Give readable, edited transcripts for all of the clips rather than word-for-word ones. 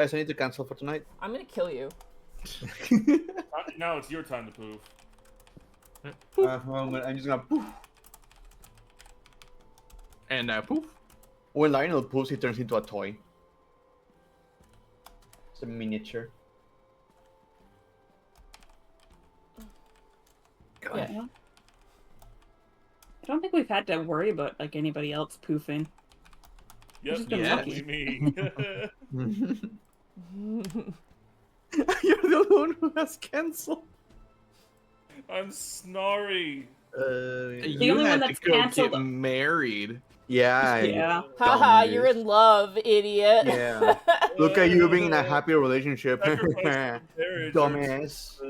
Guys, I need to cancel for tonight. I'm gonna kill you. Now it's your time to poof. Well, I'm just gonna poof. And poof. When Lionel poofs, he turns into a toy. It's a miniature. Yeah. I don't think we've had to worry about like anybody else poofing. Yep, just been exactly me. You're the one who has canceled. I'm Snorri. You only one had to that's go canceled- get married. Yeah. Yeah. Haha, Dumb you're bitch. in love, idiot. Yeah. Look at you being in a happy relationship. Sacrifice of marriage, Dumbass.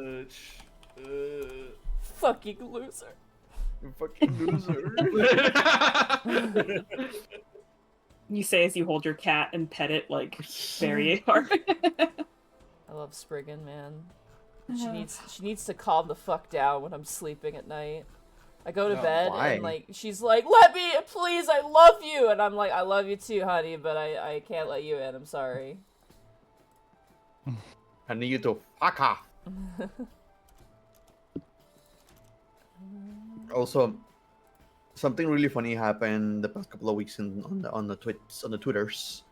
Fucking loser. You fucking loser. You say as you hold your cat and pet it like very hard. I love Spriggan, man. She needs to calm the fuck down when I'm sleeping at night. I go to bed why? and like she's like, "Let me, please, I love you," and I'm like, "I love you too, honey, but I can't let you in. I'm sorry." I need you to fuck off. Also, something really funny happened the past couple of weeks on the Twitters.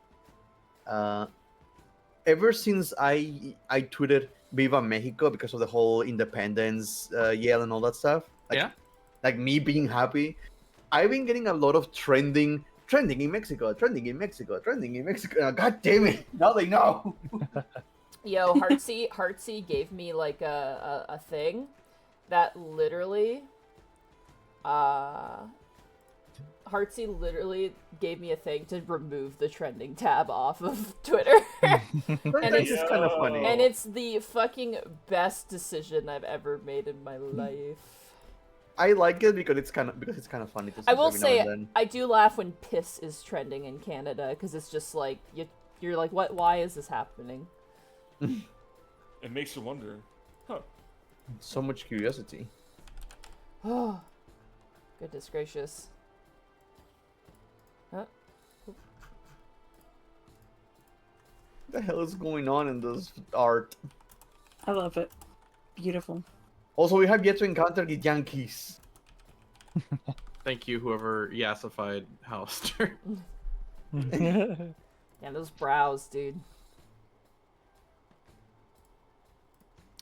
Ever since I tweeted "Viva Mexico" because of the whole independence yell and all that stuff. Like me being happy, I've been getting a lot of trending in Mexico, trending in Mexico. God damn it! Now they know. Yo, Heartsy gave me like a thing that literally Heartsy literally gave me a thing to remove the trending tab off of Twitter. And it's just kind of funny. And it's the fucking best decision I've ever made in my life. I like it because it's kind of funny to see I will every now say and then. I do laugh when piss is trending in Canada because it's just like you're like, what? Why is this happening? It makes you wonder. Huh. So much curiosity. Oh, goodness gracious. Huh? What the hell is going on in this art? I love it. Beautiful. Also, we have yet to encounter the Yankees. Thank you, whoever yassified Houster. Yeah, those brows, dude.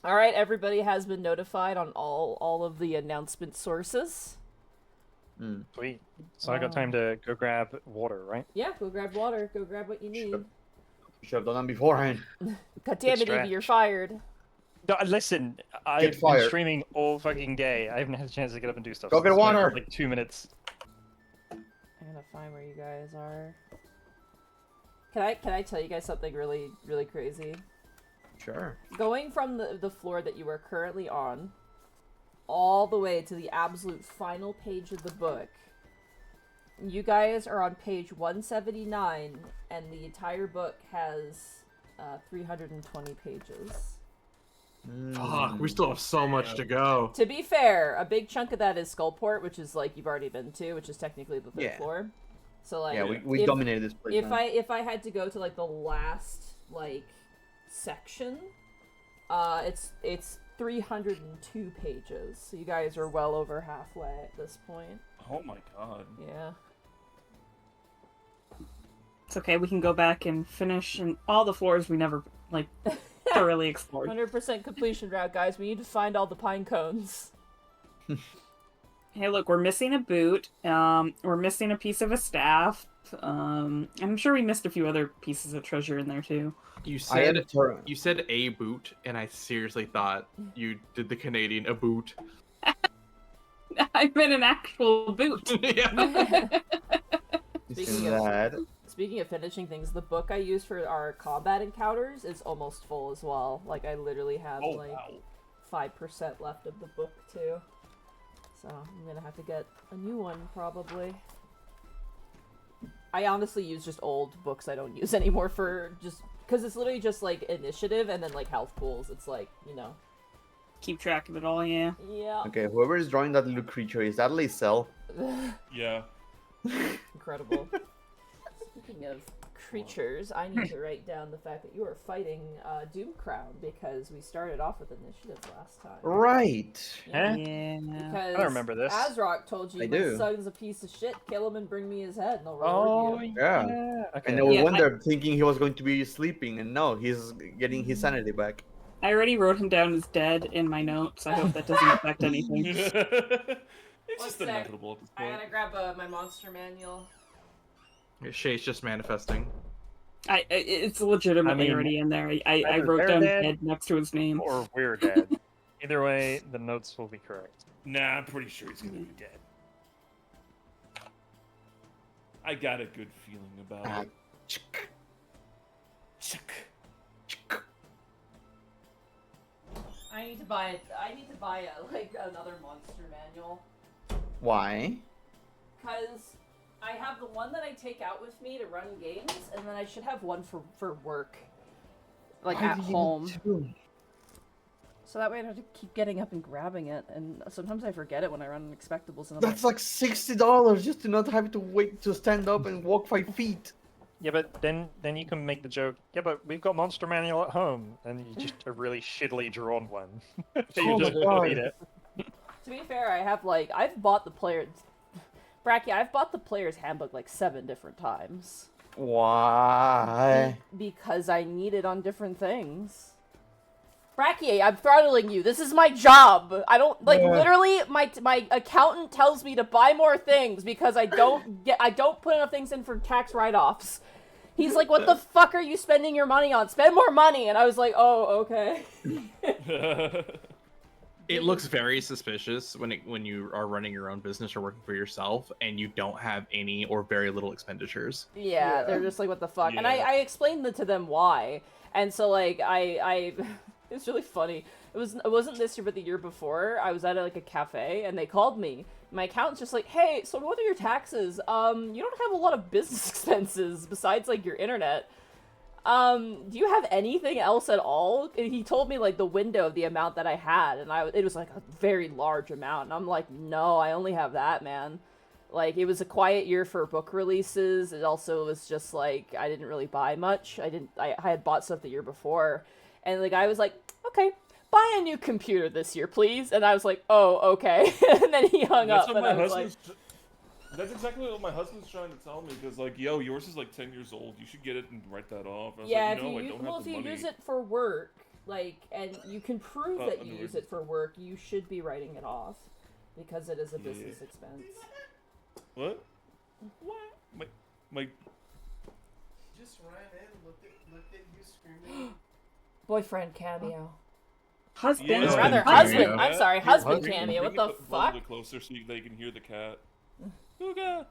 Alright, everybody has been notified on all of the announcement sources. Sweet. So I got time to go grab water, right? Yeah, go grab water. Go grab what you need. You should have done that beforehand. God damn it, Evie, you're fired. No, listen, I've been streaming all fucking day. I haven't had a chance to get up and do stuff. Go get water! Like 2 minutes. I'm gonna find where you guys are. Can I tell you guys something really crazy? Sure. Going from the floor that you are currently on, all the way to the absolute final page of the book, you guys are on page 179, and the entire book has 320 pages. Fuck, we still have so much to go. To be fair, a big chunk of that is Skullport, which is like you've already been to, which is technically the third floor. So like, yeah, we dominated this place. If I had to go to like the last like section, it's 302 pages. So you guys are well over halfway at this point. Oh my god. Yeah. It's okay, we can go back and finish and all the floors we never like thoroughly explored. 100% completion route, guys. We need to find all the pine cones. Hey, look, we're missing a boot. We're missing a piece of a staff. I'm sure we missed a few other pieces of treasure in there too. You said a boot, and I seriously thought you did the Canadian a boot. I meant an actual boot. Speaking of finishing things, the book I use for our combat encounters is almost full as well. Like, I literally have 5% left of the book too. So I'm gonna have to get a new one probably. I honestly use just old books I don't use anymore for just because it's literally just like initiative and then like health pools. It's like, you know, keep track of it all. Yeah. Okay, whoever is drawing that little creature, is that Lacelle? Yeah. Incredible. Speaking of creatures, I need to write down the fact that you are fighting Doom Crown because we started off with initiative last time. Right. Yeah. Yeah. Because I don't remember this. Azrock told you I my do. son's a piece of shit. Kill him and bring me his head, and I'll Oh, reward you. Yeah. Okay. And they were Yeah, wonder thinking he was going to be sleeping, and no, he's getting his sanity back. I already wrote him down as dead in my notes. I hope that doesn't affect anything. It's One just sec. inevitable at this I point. gotta grab my monster manual. Shay's just manifesting. It's legitimately I mean, already in there. I either wrote they're down dead dead next to his name. Or we're dead. Either way, the notes will be correct. Nah, I'm pretty sure he's gonna be dead. I got a good feeling about it. I need to buy another monster manual. Why? Because I have the one that I take out with me to run games, and then I should have one for work. Like Why at do you need home. two? So that way I don't have to keep getting up and grabbing it, and sometimes I forget it when I run Unexpectables, and I'm That's like $60 just to not have to wait to stand up and walk 5 feet. Yeah, but then you can make the joke. Yeah, but we've got Monster Manual at home, and you just a really shittily drawn one. So Oh you my just God. read it. To be fair, I've bought the player... Bracky, I've bought the player's handbook like 7 different times. Why? Because I need it on different things. Bracky, I'm throttling you. This is my job. I don't literally my accountant tells me to buy more things because I don't put enough things in for tax write-offs. He's like, "What the fuck are you spending your money on? Spend more money." And I was like, "Oh, okay." It looks very suspicious when you are running your own business or working for yourself and you don't have any or very little expenditures. Yeah, they're just like, "What the fuck?" And Yeah. I explained to them why. And so like I it's really funny. It wasn't this year, but the year before. I was at like a cafe, and they called me. My accountant's just like, "Hey, so what are your taxes? You don't have a lot of business expenses besides like your internet. Do you have anything else at all?" And he told me like the window of the amount that I had, and it was like a very large amount. And I'm like, "No, I only have that, man." Like, it was a quiet year for book releases. It also was just like I didn't really buy much. I had bought stuff the year before. And the guy was like, "Okay, buy a new computer this year, please." And I was like, "Oh, okay." And then he hung up, and I was like... That's exactly what my husband's trying to tell me, because, like, yo, yours is, like, 10 years old. You should get it and write that off. I was Yeah, like, if no, you, I don't well, have if the you money. use it for work, like, and you can prove that you underwear. use it for work, you should be writing it off. Because it is a business expense. What? What? My... Just ran in, looked at you screaming. Boyfriend cameo. Husband. Yeah. Or rather, Husband husband. cameo. I'm sorry, Here, husband bring- cameo. What bring the it a little fuck? bit closer so they can hear the cat. Ooga.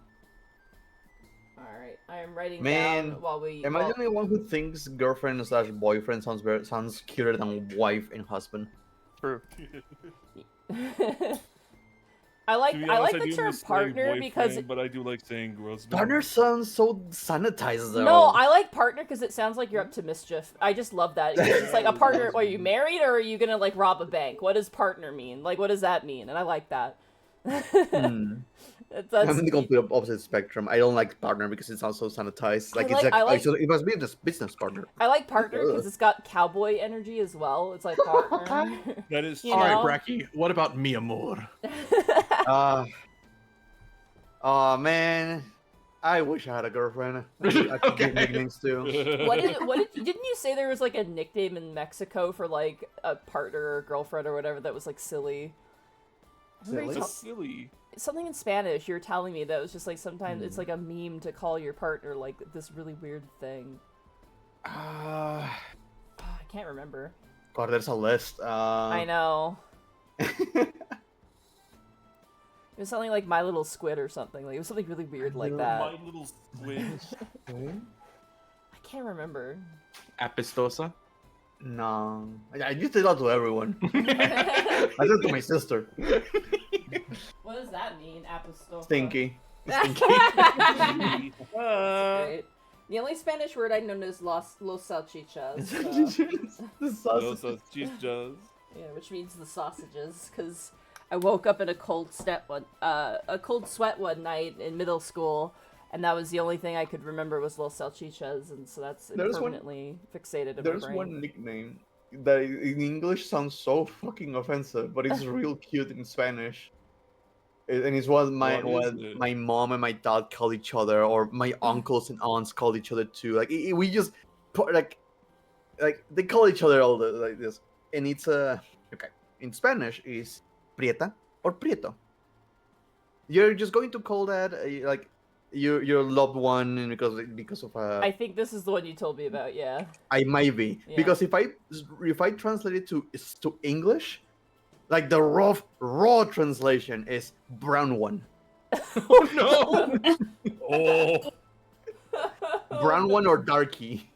Alright, I am writing Man, down while we... Am I the only one who thinks girlfriend slash boyfriend sounds cuter than wife and husband? True. I like To be I honest, like the do term miss saying partner because boyfriend, but I do like saying gross. Partner sounds so sanitized though. no, I like partner because it sounds like you're up to mischief. I just love that. It's just like a partner. Are you married or are you gonna like rob a bank? What does partner mean? Like, what does that mean? And I like that. That's, I'm in the complete opposite spectrum. I don't like partner because it sounds so sanitized. Like, it must be a business partner. I like partner because it's got cowboy energy as well. It's like partner. That is You All right, know? Bracky, what about mi amor? Oh man, I wish I had a girlfriend. I could give nicknames too. Didn't you say there was like a nickname in Mexico for like a partner or girlfriend or whatever that was like silly? I remember you Silly? tell- silly. something in Spanish you were telling me that was just like sometimes it's like a meme to call your partner like this really weird thing. I can't remember. God, there's a list. I know. It was something like My Little Squid or something. Like it was something really weird like that. My little squid. I can't remember. Apestosa? No, I used to do that to everyone. I did it to my sister. What does that mean, apostofa? Stinky. That's great. The only Spanish word I know is los salchichas. The sausage. Those are chispas. Yeah, which means the sausages, because I woke up in a cold sweat one night in middle school, and that was the only thing I could remember was Los Salchichas, and so that's permanently fixated in my There's brain. one nickname that in English sounds so fucking offensive, but it's real cute in Spanish. And it's what my mom and my dad call each other, or my uncles and aunts call each other too. Like we just put like they call each other all like this, and it's okay. In Spanish is prieta or prieto. You're just going to call that like your loved one because of I think this is the one you told me about. Yeah. I might be because if I translate it to English, like the raw translation is brown one. Oh no! Oh. Brown one or darky.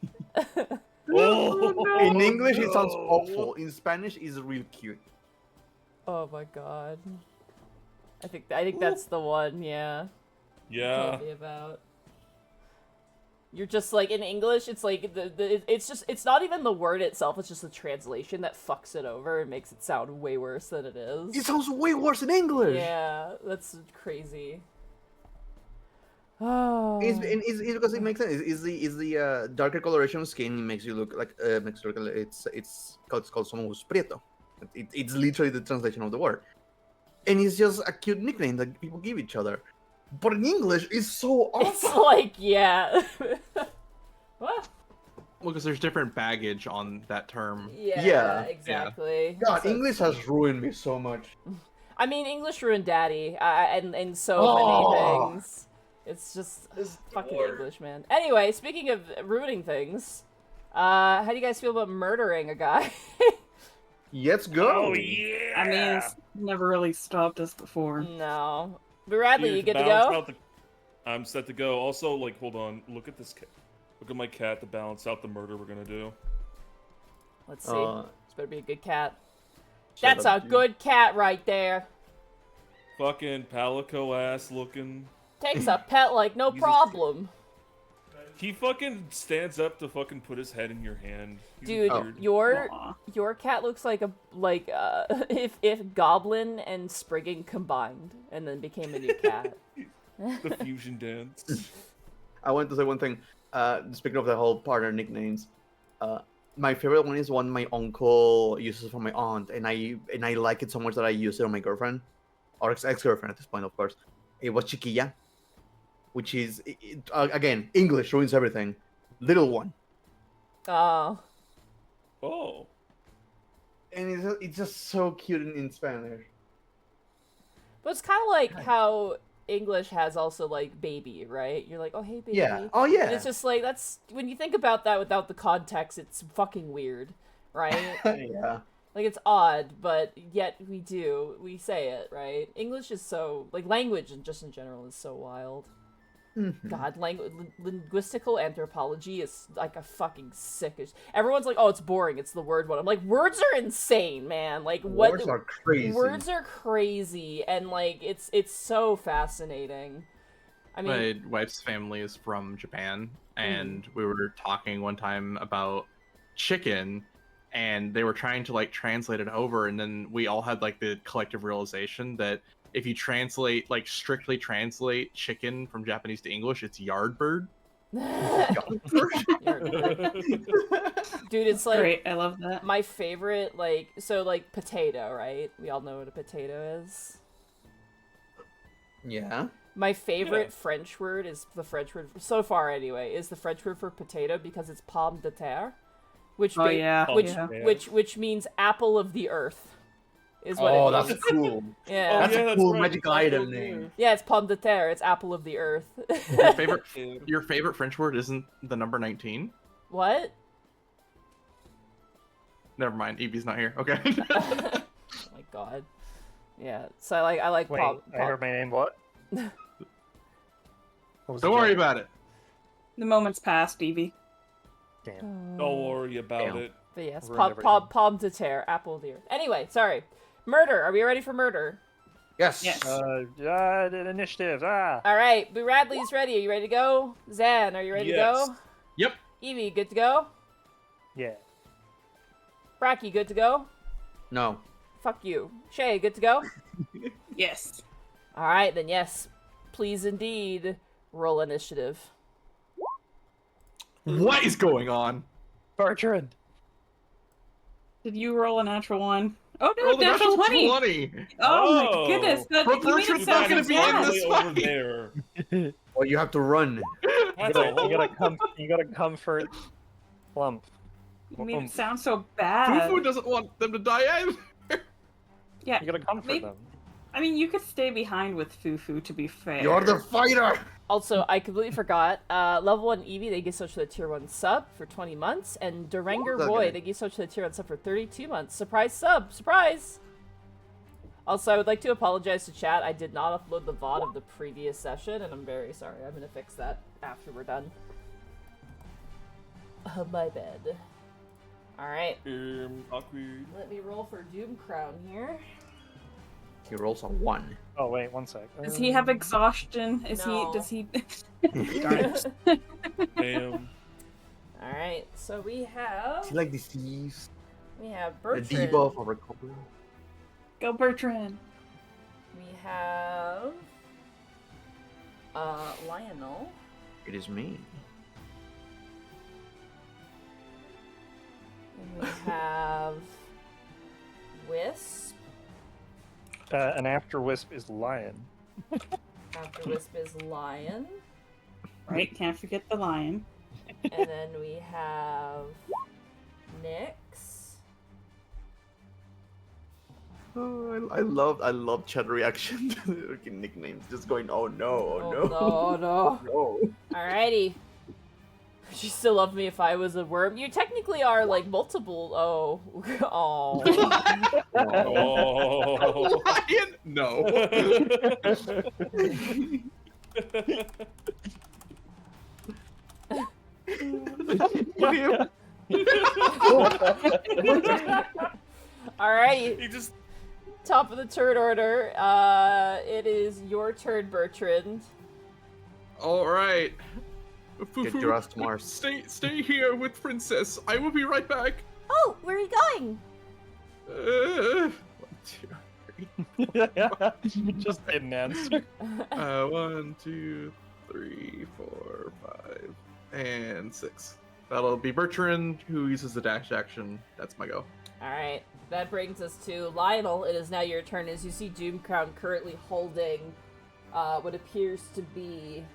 Oh, no. In English it sounds awful. In Spanish it's real cute. Oh my god. I think that's the one. Yeah. Yeah. Told me about. You're just like in English, it's like it's not even the word itself, it's just the translation that fucks it over and makes it sound way worse than it is. It sounds way worse in English. Yeah, that's crazy. Oh. It's because it makes sense. Is the darker coloration of skin makes you look like it's called someone who's prieto. It's literally the translation of the word, and it's just a cute nickname that people give each other. But in English, it's so awful. It's like, yeah. What? Well, because there's different baggage on that term. Yeah, exactly. God, So English has ruined me so much. I mean, English ruined Daddy, and so many things. It's just fucking English, man. Anyway, speaking of ruining things, how do you guys feel about murdering a guy? Let's go. Oh yeah. I mean, it's never really stopped us before. No. Bradley, Here, you good to balance go? out I'm set to go. Also, like, hold on. Look at this cat. Look at my cat to balance out the murder we're gonna do. Let's see. This better be a good cat. Shut That's up, a dude. good cat right there. Fucking palico ass looking. Takes a pet like no He's a- problem. He fucking stands up to fucking put his head in your hand. He's Dude, weird. Aw. your cat looks like if Goblin and Spriggan combined and then became a new cat. The fusion dance. I want to say one thing. Speaking of the whole partner nicknames, my favorite one is one my uncle uses for my aunt, and I like it so much that I use it on my girlfriend, or ex-girlfriend at this point, of course. It was Chiquilla, which is again English ruins everything. Little one, Oh. Oh. and it's just so cute in Spanish. But it's kind of like how English has also like baby, right? You're like, oh hey baby. Yeah. Oh yeah. And it's just like that's when you think about that without the context, it's fucking weird, right? Yeah. Like it's odd, but yet we say it, right? English is so like language and just in general is so wild. Mhm. God, linguistical anthropology is like a fucking sickish. Everyone's like, oh, it's boring. It's the word one. I'm like, words are insane, man. Like what? Words are crazy. Words are crazy, and like it's so fascinating. I mean, My wife's family is from Japan, and we were talking one time about chicken, and they were trying to like translate it over, and then we all had like the collective realization that if you strictly translate chicken from Japanese to English, it's yardbird. dude, it's like Great, I love that. my favorite. Like potato, right? We all know what a potato is. Yeah. My favorite French word is the French word so far anyway is the French word for potato because it's pomme de terre, which Oh, yeah. which means apple of the earth, is what Oh, it means. that's cool. Yeah, That's a that's cool right. magical item name. yeah, it's pomme de terre. It's apple of the earth. Your favorite French word isn't the number 19? What? Never mind, Evie's not here. Okay. Oh my god. Yeah. So I like Wait, pomme. I heard my name. What? What was the Don't worry joke? about it. The moment's passed, Evie. Damn. Don't worry about Damn. it. But yes, Ruined pomme de terre, apple of the earth. Anyway, sorry. Murder. Are we ready for murder? Yes. Yes. Yeah, the initiative. Ah. All right. Boo Radley's ready. Are you ready to go? Zan, are you ready Yes. to go? Yep. Evie, good to go? Yeah. Bracky, good to go? No. Fuck you. Shay, good to go? Yes. All right, then yes. Please indeed. Roll initiative. What is going on? Bertrand. Did you roll a natural one? Oh no, Roll the natural natural 20! 20. Oh my Oh. goodness, that, But you made it Bertrand's sound not gonna so be in bad. this Way over fight. there. Or you have to run. That's a You gotta whole. you gotta comfort Plump. You made it sound so bad. Fufu doesn't want them to die either. Yeah, You gotta comfort maybe- them. I mean, you could stay behind with Fufu, to be fair. You're the fighter. Also, I completely forgot. Level 1 Eevee, they give such to the tier 1 sub for 20 months, and Duranger that Roy, guy? they give such to the tier 1 sub for 32 months. Surprise sub! Surprise! Also, I would like to apologize to chat. I did not upload the VOD of the previous session, and I'm very sorry. I'm gonna fix that after we're done. My bad. Alright, Awkward. let me roll for Doom Crown here. He rolls a 1. Oh wait, one sec. Does he have exhaustion? Is No. he? Does he? Damn. Alright, so we have... Is he like disease? We have A Bertrand. debuff or recovery? Go Bertrand. We have... Lionel. It is me. And we have... Wisp. And after Wisp is Lion. After Wisp is Lion. Right, can't forget the lion. And then we have... Nyx. Oh, I love chat reaction to the fucking nicknames. Just going, oh no, oh no. Oh no. No. Alrighty. Would you still love me if I was a worm? You technically are like multiple. Oh. Oh. Oh. Lion? No. Alrighty. He just. Top of the turn order. It is your turn, Bertrand. All right. Get your ass to Mars. Stay here with Princess. I will be right back. Oh, where are you going? 1, 2, Just didn't answer. 1, 2, 3, 4, 5, and 6. That'll be Bertrand, who uses the dash action. That's my go. Alright, that brings us to Lionel. It is now your turn as you see Doomcrown currently holding what appears to be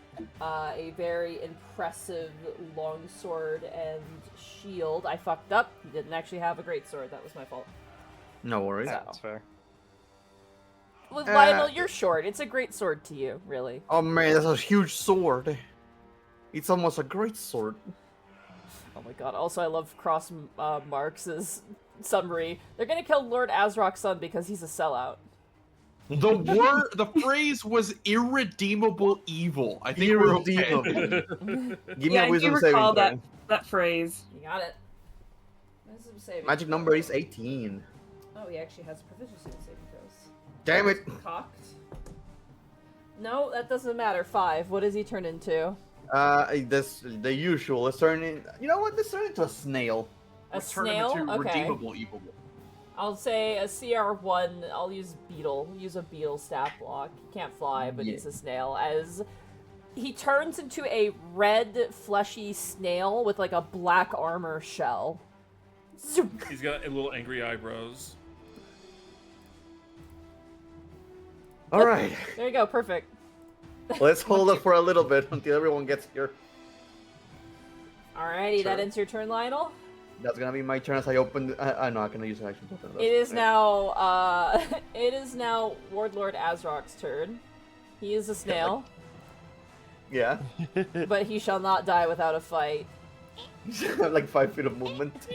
a very impressive longsword and shield. I fucked up. He didn't actually have a greatsword. That was my fault. No worries. That's fair. With Lionel, you're short. It's a great sword to you, really. Oh man, that's a huge sword. It's almost a great sword. Oh my god. Also, I love Cross Marx's summary. They're gonna kill Lord Azrok's son because he's a sellout. The phrase was irredeemable evil. I think we're okay. Irredeemable. Give me Yeah, a I do wisdom recall saving throw. that phrase. You got it. Wisdom saving Magic throw. number is 18. Oh, he actually has proficiency in saving throws. Damn it! Cocked. No, that doesn't matter. 5. What does he turn into? This the usual. Let's turn in. You know what? Let's turn into a snail. A Let's turn him snail? into Okay. redeemable evil. I'll say a CR1. I'll use beetle. Use a beetle stat block. He can't fly, but he's a snail. As he turns into a red, fleshy snail with like a black armor shell. Zoop. He's got a little angry eyebrows. All right. There you go. Perfect. Let's hold it for a little bit until everyone gets here. Alrighty, Sure. that ends your turn, Lionel. That's gonna be my turn as I open. I know I can use action to open it. It is now. It is now Wardlord Azrok's turn. He is a snail, Yeah. but he shall not die without a fight. Like 5 feet of movement.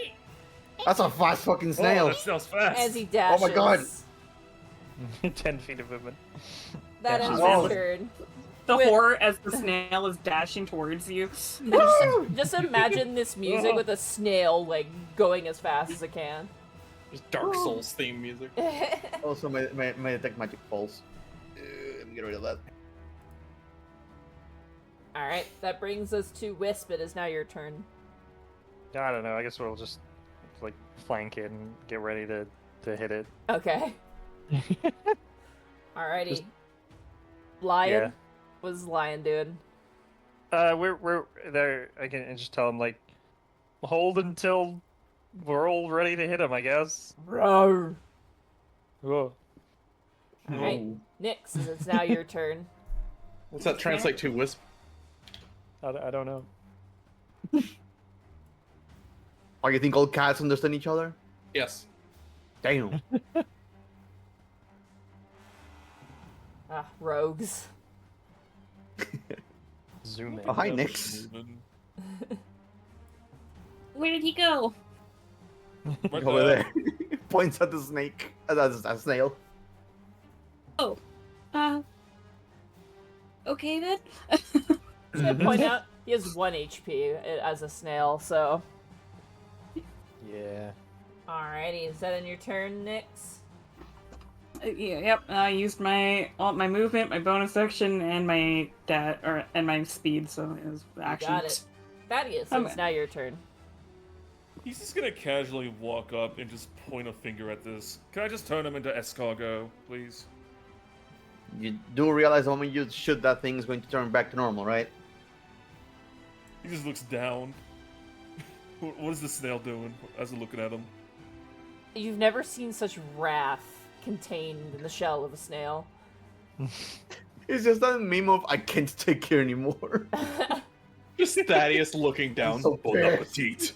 That's a fast fucking Oh, snail. that smells fast. As he dashes. Oh my God. 10 feet of movement. That Dashes ends off. his turn. The With- horror as the snail is dashing towards you. Just imagine this music with a snail like going as fast as it can. Just Dark Souls theme music. Also, my detect magic falls. Let me get rid of that. Alright, that brings us to Wisp. It is now your turn. I don't know. I guess we'll just like flank it and get ready to hit it. Okay. Alrighty. Lion? Yeah. What's Lion doing? We're there. I can just tell him like, hold until we're all ready to hit him. I guess. Roar. Whoa. Alright, Nyx, it's now your turn. What's that translate to, Wisp? I don't know. Oh, you think all cats understand each other? Yes. Damn. Ah, rogues. Zoom in. Oh, hi, Keep Nyx. moving. Where did he go? Right Over there. Points at the snake. That's a snail. Oh. Okay then. So I point out, he has 1 HP as a snail, so... Yeah. Alrighty, is that in your turn, Nyx? Yep. I used my movement, my bonus action, and my my speed. So it was actions. Got it. Thaddeus, Okay. it's now your turn. He's just gonna casually walk up and just point a finger at this. Can I just turn him into escargot, please? You do realize the moment you shoot that thing is going to turn back to normal, right? He just looks down. What is the snail doing as I'm looking at him? You've never seen such wrath contained in the shell of a snail. It's just that meme of I can't take care anymore. Just Thaddeus looking down. So Bon fair. appetit.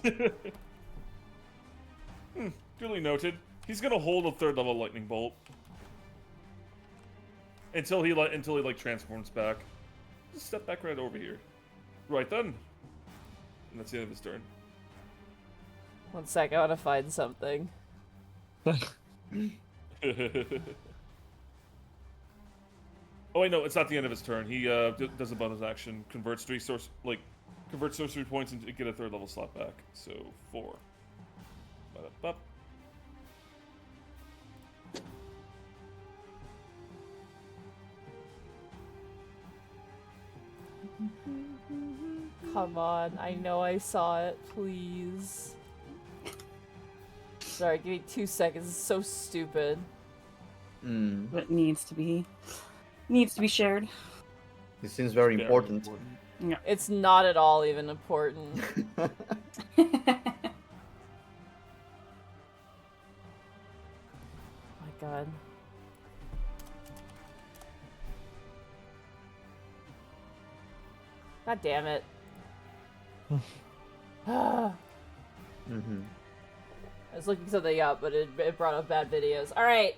Duly noted. He's gonna hold a 3rd level lightning bolt until he transforms back. Just step back right over here. Right then. And that's the end of his turn. 1 sec, I want to find something. Oh wait, no, it's not the end of his turn. He does a bonus action, converts sorcery points and get a 3rd level slot back. So 4. Ba-da-bup. Come on, I know I saw it, please. Sorry, give me 2 seconds, it's so stupid. Hmm. But needs to be shared. This seems very Very important. It's not at all even important. My god. God damn it. I was looking something up, but it brought up bad videos. Alright.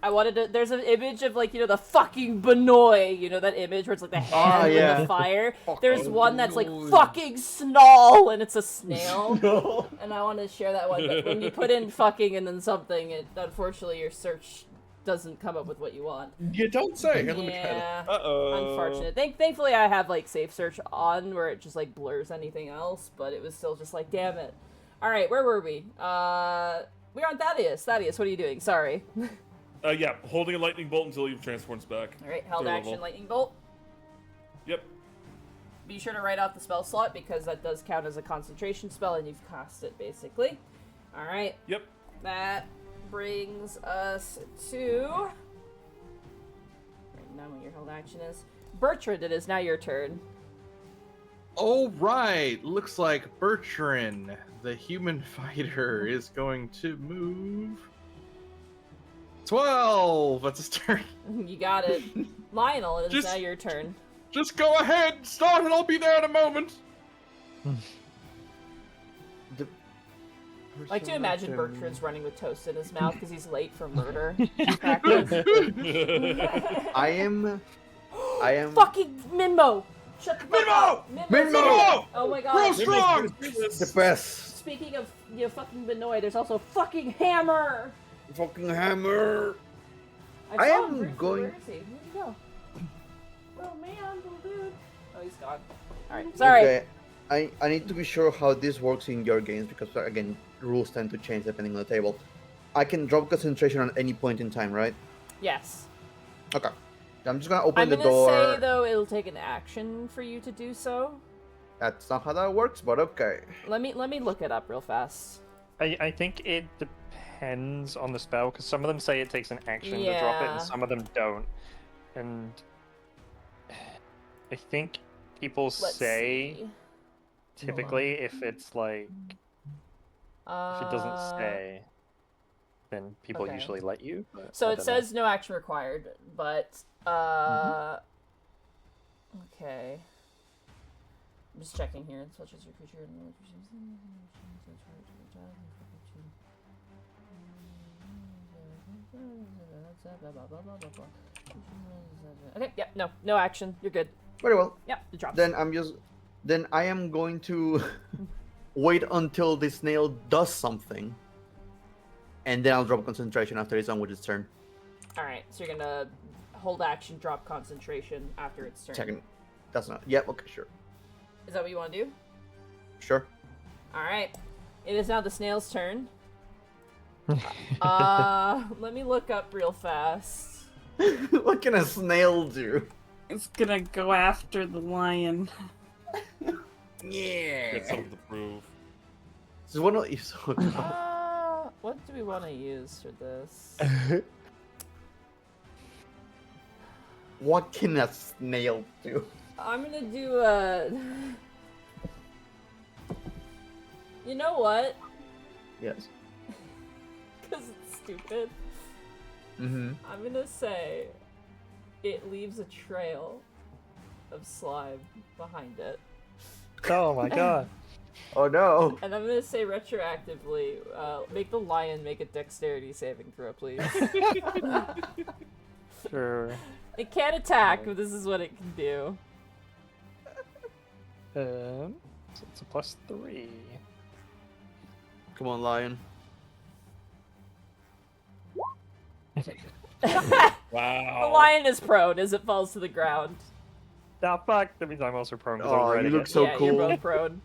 I wanted to. There's an image of, like, you know, the fucking Benoy. You know that image where it's like the hand yeah. with the fire? There's one that's like fucking Snall, and it's a snail. And I want to share that one. But when you put in fucking and then something, unfortunately your search doesn't come up with what you want. You don't say. Here, let me try Yeah. Uh-oh. Unfortunate. Thankfully, I have like safe search on where it just like blurs anything else, but it was still just like, damn it. All right, where were we? We're on Thaddeus. Thaddeus, what are you doing? Sorry. Yeah, holding a lightning bolt until he transforms back. All right, held 3rd action, level. lightning bolt. Yep. Be sure to write off the spell slot because that does count as a concentration spell, and you've cast it basically. All right. Yep. That brings us to. Right now, when your held action is Bertrand. It is now your turn. All right. Looks like Bertrand, the human fighter, is going to move 12. That's his turn. You got it. Lionel, it is Just- now your turn. Just go ahead, start, and I'll be there in a moment. The I like to imagine person Bertrand's running with toast in his mouth because he's late for murder practice. I am. Fucking Minmo! Shut the fuck up! Minmo! Oh my Real god! strong. The best. Speaking of, you know, fucking Benoit, there's also fucking Hammer! Fucking hammer. I I saw am him briefly. going- Where is he? Where'd he go? Oh man, little dude. Oh, he's gone. Alright, sorry. Okay. I need to be sure how this works in your games because again rules tend to change depending on the table. I can drop concentration at any point in time, right? Yes. Okay. I'm just gonna open I'm the gonna door. say, though, it'll take an action for you to do so. That's not how that works, but okay. Let me look it up real fast. I think it depends on the spell, because some of them say it takes an action to drop it, Yeah. and some of them don't. And I think people Let's say see. typically if it's like if it doesn't Uh, say, then people okay. usually let you. But So I it don't says no action required, but okay. I'm just checking here. Such as your creature. Okay, yeah, no action. You're good. Very well. Yep, it drops. Then I am going to wait until the snail does something, and then I'll drop concentration after it's done with its turn. All right, so you're gonna hold action, drop concentration after its turn. Checking. That's not. Yeah. Okay. Sure. Is that what you want to do? Sure. All right. It is now the snail's turn. know. Let me look up real fast. What can a snail do? It's gonna go after the lion. Yeah. Get something to prove. So what? What do we want to use for this? What can a snail do? I'm gonna do a. You know what? Yes. Because it's stupid. Mm-hmm. I'm gonna say it leaves a trail of slime behind it. Oh my god. Oh no. And I'm gonna say retroactively, make the lion make a dexterity saving throw, please. Sure. It can't attack, but this is what it can do. So it's a +3. Come on, lion. The Wow. lion is prone as it falls to the ground. Ah, fuck. That means I'm also prone. 'Cause I Oh, was right you again. look so yeah, cool. you're both prone.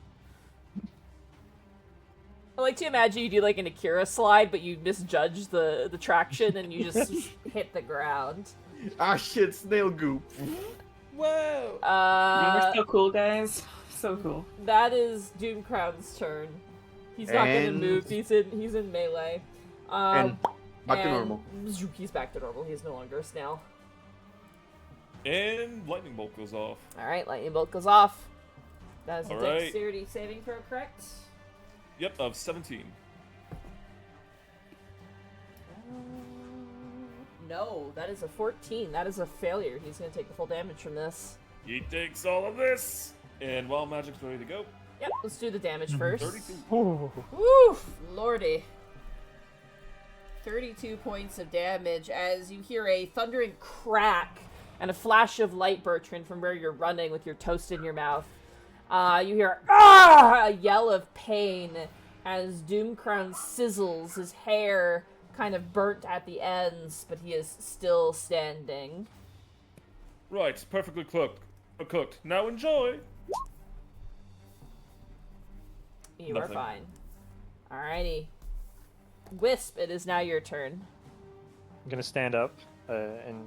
I like to imagine you do like an Akira slide, but you misjudge the traction and you just hit the ground. Ah shit, snail goop. Whoa. We're so cool, guys. So cool. That is Doomcrown's turn. He's not gonna And- move. He's in melee. And back to and normal. He's back to normal. He's no longer a snail. And lightning bolt goes off. All right, lightning bolt goes off. That is a All right. dexterity saving throw, correct? Yep, of 17. No, that is a 14. That is a failure. He's gonna take the full damage from this. He takes all of this. And while magic's ready to go, Yep, let's do the damage first. 32. Ooh. Woo, lordy. 32 points of damage as you hear a thundering crack and a flash of light, Bertrand, from where you're running with your toast in your mouth. You hear a yell of pain as Doomcrown sizzles, his hair kind of burnt at the ends, but he is still standing. Right, perfectly cooked. Now enjoy. You are Nothing. fine. Alrighty. Wisp, it is now your turn. I'm gonna stand up and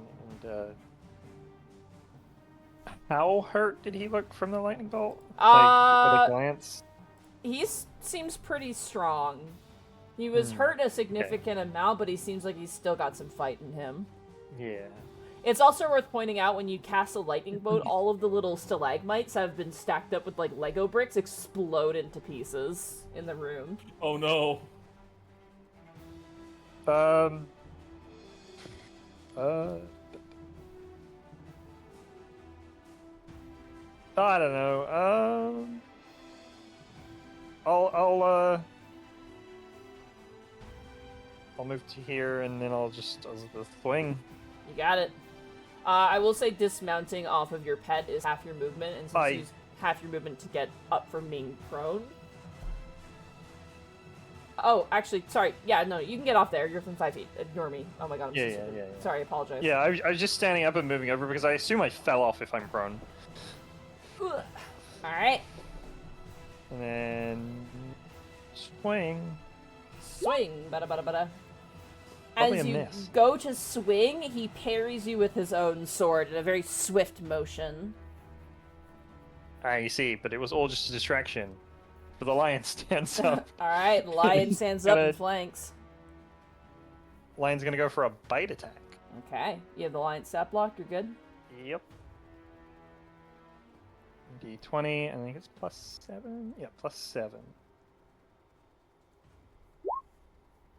how hurt did he look from the lightning bolt? Like at a glance. He seems pretty strong. He was hurt a significant amount, but he seems like he's still got some fight in him. Yeah. It's also worth pointing out when you cast a lightning bolt, all of the little stalagmites have been stacked up with like Lego bricks explode into pieces in the room. Oh no. I don't know. I'll move to here and then I'll the swing. You got it. I will say dismounting off of your pet is half your movement, and since you use half your movement to get up from being prone. Oh, actually, sorry. Yeah, no, you can get off there. You're from 5 feet. Ignore me. Oh my god, I'm so stupid. Yeah. Sorry, I apologize. Yeah, I was just standing up and moving over because I assume I fell off if I'm prone. Alright. And then swing. Swing. Bada bada bada. Probably As a you miss. go to swing, he parries you with his own sword in a very swift motion. I see, but it was all just a distraction. But the lion stands up. Alright, the lion stands up Gotta- and flanks. Lion's gonna go for a bite attack. Okay, you have the lion stat block, you're good? Yep. D20, and I think it's +7. Yeah, +7.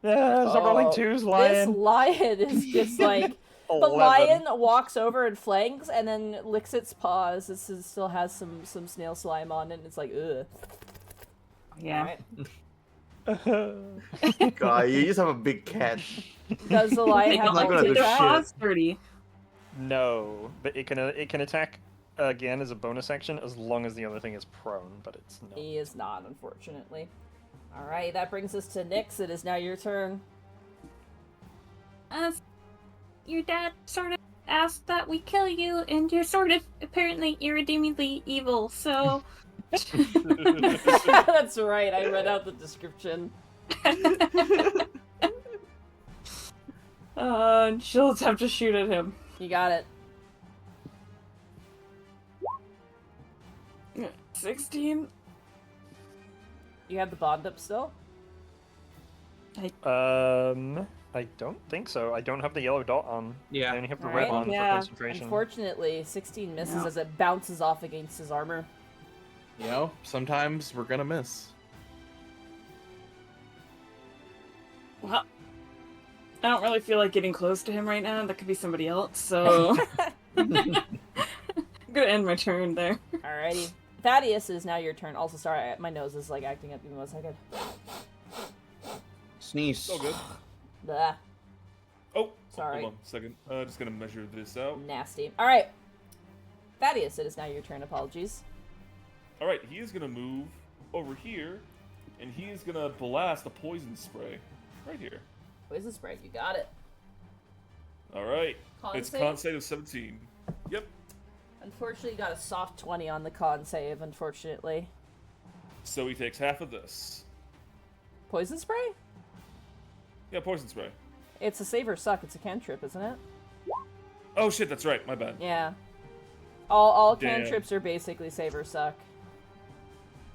Yeah, stop rolling 2s, This lion. lion is just like... The 11. lion walks over and flanks, and then licks its paws. Still has some snail slime on it, and it's like, ugh. Yeah. Alright. God, you just have a big cat. Does the lion Make have not gonna their do multi-attack? paws dirty. No, but it can attack again as a bonus action as long as the other thing is prone, but it's not. He is not, unfortunately. Alright, that brings us to Nyx. It is now your turn. Your dad sort of asked that we kill you, and you're sort of apparently irredeemably evil, so... That's right, I read out the description. She'll attempt to shoot at him. You got it. 16. You have the bond up still? I don't think so. I don't have the yellow dot on. Yeah. I only have the Alright. red one Yeah. for concentration. Unfortunately, 16 misses Yeah. as it bounces off against his armor. You know, sometimes we're gonna miss. Well, I don't really feel like getting close to him right now. That could be somebody else, so... I'm gonna end my turn there. Alrighty. Thaddeus, it is now your turn. Also, sorry, my nose is like acting up. Give me 1 second. Sneeze. So good. Blah. Oh, Sorry. hold on a second. Just gonna measure this out. Nasty. Alright. Thaddeus, it is now your turn. Apologies. All right, he is gonna move over here, and he is gonna blast a poison spray right here. Poison spray. You got it. All right, Con it's save? con save of 17. Yep. Unfortunately, you got a soft 20 on the con save, unfortunately. So he takes half of this. Poison spray? Yeah, poison spray. It's a save or suck. It's a cantrip, isn't it? Oh shit, that's right. My bad. Yeah. All Damn. cantrips are basically save or suck.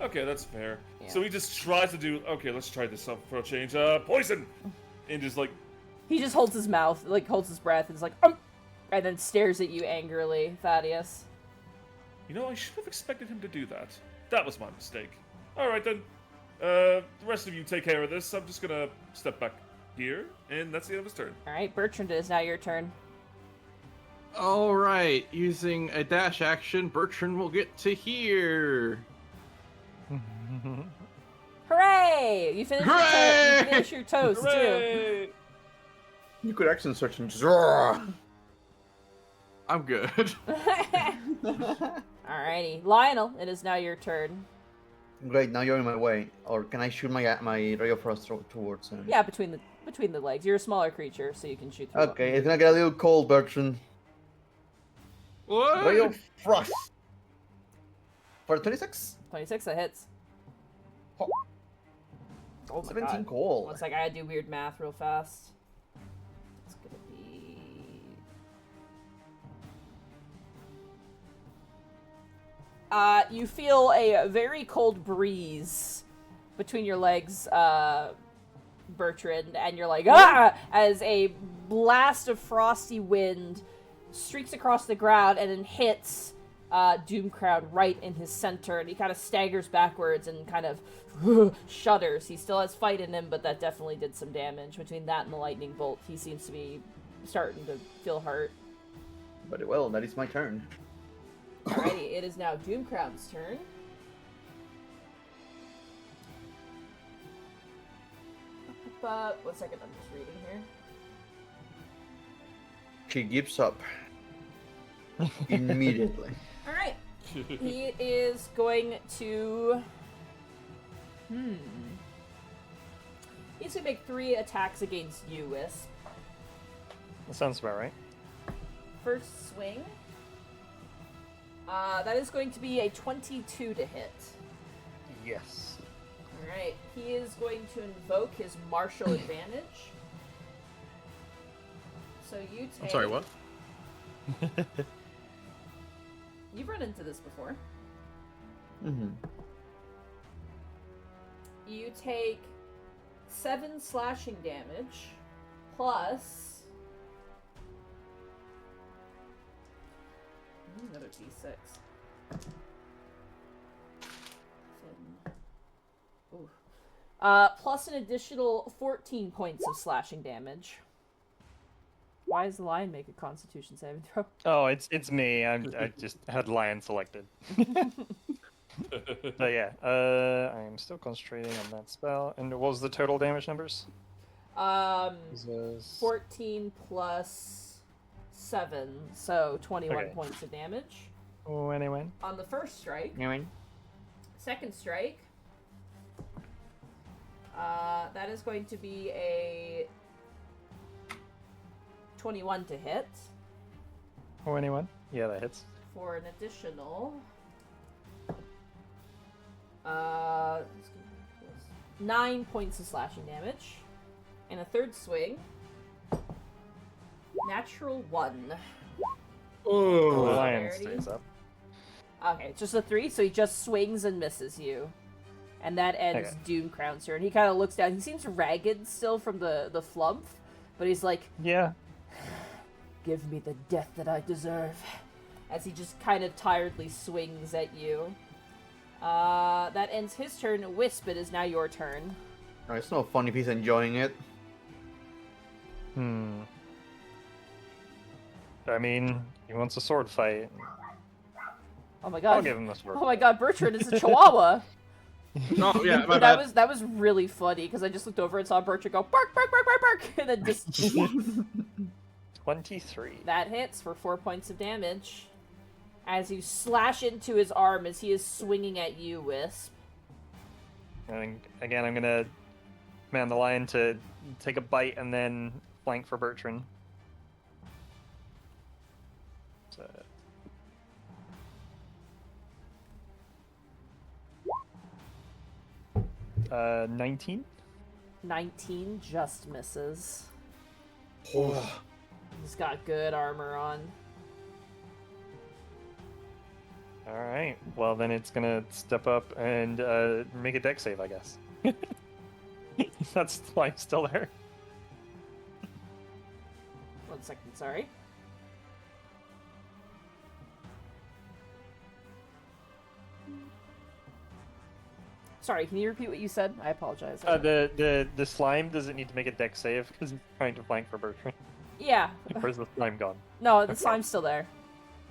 Okay, that's fair. Yeah. So he just tries to do. Okay, let's try this up for a change. Poison, and just like He just holds his mouth, like holds his breath, and is like, and then stares at you angrily, Thaddeus. you know, I should have expected him to do that. That was my mistake. All right then. The rest of you take care of this. I'm just gonna step back here, and that's the end of his turn. All right, Bertrand, it is now your turn. All right, using a dash action, Bertrand will get to here. Hooray! You finish your Hooray! you finish your toast too. Hooray! You could actually search and just. I'm good. Alrighty, Lionel, it is now your turn. Great, now you're in my way. Or can I shoot my ray of frost towards him? Yeah, between the legs. You're a smaller creature, so you can shoot through. Okay, it's gonna get a little cold, Bertrand. Ray What? of frost. For 26? 26, that hits. Oh. Oh my 17 god. cold. One sec, I gotta do weird math real fast. It's gonna be... you feel a very cold breeze between your legs, Bertrand, and you're like, ah! As a blast of frosty wind streaks across the ground and then hits Doomcrown right in his center, and he kind of staggers backwards and kind of shudders. He still has fight in him, but that definitely did some damage. Between that and the lightning bolt, he seems to be starting to feel hurt. Very well, that is my turn. Alrighty, it is now Doomcrown's turn. But 1 second, I'm just reading here. She gives up. Immediately. Alright. He is going to... He's gonna make 3 attacks against you, Wisp. That sounds about right. First swing. That is going to be a 22 to hit. Yes. Alright. He is going to invoke his martial advantage. So you take... I'm sorry, what? You've run into this before. Mm-hmm. You take 7 slashing damage, plus... Another d6. Plus an additional 14 points of slashing damage. Why does the lion make a Constitution saving throw? Oh, it's me. I just had lion selected. But yeah, I am still concentrating on that spell. And what was the total damage numbers? 14 plus 7, so 21 Okay. points of damage. Oh, anyway. On the first strike. Anyway. Second strike. That is going to be a 21 to hit. Oh, anyone? Yeah, that hits. For an additional 9 points of slashing damage. And a third swing. Natural 1. The Oh. lion Severity. stays up. Okay, it's just a 3, so he just swings and misses you. And that ends Okay. Doom Crown's turn. He kind of looks down. He seems ragged still from the flump, but he's like, Yeah. give me the death that I deserve. As he just kind of tiredly swings at you. That ends his turn. Wisp, it is now your turn. It's no fun if he's enjoying it. I mean, he wants a sword fight. Oh my I'll god. give him the sword. Oh my god, Bertrand is a chihuahua. Oh yeah, my that bad. that was really funny because I just looked over and saw Bertrand go bark bark bark bark bark and then just 23. that hits for 4 points of damage. As you slash into his arm as he is swinging at you, Wisp. And again, I'm gonna command the lion to take a bite and then flank for Bertrand. So... 19? 19 just misses. Oh. He's got good armor on. Alright, well then it's gonna step up and make a deck save, I guess. That's why I'm still there. 1 second, sorry. Sorry, can you repeat what you said? I apologize. The slime doesn't need to make a deck save because it's trying to flank for Bertrand. Yeah. Where's the slime gone? No, the slime's still there.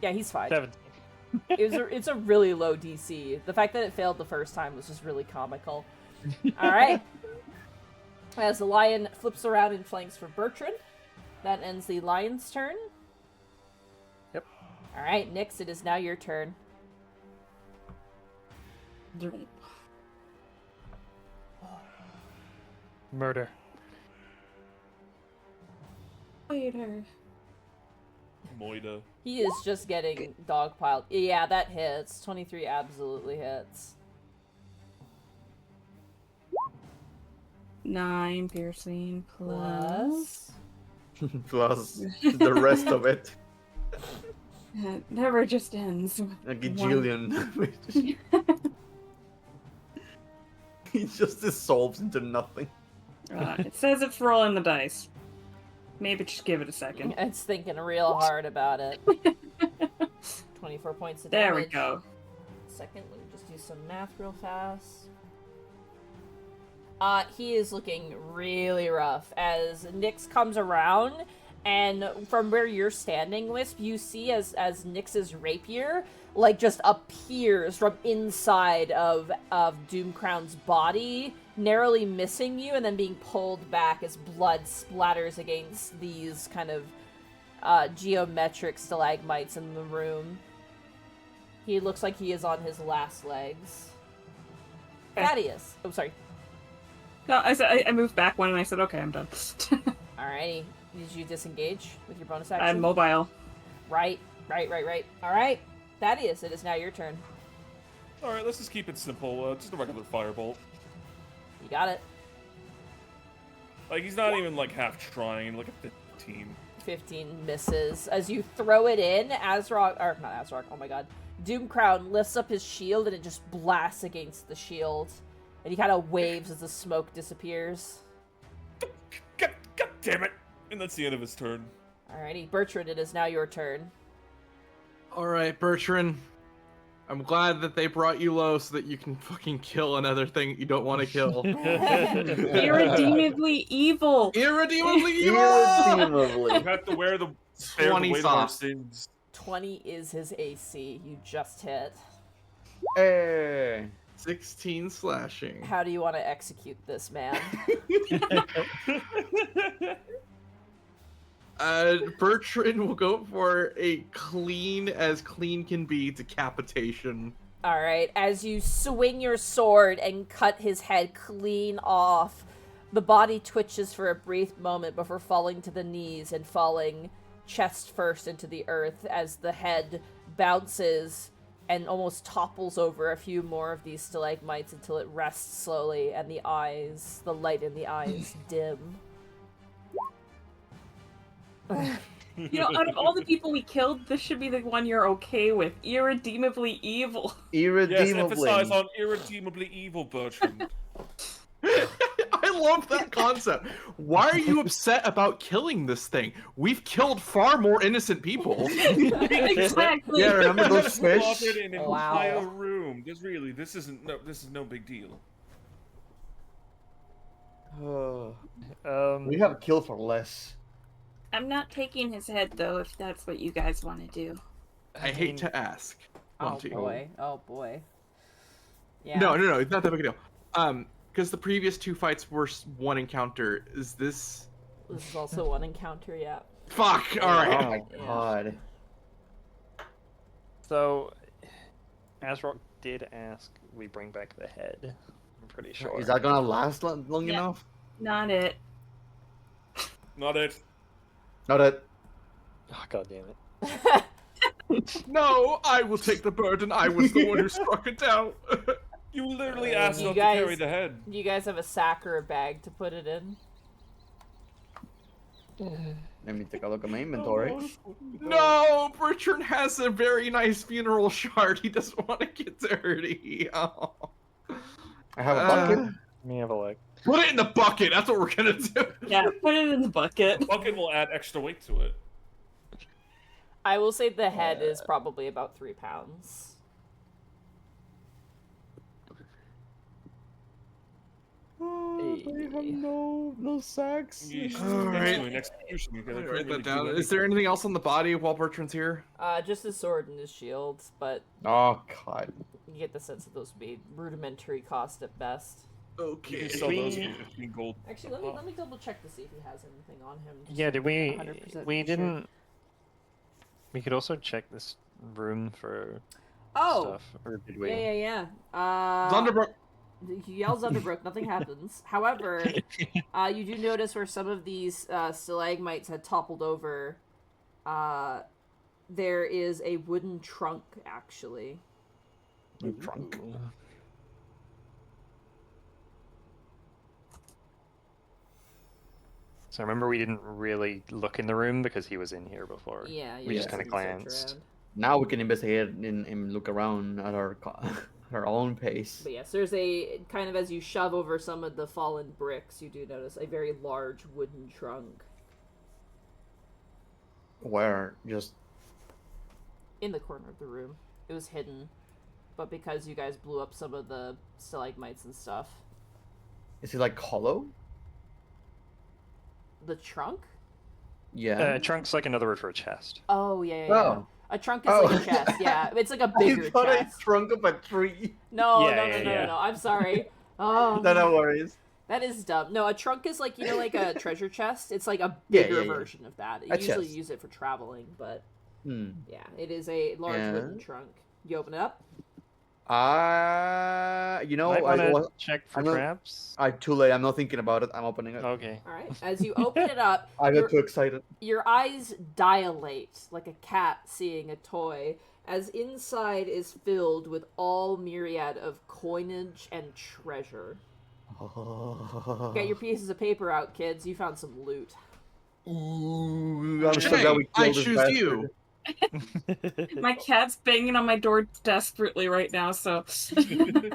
Yeah, he's fine. 17. It's a really low DC. The fact that it failed the first time was just really comical. Alright. As the lion flips around and flanks for Bertrand, that ends the lion's turn. Yep. Alright, Nyx, it is now your turn. Murder. Later. Moida. He is just getting dogpiled. Yeah, that hits. 23 absolutely hits. 9 piercing plus. Plus the rest of it. It never just ends. A gajillion. It just dissolves into nothing. It says it's rolling the dice. Maybe just give it a second. It's thinking real hard about it. 24 points of There damage. we go. Second, let me just do some math real fast. He is looking really rough as Nyx comes around, and from where you're standing, Wisp, you see as Nyx's rapier, like, just appears from inside of Doomcrown's body, narrowly missing you, and then being pulled back as blood splatters against these kind of geometric stalagmites in the room. He looks like he is on his last legs. Okay. Thaddeus. Oh, sorry. No, I moved back one and I said, okay, I'm done. Alrighty. Did you disengage with your bonus action? I'm mobile. Right. Alright. Thaddeus, it is now your turn. Alright, let's just keep it simple. Just a regular firebolt. You got it. Like, he's not even, like, half trying. Like a 15. 15 misses. As you throw it in, Azrog, or not Azrog, oh my god. Doomcrown lifts up his shield and it just blasts against the shield. And he kind of waves as the smoke disappears. God damn it! And that's the end of his turn. Alrighty, Bertrand, it is now your turn. All right, Bertrand. I'm glad that they brought you low so that you can fucking kill another thing you don't want to kill. Irredeemably evil. Irredeemably evil! Irredeemably. You have to wear the bear the 20 weight of our soft. sins. 20 is his AC. You just hit. Hey. 16 slashing. How do you want to execute this man? Bertrand will go for a clean as clean can be decapitation. All right, as you swing your sword and cut his head clean off, the body twitches for a brief moment before falling to the knees and falling chest first into the earth as the head bounces and almost topples over a few more of these stalagmites until it rests slowly and the eyes, the light in the eyes, dim. You know, out of all the people we killed, this should be the one you're okay with. Irredeemably evil. Yes, Irredeemably. emphasize on irredeemably evil, Bertrand. I love that concept. Why are you upset about killing this thing? We've killed far more innocent people. Exactly. Yeah, remember those fish? Slaughtered in an Wow. entire room. This is no big deal. We have killed for less. I'm not taking his head, though, if that's what you guys want to do. I hate to ask. Oh Monty. boy, oh boy. Yeah. No, it's not that big a deal. Because the previous two fights were one encounter. Is this... This is also one encounter, yeah. Fuck! Alright. Oh my Yeah. god. So, Asrock did ask we bring back the head. I'm pretty sure. Is that gonna last long Yeah. enough? Not it. Not it. Not it. Oh, God damn it. No, I will take the burden. I was the one who struck it down. You literally asked You not guys- to carry the head. Do you guys have a sack or a bag to put it in? Let me take a look at my inventory. No, Bertrand has a very nice funeral shard. He doesn't want to get dirty. Oh. I have a bucket. Let me have a look. Put it in the bucket. That's what we're gonna do. Yeah, put it in the bucket. The bucket will add extra weight to it. I will say the head is probably about 3 pounds. I have no sacks. Yeesh. Alright. Next to an execution, you gotta Write really that do down. anything. Is there anything else on the body while Bertrand's here? Just his sword and his shield, but Oh god. you get the sense that those would be rudimentary cost at best. You Okay. can sell those for 15 gold. Actually, let me double check to see if he has anything on him. just Yeah, so did I'm we... 100% We sure. didn't... We could also check this room for Oh, stuff. Or did we? yeah. Zunderbrook. He yells Underbrook, nothing happens. However, you do notice where some of these stalagmites had toppled over. There is a wooden trunk, actually. Trunk. So remember we didn't really look in the room because he was in here before. Yeah, We just guys kinda can search glanced. around. Now we can investigate and look around at our own pace. But yes, there's a kind of as you shove over some of the fallen bricks, you do notice a very large wooden trunk Where just in the corner of the room. It was hidden, but because you guys blew up some of the stalagmites and stuff, is it like hollow? the trunk. Yeah. Trunk's like another word for a chest. Oh yeah. Oh. A trunk is Oh. like a chest. Yeah, it's like a I bigger thought chest. I trunk of a tree. No, Yeah, no, yeah, no, yeah. no. I'm sorry. Oh, No worries. that is dumb. No, a trunk is like like a treasure chest. It's like a Yeah, bigger yeah. version of that. You A usually chest. use it for traveling, but Hmm. yeah, it is a large Yeah. wooden trunk. You open it up. You know, Might want I to check for I'm not- traps. too late. I'm not thinking about it. I'm opening it. Okay. All right. As you open it up, I your, got too excited. your eyes dilate like a cat seeing a toy, as inside is filled with all myriad of coinage and treasure. Get your pieces of paper out, kids. You found some loot. Ooh, I'm so Hey, glad we I killed this choose bastard. you. My cat's banging on my door desperately right now, so.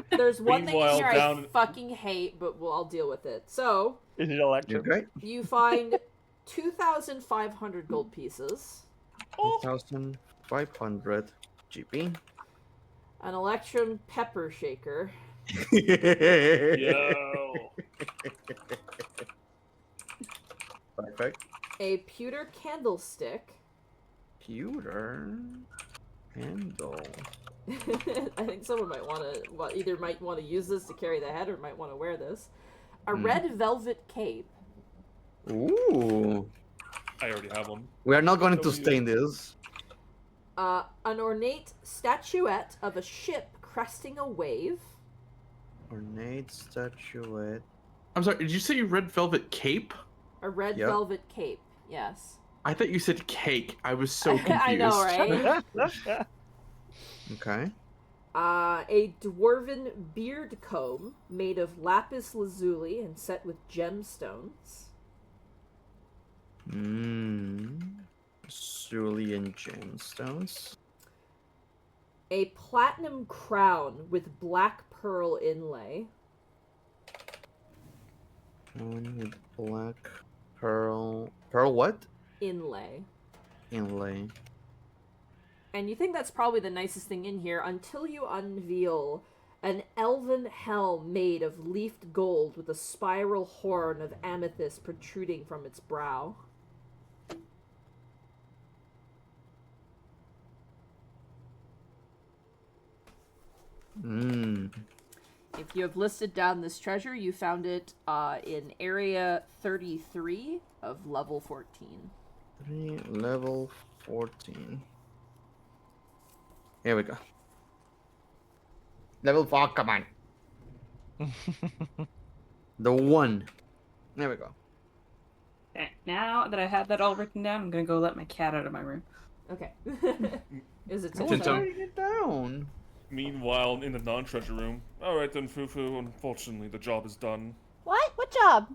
There's one thing in Meanwhile, here I down- fucking hate, but I'll deal with it. So, Is it You're electric? great. you find 2,500 gold pieces. 2,500 GP. An electrum pepper shaker. Yo. Perfect. A pewter candlestick. Pewter handle. I think someone might want to, either might want to use this to carry the head or might want to wear this. A Hmm. red velvet cape. Ooh. I already have one. We are not going to Don't stain this. An ornate statuette of a ship cresting a wave. Ornate statuette. I'm sorry, did you say you red velvet cape? A red Yep. velvet cape. Yes. I thought you said cake. I was so confused. I know, right? Okay. A dwarven beard comb made of lapis lazuli and set with gemstones. Cerulean gemstones. A platinum crown with black pearl inlay. One with black pearl. Pearl what? Inlay. Inlay. And you think that's probably the nicest thing in here until you unveil an elven helm made of leafed gold with a spiral horn of amethyst protruding from its brow. If you have listed down this treasure, you found it in area 33 of level 14. Level 14. Here we go. Level 4, come on. The 1. There we go. Okay, now that I have that all written down, I'm gonna go let my cat out of my room. Okay. Is it No still one's time? writing it down. Meanwhile, in the non-treasure room. Alright then, Fufu, unfortunately the job is done. What? What job?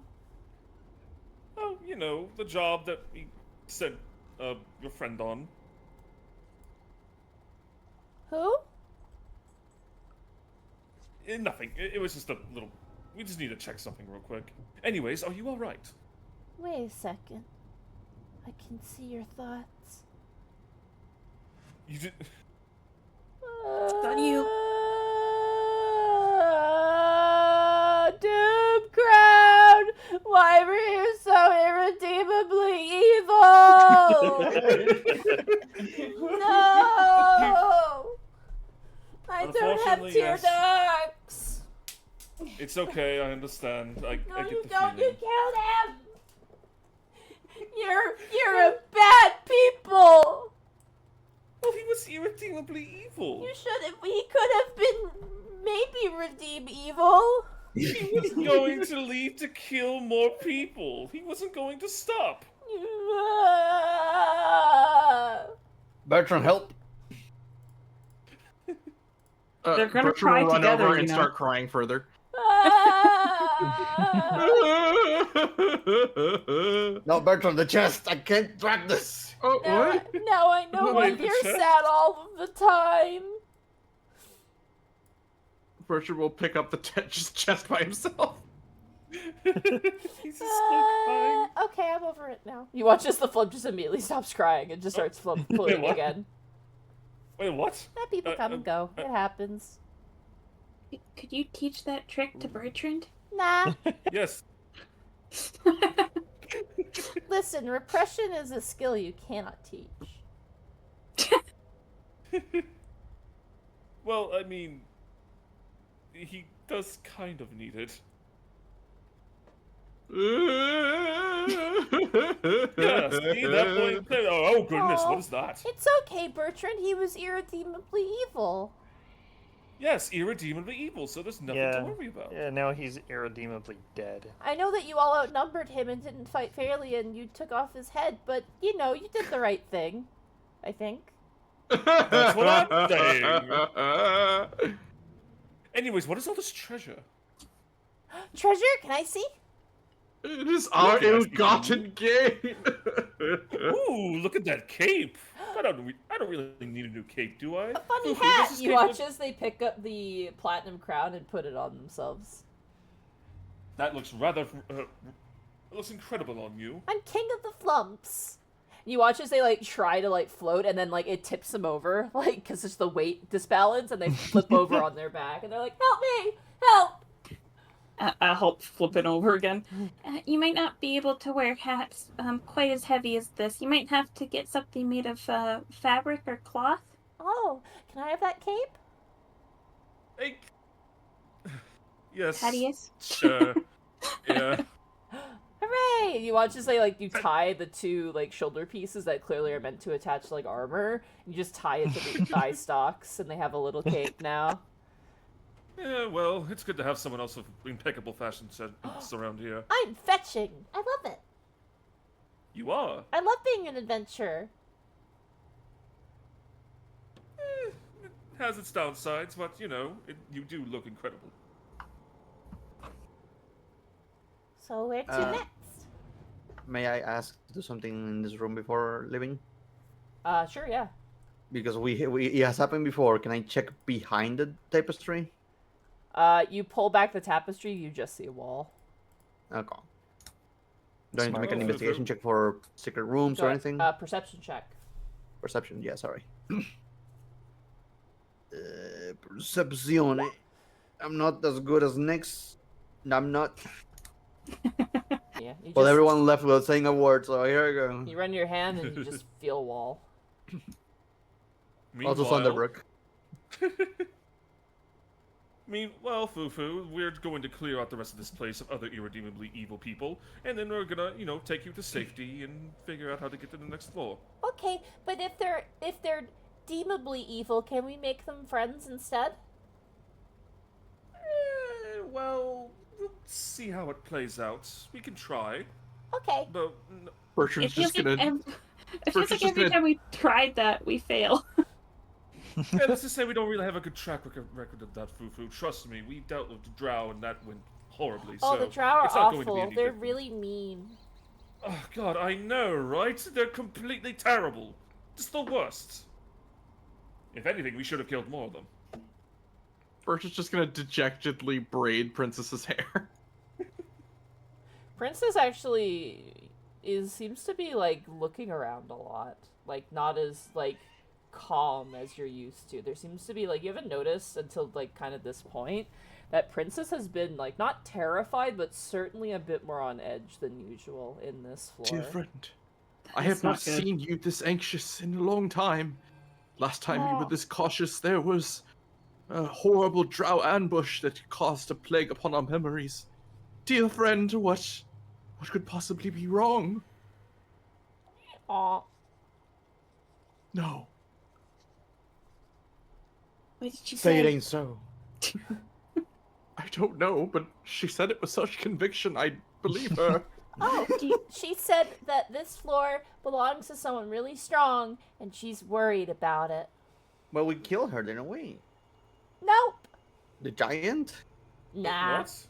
Oh, you know, the job that we sent your friend on. Who? Nothing. It was just a little... We just need to check something real quick. Anyways, are you alright? Wait a second. I can see your thoughts. You did... on you. Doom Crown! Why were you so irredeemably evil? No! I don't have Unfortunately, tear yes. ducts! It's okay, I understand. I No, get you the don't. You feeling. killed him! You're a bad people! Well, he was irredeemably evil. You should have. He could have been maybe redeem evil. He was going to leave to kill more people. He wasn't going to stop. Bertrand, help. They're gonna Bertram cry will run together, over you and know. start crying further. No, Bertrand, the chest. I can't drag this. Oh, what? Now I know why Wait, the you're chest? sad all of the time. Bertram will pick up the chest by himself. He's just still crying. Okay, I'm over it now. You watch as the flub just immediately stops crying and just starts floating what? again. Wait, what? Let people come and go. It happens. Could you teach that trick to Bertrand? Nah. Yes. Listen, repression is a skill you cannot teach. Well, I mean, he does kind of need it. Yeah, see that point? Oh goodness, Aw. what is that? It's okay, Bertrand. He was irredeemably evil. Yes, irredeemably evil, so there's nothing to worry about. Yeah, now he's irredeemably dead. I know that you all outnumbered him and didn't fight fairly and you took off his head, but, you know, you did the right thing. I think. That's what I'm saying. Anyways, what is all this treasure? Treasure? Can I see? It is our ill-gotten gain. Ooh, look at that cape. I don't really need a new cape, do I? A funny Fufu, hat. does this You cape watch look- as they pick up the platinum crown and put it on themselves. That looks rather... it looks incredible on you. I'm king of the flumps. You watch as they like try to like float, and then like it tips them over, like because it's the weight disbalance, and they flip over on their back, and they're like, "Help me! Help!" I'll help flip it over again. You might not be able to wear hats quite as heavy as this. You might have to get something made of fabric or cloth. Oh, can I have that cape? Hey. Yes. Thaddeus? Sure. Yeah. Hooray! You watch as they like you tie the two like shoulder pieces that clearly are meant to attach to like armor. You just tie it to the thigh stalks, and they have a little cape now. Yeah, well, it's good to have someone else with impeccable fashion sense around here. I'm fetching. I love it. You are? I love being an adventurer. It has its downsides, but, you know, you do look incredible. So where to next? May I ask to do something in this room before leaving? Sure, yeah. Because it has happened before. Can I check behind the tapestry? You pull back the tapestry, you just see a wall. Okay. Do I need to make an Smart. investigation check for secret rooms or anything? Perception check. Perception, yeah, sorry. Percepzione. I'm not as good as Nyx. I'm not. Yeah. You Well, just, everyone left without saying a word, so here I go. You run your hand and you just feel a wall. Also Thunderbrook. Meanwhile, Fufu, we're going to clear out the rest of this place of other irredeemably evil people, and then we're gonna, you know, take you to safety and figure out how to get to the next floor. Okay, but if they're deemably evil, can we make them friends instead? Well, we'll see how it plays out. We can try. Okay. But It Bertrand's feels just like gonna. it feels like every time we tried that, we fail. yeah, let's just say we don't really have a good track record of that, Fufu. Trust me, we dealt with the Drow and that went horribly. Oh, so the Drow are it's not going to be awful. any They're different. really mean. Oh God, I know, right? They're completely terrible. Just the worst. If anything, we should have killed more of them. Bertrand's just gonna dejectedly braid Princess's hair. Princess actually seems to be like looking around a lot. Like not as like calm as you're used to. There seems to be like, you haven't noticed until like kind of this point that Princess has been like not terrified but certainly a bit more on edge than usual in this floor. Dear friend, I That's have not not good. seen you this anxious in a long time. Last time you were this cautious, there was a horrible drow ambush that caused a plague upon our memories. Dear friend, what could possibly be wrong? Aw. No. What did she Say it say? ain't so. I don't know, but she said it with such conviction, I believe her. Oh, she said that this floor belongs to someone really strong, and she's worried about it. Well, we killed her, didn't we? Nope. The giant? Nah. What?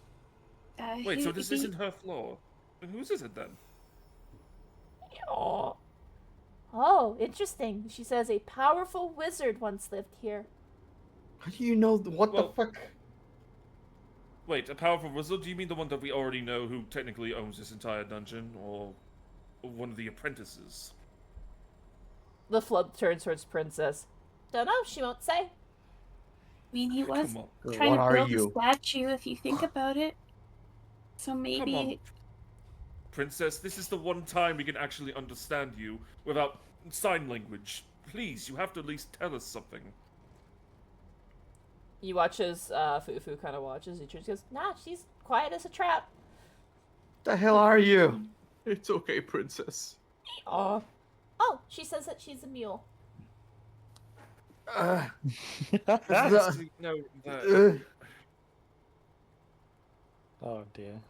Wait, so this isn't her floor? Then whose is it then? Aw. Oh, interesting. She says a powerful wizard once lived here. How do you know what Well- the fuck? Wait, a powerful wizard? Do you mean the one that we already know who technically owns this entire dungeon, or one of the apprentices? The flood turns towards Princess. Don't know. She won't say. I mean, he was Come on. trying What to are build you? a statue if you think about it. So Come on. maybe Princess, this is the one time we can actually understand you without sign language. Please, you have to at least tell us something. You watch as Fufu kind of watches. He turns and goes, Nah, she's quiet as a trap. The hell are you? It's okay, princess. "Aw." Oh, she says that she's a mule. Uh, No, that... Oh dear.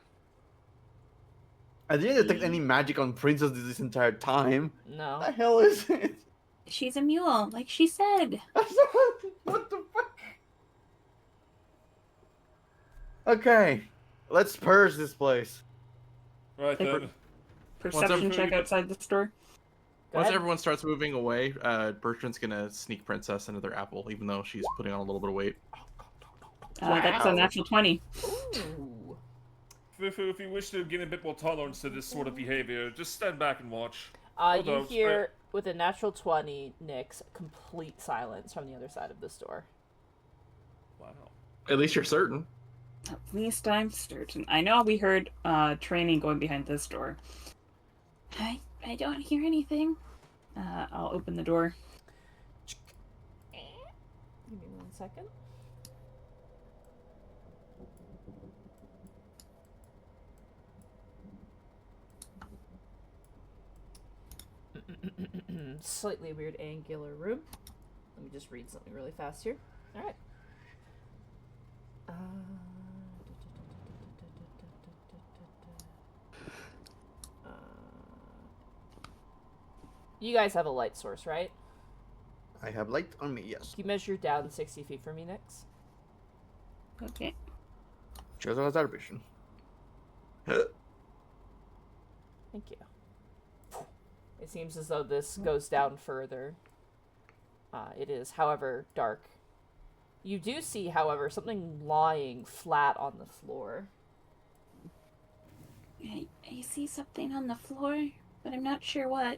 I didn't detect any magic on Princess this entire time. No. What the hell is it? she's a mule, like she said. What the fuck? Okay, let's purge this place. Right Hey, then. Perception everybody check gets- outside the store. Go Once ahead. everyone starts moving away, Bertrand's gonna sneak Princess into their apple, even though she's putting on a little bit of weight. That's a Wow. natural 20. Ooh. Fufu, if you wish to gain a bit more tolerance to this sort of behavior, just stand back and watch. Hold You on, hear, with a natural 20, Nyx, complete silence from the other side of this door. Wow. At least you're certain. At least I'm certain. I know we heard training going behind this door. I don't hear anything. I'll open the door. Give me 1 second. Slightly weird angular room. Let me just read something really fast here. Alright. You guys have a light source, right? I have light on me, yes. Can you measure down 60 feet from me, Nyx? Okay. Just as our vision. Thank you. It seems as though this goes down further. It is, however, dark. You do see, however, something lying flat on the floor. I see something on the floor, but I'm not sure what.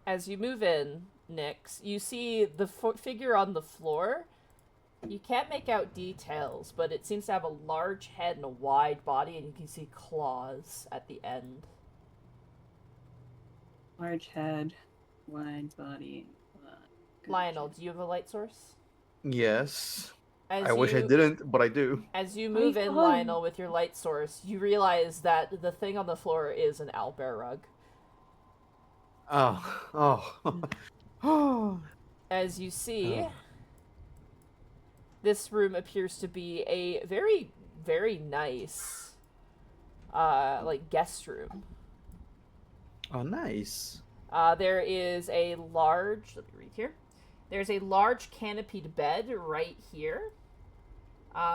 As you move in, Nyx, you see the figure on the floor. You can't make out details, but it seems to have a large head and a wide body, and you can see claws at the end. Large head, wide body. Lionel, do you have a light source? Yes. As I wish I didn't, but I do. As you move in, Lionel, with your light source, you realize that the thing on the floor is an owlbear rug. Oh. As you see, this room appears to be a very, very nice, like, guest room. Oh, nice. There is a large, let me read here. There's a large canopied bed right here.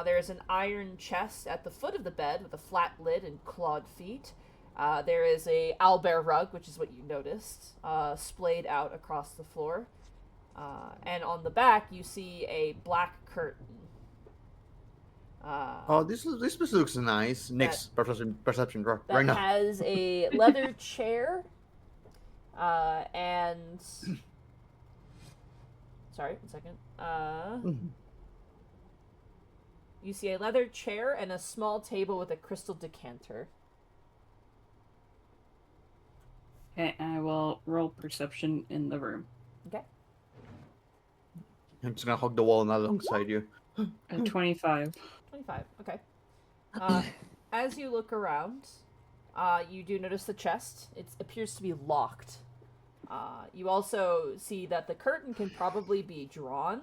There's an iron chest at the foot of the bed with a flat lid and clawed feet. There is a owlbear rug, which is what you noticed, splayed out across the floor. And on the back, you see a black curtain. This place looks nice. Next perception draw That right now. has a leather chair, and sorry, 1 second. You see a leather chair and a small table with a crystal decanter. Okay, I will roll perception in the room. Okay. I'm just gonna hug the wall and alongside you. 25. 25, okay. As you look around, you do notice the chest. It appears to be locked. You also see that the curtain can probably be drawn,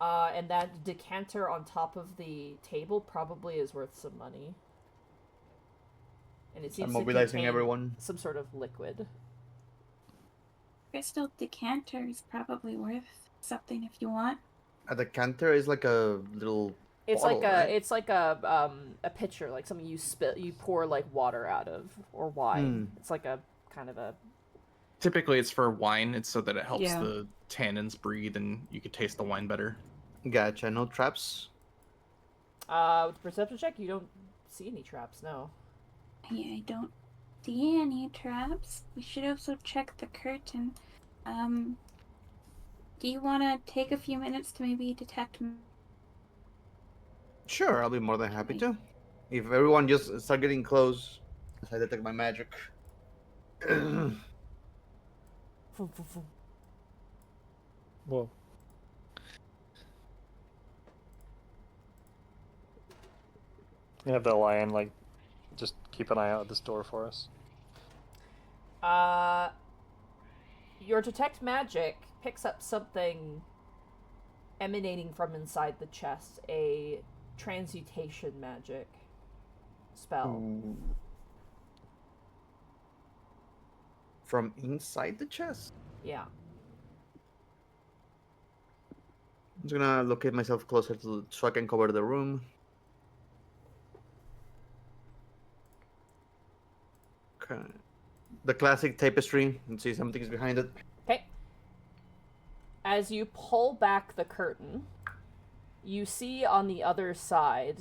and that decanter on top of the table probably is worth some money. And it seems I'm to mobilizing contain everyone. some sort of liquid. Crystal decanter is probably worth something if you want. A decanter is like a little. It's bottle, like a right? it's like a pitcher, like something you pour like water out of, or wine. It's like a kind of a. Typically, it's for wine. It's so that it helps Yeah. the tannins breathe and you could taste the wine better. Gotcha. No traps. With the perception check, you don't see any traps. No. I don't see any traps. We should also check the curtain. Do you want to take a few minutes to maybe detect? Sure, I'll be more than happy to. If everyone just start getting close, as I detect my magic. Whoa. You have the lion, like, just keep an eye out at this door for us. Your detect magic picks up something emanating from inside the chest, a transmutation magic spell. Ooh. From inside the chest? Yeah. I'm just gonna locate myself closer so I can cover the room. Okay. The classic tapestry. Let's see, something's behind it. Okay. As you pull back the curtain, you see on the other side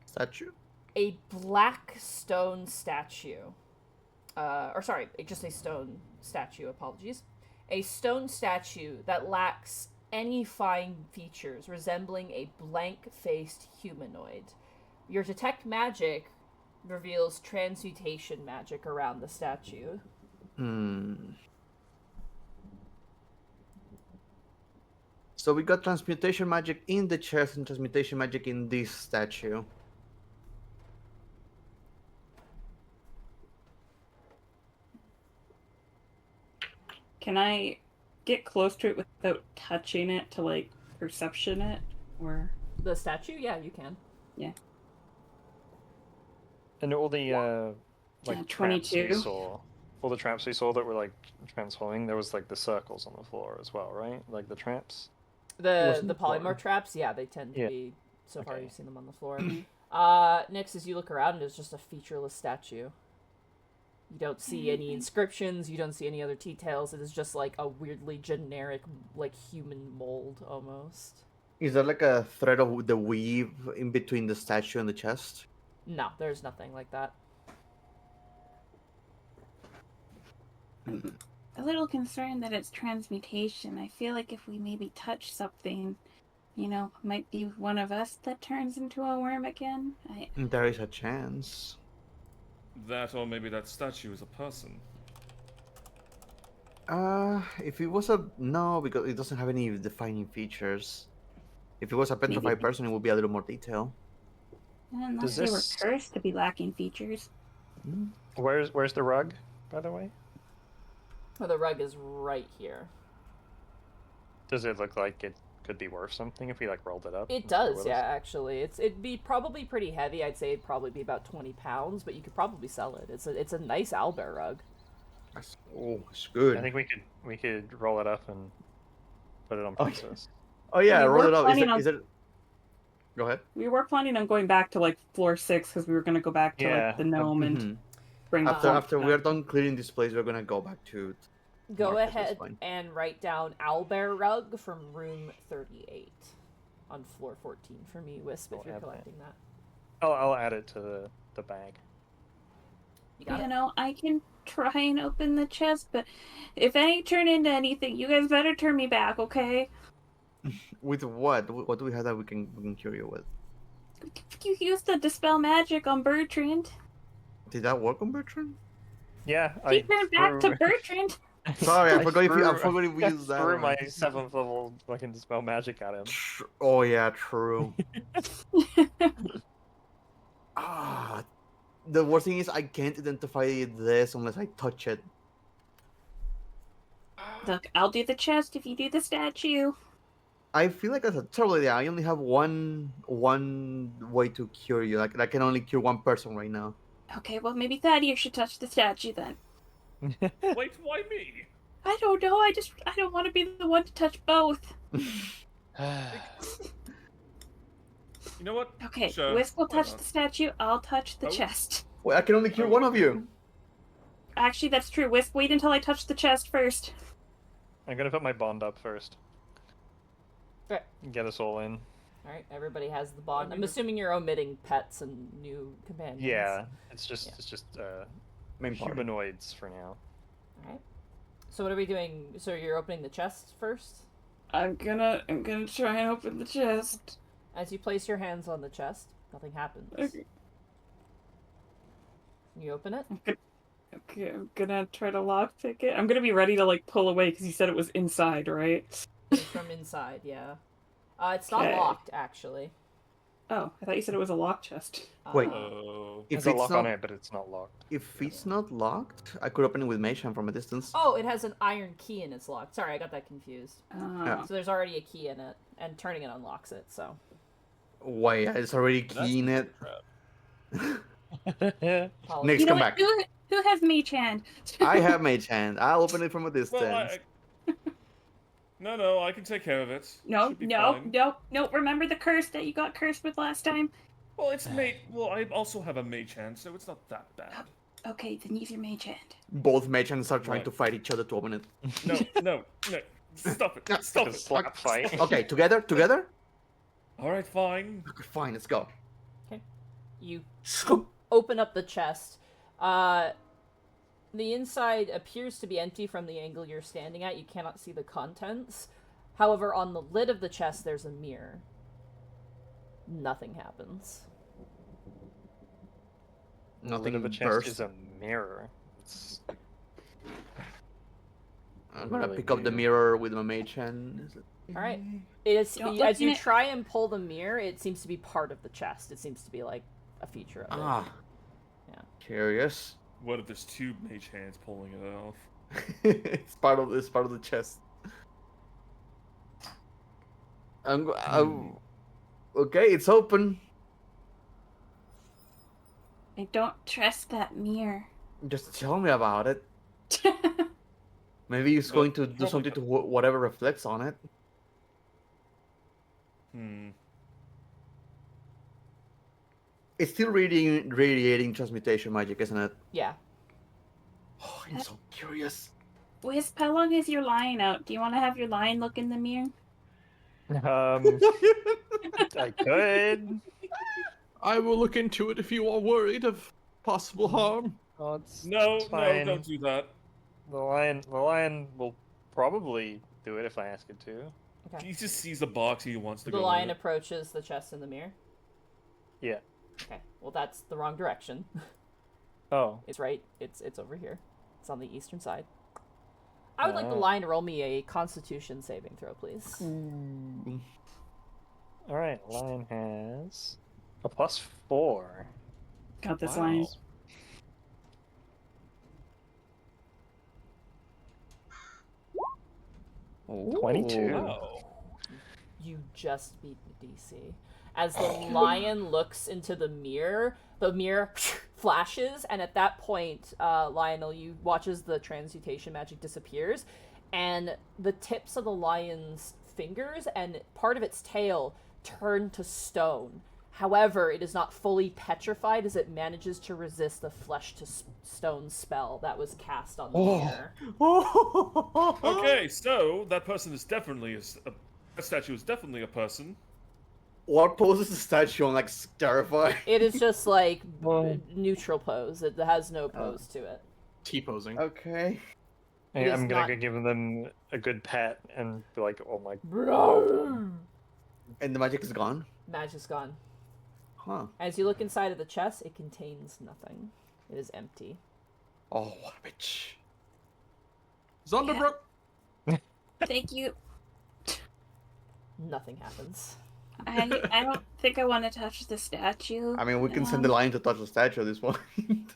Statue? A black stone statue. Just a stone statue, apologies. A stone statue that lacks any fine features, resembling a blank-faced humanoid. Your detect magic reveals transmutation magic around the statue. So we got transmutation magic in the chest and transmutation magic in this statue. Can I get close to it without touching it to, like, perception it? Or... The statue? Yeah, you can. Yeah. And all the like traps we 22. saw, all the traps we saw that were like transforming, there was like the circles on the floor as well, right? Like the traps. The polymorph traps, yeah, they tend to be. So far, you've seen them on the floor. Next, as you look around, it's just a featureless statue. You don't see any inscriptions. You don't see any other details. It is just like a weirdly generic, like human mold almost. Is there like a thread of the weave in between the statue and the chest? No, there's nothing like that. I'm a little concerned that it's transmutation. I feel like if we maybe touch something, you know, might be one of us that turns into a worm again. There is a chance. That, or maybe that statue is a person. If it was a... No, because it doesn't have any defining features. If it was a petrified person, it would be a little more detail. Unless they were cursed to be lacking features. Where's the rug, by the way? Well, the rug is right here. Does it look like it could be worth something if we like rolled it up? It does, yeah, actually. It'd be probably pretty heavy. I'd say it'd probably be about 20 pounds, but you could probably sell it. It's a nice owlbear rug. It's good. I think we could roll it up and put it on Princess. Oh yeah, We roll were it up. planning Is it... Go ahead. We were planning on going back to, like, floor 6, because we were going to go back to, like, the gnome and bring After we are done clearing this place, we're gonna go back to... Go ahead and write down owlbear rug from room 38 on floor 14 for me, Wisp, if you're collecting that. I'll add it to the bag. You know, I can try and open the chest, but if I turn into anything, you guys better turn me back, okay? With what? What do we have that we can cure you with? You used the dispel magic on Bertrand. Did that work on Bertrand? Yeah, He turned back to Bertrand. Sorry, I forgot if we used that. Threw my 7th level fucking dispel magic at him. Oh yeah, true. The worst thing is I can't identify this unless I touch it. Look, I'll do the chest if you do the statue. I feel like that's a terrible idea. I only have one way to cure you. Like I can only cure one person right now. Okay, well maybe Thaddeus should touch the statue then. Wait, why me? I don't know. I don't want to be the one to touch both. You know what? Okay, Sure, Wisp will why touch not? the statue. I'll touch the chest. Wait, I can only cure one of you. Actually, that's true. Wisp, wait until I touch the chest first. I'm gonna put my bond up first. Okay. Get us all in. Alright, everybody has the bond. I'm assuming you're omitting pets and new companions. Yeah, it's just Main party. humanoids for now. Alright. So what are we doing? So you're opening the chest first? I'm gonna try and open the chest. As you place your hands on the chest, nothing happens. Okay. You open it? Okay, I'm gonna try to lockpick it. I'm gonna be ready to, like, pull away, because you said it was inside, right? It's from inside, yeah. It's not Okay. locked, actually. Oh, I thought you said it was a lock chest. Wait. Oh, If there's a it's lock not- on it, but it's not locked. If it's not locked, I could open it with Mage Hand from a distance. Oh, it has an iron key in its lock. Sorry, I got that confused. Oh. So there's already a key in it, and turning it unlocks it, so. Why? It's already key in it. Next, You know come what? back. Who has Mage Hand? I have Mage Hand. I'll open it from a distance. Well, No, I can take care of it. No, Should be no, fine. no. Remember the curse that you got cursed with last time? Well, it's mage. Well, I also have a mage hand, so it's not that bad. Okay, then use your Mage Hand. Both Mage Hands are trying to fight each other to open it. No. Stop it. Stop A it. slap fight. Okay, together? All right, fine. Okay, fine, let's go. You open up the chest. The inside appears to be empty from the angle you're standing at. You cannot see the contents. However, on the lid of the chest, there's a mirror. Nothing happens. The lid Nothing of a chest burst. is a mirror. It's I'm gonna really pick up the weird. mirror with my mage hand. All right. As Don't you look at- try and pull the mirror, it seems to be part of the chest. It seems to be like a feature of it. Ah. Yeah. Curious. What if there's two mage hands pulling it off? It's part of the chest. Okay, it's open. I don't trust that mirror. Just tell me about it. Maybe it's going to do probably something to whatever reflects on it. It's still radiating transmutation magic, isn't it? Yeah. Oh, I'm so curious. Wisp, how long is your line out? Do you want to have your line look in the mirror? I could. I will look into it if you are worried of possible harm. Oh, it's No, fine. don't do that. The lion will probably do it if I ask it to. Okay. He just sees the box he wants to The go lion with. approaches the chest in the mirror. Yeah. Okay. Well, that's the wrong direction. Oh. It's right. It's over here. It's on the eastern side. I would like the Oh. lion to roll me a Constitution saving throw, please. All right. Lion has a +4. Got this Wow. line. Ooh. 22. Wow. You just beat the DC. As the lion looks into the mirror flashes, and at that point, Lionel, you watches the transmutation magic disappears, and the tips of the lion's fingers and part of its tail turn to stone. However, it is not fully petrified as it manages to resist the flesh to stone spell that was cast on the mirror. Okay, so that person is definitely that statue is definitely a person. What pose is the statue on? Like terrified. It is just like Well- neutral pose. It has no pose to it. T-posing. Okay. It is I'm gonna not- go give them a good pat and be like, "Oh my." And the magic is gone. Magic's gone. Huh. As you look inside of the chest, it contains nothing. It is empty. Oh, what a bitch. Zonderbrook. Thank you. Nothing happens. I don't think I want to touch the statue. I mean, we can send the lion to touch the statue at this point.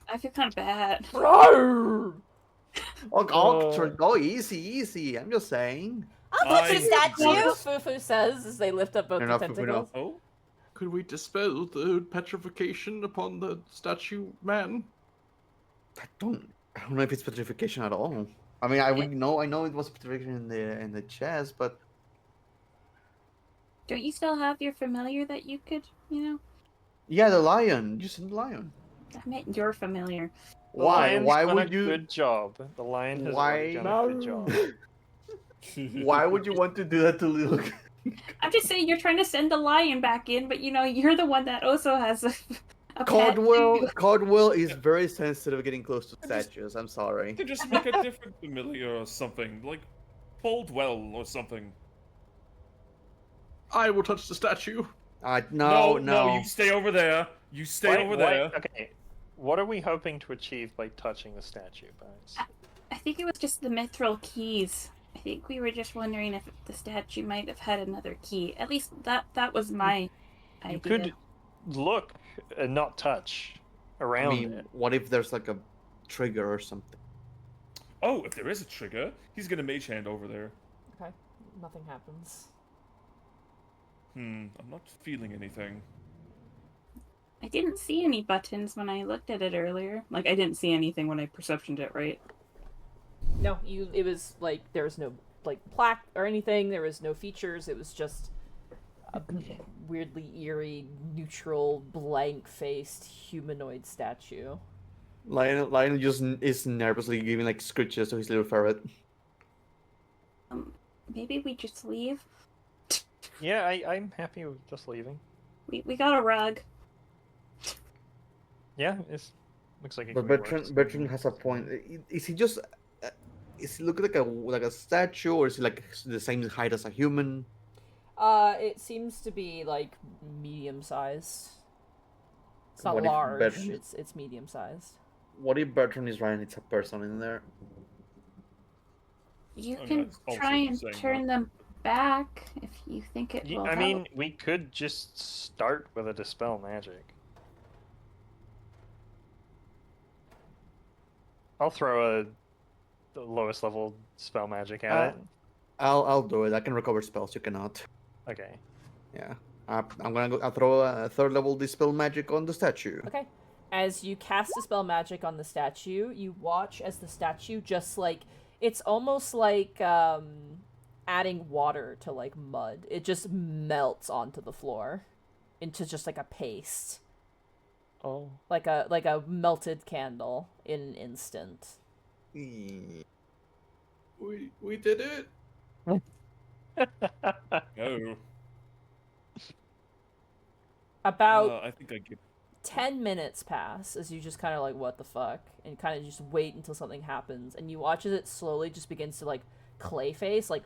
I feel kind of bad. Oh, go easy. I'm just saying. I'll touch the I- statue. Fufu says as they lift up both Fair the enough, Fufu, tentacles. Oh, Could we dispel the petrification upon the statue man? I don't know if it's petrification at all. I mean, I know it was petrification in the chest, but Don't you still have your familiar that you could, yeah, the lion. You sent the lion. I meant your familiar. The Why? lion's Why done would a you? Good job. The lion has already done a good job. Why would you want to do that to little? I'm just saying you're trying to send the lion back in, but you're the one that also has a pet Caldwell. too. Caldwell is very sensitive getting close to statues. I'm sorry. you could just make a different familiar or something, like Foldwell or something. I will touch the statue. No. you stay over there. You stay over there. Okay. What are we hoping to achieve by touching the statue, Bones? I think it was just the mithril keys. I think we were just wondering if the statue might have had another key. At least that was my idea. You could look and not touch around I mean, it. what if there's like a trigger or something? Oh, if there is a trigger, he's gonna mage hand over there. Okay. Nothing happens. I'm not feeling anything. I didn't see any buttons when I looked at it earlier. Like, I didn't see anything when I perceptioned it, right? No, it was like there was no like plaque or anything. There was no features. It was just a weirdly eerie, neutral, blank-faced humanoid statue. Lionel just is nervously giving like scritches to his little ferret. Maybe we just leave. Yeah, I'm happy with just leaving. We got a rug. Yeah, looks like it But could be worse. Bertrand has a point. Is he just? Is he look like a statue, or is he like the same height as a human? It seems to be like medium sized. It's not What if large. Bertrand- It's medium sized. What if Bertrand is right and it's a person in there? You Oh, can that's also try and saying turn them back if you think it will I help. mean, we could just start with a dispel magic. I'll throw the lowest level spell magic at it. I'll do it. I can recover spells. You cannot. Okay. Yeah. I'm gonna go. I'll throw a third level dispel magic on the statue. Okay. As you cast a spell magic on the statue, you watch as the statue just like it's almost like adding water to like mud. It just melts onto the floor into just like a paste. Oh. Like a melted candle in an instant. We did it. Oh. About I think I get. 10 minutes pass as you just kind of like, what the fuck? And kind of just wait until something happens. And you watch as it slowly just begins to like clay face, like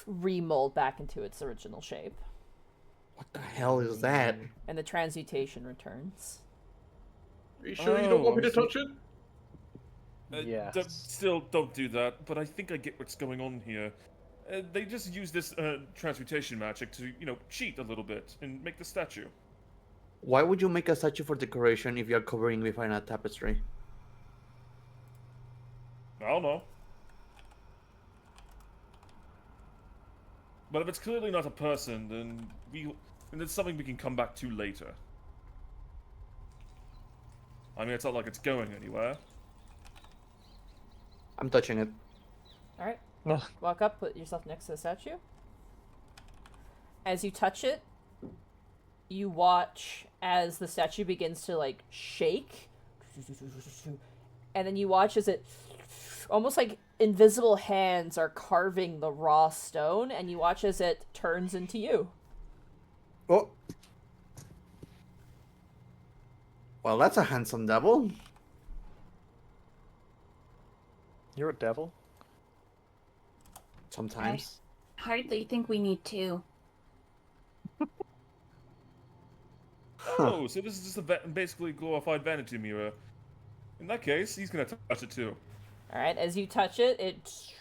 remold back into its original shape. What the hell is that? And the transmutation returns. Are you sure you don't want me to I see. touch it? Yes. Still, don't do that. But I think I get what's going on here. They just use this transmutation magic to, cheat a little bit and make the statue. Why would you make a statue for decoration if you're covering behind a tapestry? I don't know. But if it's clearly not a person, then it's something we can come back to later. I mean, it's not like it's going anywhere. I'm touching it. Alright. No. Walk up, put yourself next to the statue. As you touch it, you watch as the statue begins to like shake. And then you watch as it almost like invisible hands are carving the raw stone, and you watch as it turns into you. Oh. Well, that's a handsome devil. You're a devil? Sometimes. Hardly think we need to. Oh, so this is just a basically glorified vanity mirror. In that case, he's gonna touch it too. Alright, as you touch it, it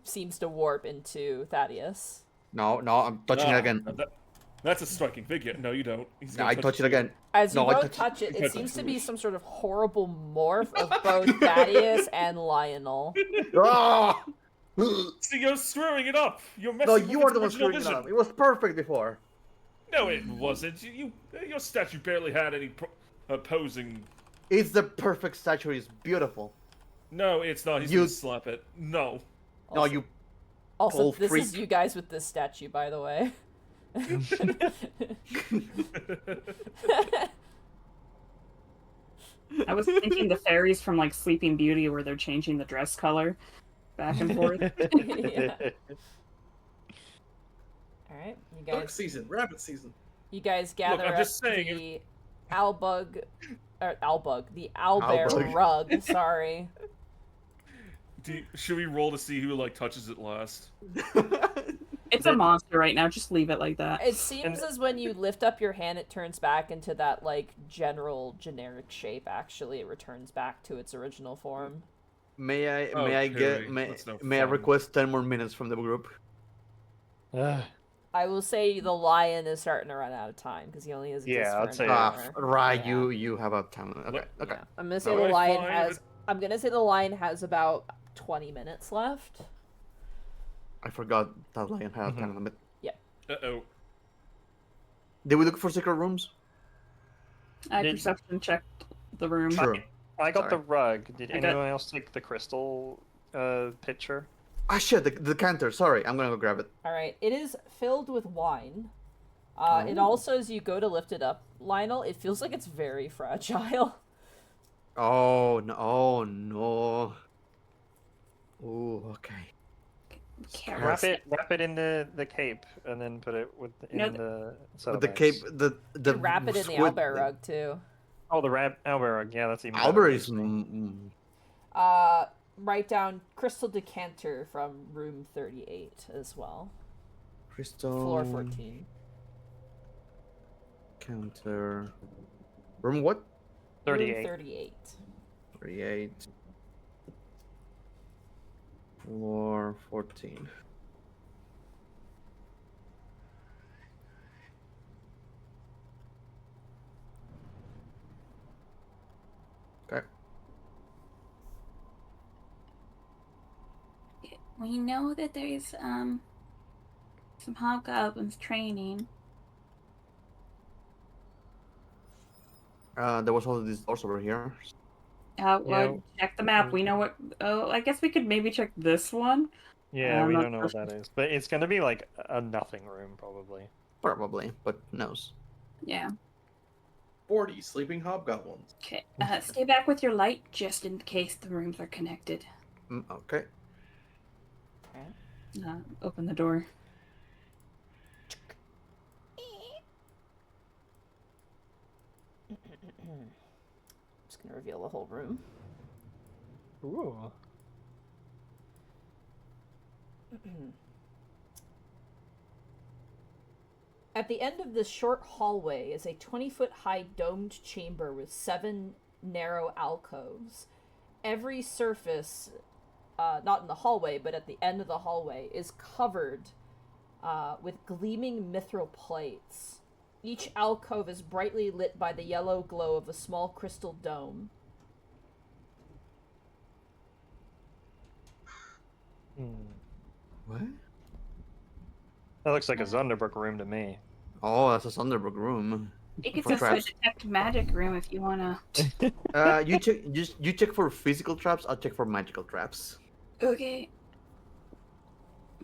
seems to warp into Thaddeus. No, I'm touching it again. That's a striking figure. No, you don't. He's No, gonna I touch it again. As you No, I both touch it, touch it it. seems to be some sort of horrible morph of both Thaddeus and Lionel. Ah! See, you're screwing it up. You're messing No, with you are its the one original screwing it vision. up. It was perfect before. No, it wasn't. Your statue barely had any posing. It's the perfect statue. It's beautiful. No, it's not. He's You- gonna slap it. No. No, you. Also, Pole this freak. is you guys with this statue, by the way. I was thinking the fairies from like Sleeping Beauty, where they're changing the dress color back and forth. Yeah. Alright, you Duck guys season, rabbit season. gather I'm up just saying, the owlbear Owlbug. rug, sorry. Should we roll to see who touches it last? It's a monster right now. Just leave it like that. It seems as when you lift up your hand, it turns back into that, generic shape, actually. It returns back to its original form. May I Okay, that's no may I fun. request 10 more minutes from the group? I will say the lion is starting to run out of time, because he only has a Yeah, I'd for say- an Ah, hour. right. Yeah. You have a time. Okay. Look- Okay. Yeah. I'm gonna say Alright, the lion fine, has. I'm gonna say the lion has about 20 minutes left. I forgot that lion had a time limit. Uh-oh. Did we look for secret rooms? I Did- perception checked the room. Sure. I got the Sorry. rug. Did I got- anyone else take the crystal picture? Ah, shit. The decanter. Sorry. I'm gonna go grab it. All right. It is filled with wine. It Oh. also, as you go to lift it up, Lionel, it feels like it's very fragile. Oh no! Oh no! Ooh, okay. Be It's careful. wrap it in the cape, and then put it in the With the cape, saddlebags. the Wrap it in the squid- owlbear rug too. Oh, the owlbear rug. Yeah, that's even Albert better. is Write down crystal decanter from room 38 as well. crystal Floor 14. counter. Room what? 38. Room 38. 38. Floor 14. Okay. We know that there's some hobgoblins training. There was all these doors over here. Well, check the map. We know what. Oh, I guess we could maybe check this one. Yeah, we not don't know what that is, but it's gonna be like a nothing room probably. Probably, but who knows? Yeah. 40 sleeping hobgoblins. Okay. Stay back with your light just in case the rooms are connected. Okay. Open the door. Just gonna reveal the whole room. Ooh. At the end of this short hallway is a 20-foot-high domed chamber with 7 narrow alcoves. Every surface, not in the hallway, but at the end of the hallway, is covered with gleaming mithril plates. Each alcove is brightly lit by the yellow glow of a small crystal dome. What? That looks like a Zunderbrook room to me. Oh, that's a Thunderbrook room. It could For just a traps. detect magic room if you wanna. You check for physical traps. I'll check for magical traps. Okay.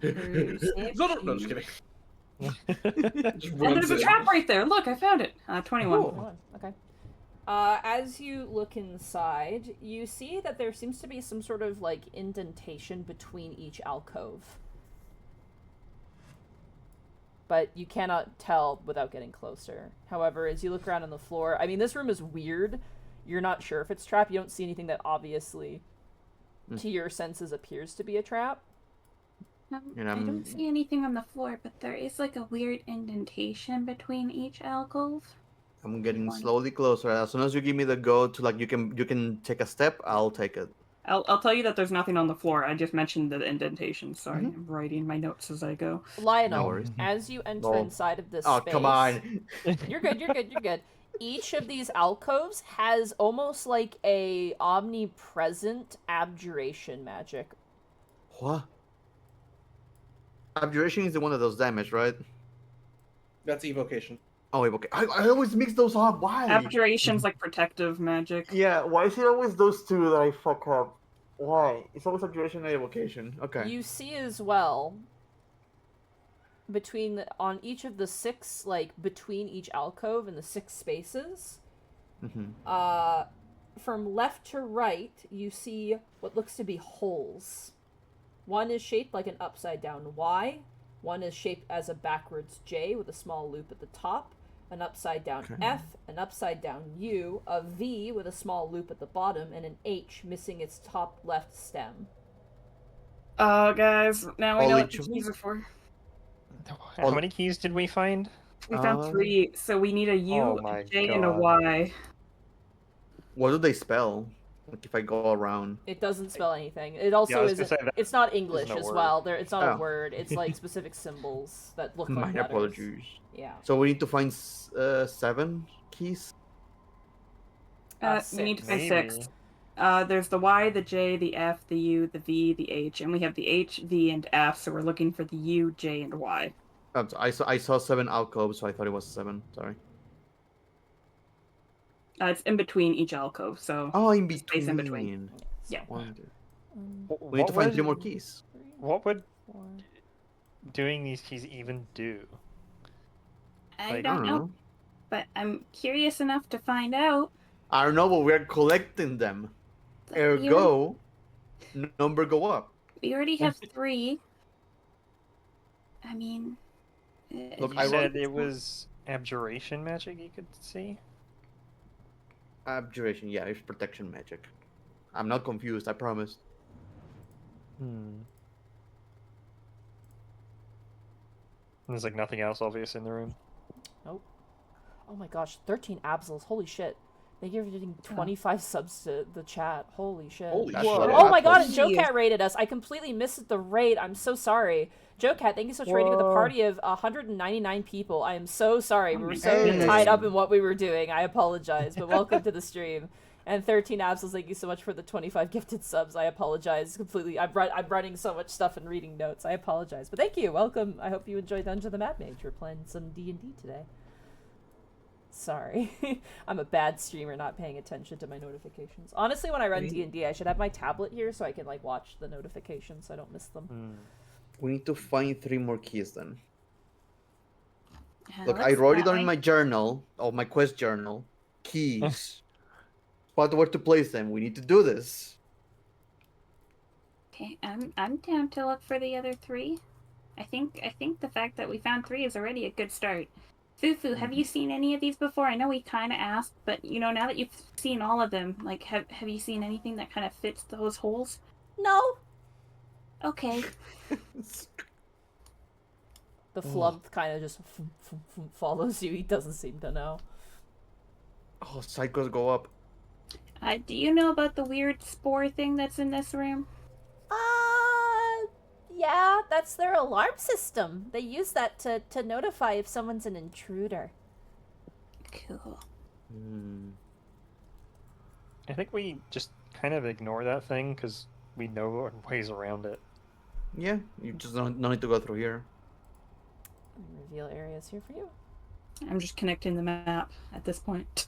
No, just kidding. Just And runs there's a in. trap right there. Look, I found it. 21. Okay. As you look inside, you see that there seems to be some sort of, like, indentation between each alcove. But you cannot tell without getting closer. However, as you look around on the floor, I mean, this room is weird. You're not sure if it's trapped. You don't see anything that obviously, to your senses, appears to be a trap. I don't see anything on the floor, but there is like a weird indentation between each alcove. I'm getting slowly closer. As soon as you give me the go to like you can take a step, I'll take it. I'll tell you that there's nothing on the floor. I just mentioned the indentation. Sorry, I'm writing my notes as I go. Lionel, as you enter inside of this space... come on. You're good. Each of these alcoves has almost like a omnipresent abjuration magic. What? Abjuration is the one that does damage, right? That's evocation. Oh, evocation. I always mix those up. Why? Abjuration's like protective magic. Yeah, why is it always those two that I fuck up? Why? It's always abjuration and evocation. Okay. You see as well, on each of the 6, like, between each alcove and the 6 spaces, from left to right, you see what looks to be holes. One is shaped like an upside-down Y, one is shaped as a backwards J with a small loop at the top, an upside-down F, an upside-down U, a V with a small loop at the bottom, and an H missing its top left stem. Guys, now we know Holy what the keys are for. How many keys did we find? We found 3, so we need a U, Oh a my J, and a God. Y. What do they spell? Like if I go around. It doesn't spell anything. It also was isn't. gonna say that It's not English isn't a as word. well. It's not a Oh. word. It's like specific symbols that look like My letters. apologies. Yeah. So we need to find 7 keys. We need to find Maybe. 6. There's the Y, the J, the F, the U, the V, the H, and we have the H, V, and F, so we're looking for the U, J, and Y. I saw 7 alcoves, so I thought it was 7. Sorry. It's in between each alcove, so... Oh, in Space between. in between. Yeah. We need to find 3 more keys. What would doing these keys even do? I Like, don't know, but I'm curious enough to find out. I don't know, but we're collecting them. Ergo, number go up. We already have 3. I mean, Look, You I said wrote it was abjuration magic you could see? abjuration. Yeah, it's protection magic. I'm not confused. I promise. Hmm. There's like nothing else obvious in the room. Nope. Oh my gosh, 13 Absols. Holy shit. Thank you for getting 25 subs to the chat. Holy shit. Holy Whoa. shit! Oh my god, and Jeez. Joe Cat rated us. I completely missed the raid. I'm so sorry. Joe Cat, thank you so much for rating with a Whoa. party of 199 people. I am so sorry. Oh We were my so goodness. tied up in what we were doing. I apologize, but welcome to the stream. And 13 Absols, thank you so much for the 25 gifted subs. I apologize completely. I'm running so much stuff and reading notes. I apologize. But thank you. Welcome. I hope you enjoyed Dungeon of the Mad Mage. We're playing some D&D today. Sorry. I'm a bad streamer not paying attention to my notifications. Honestly, when I run D&D, I should have my tablet here so I can like watch the notifications so I don't miss them. Hmm. We need to find 3 more keys then. Yeah, Look, I looks wrote that it on way. my journal, or my quest journal. Keys. Spot where to place them. We need to do this. Okay, I'm down to look for the other 3. I think the fact that we found 3 is already a good start. Fufu, have you seen any of these before? I know we kind of asked, but you know, now that you've seen all of them, like, have you seen anything that kind of fits those holes? No. Okay. The flump kind of just follows you. He doesn't seem to know. Oh, cycles go up. Do you know about the weird spore thing that's in this room? Yeah, that's their alarm system. They use that to notify if someone's an intruder. Cool. Hmm. I think we just kind of ignore that thing because we know ways around it. Yeah, you just don't need to go through here. Reveal areas here for you. I'm just connecting the map at this point.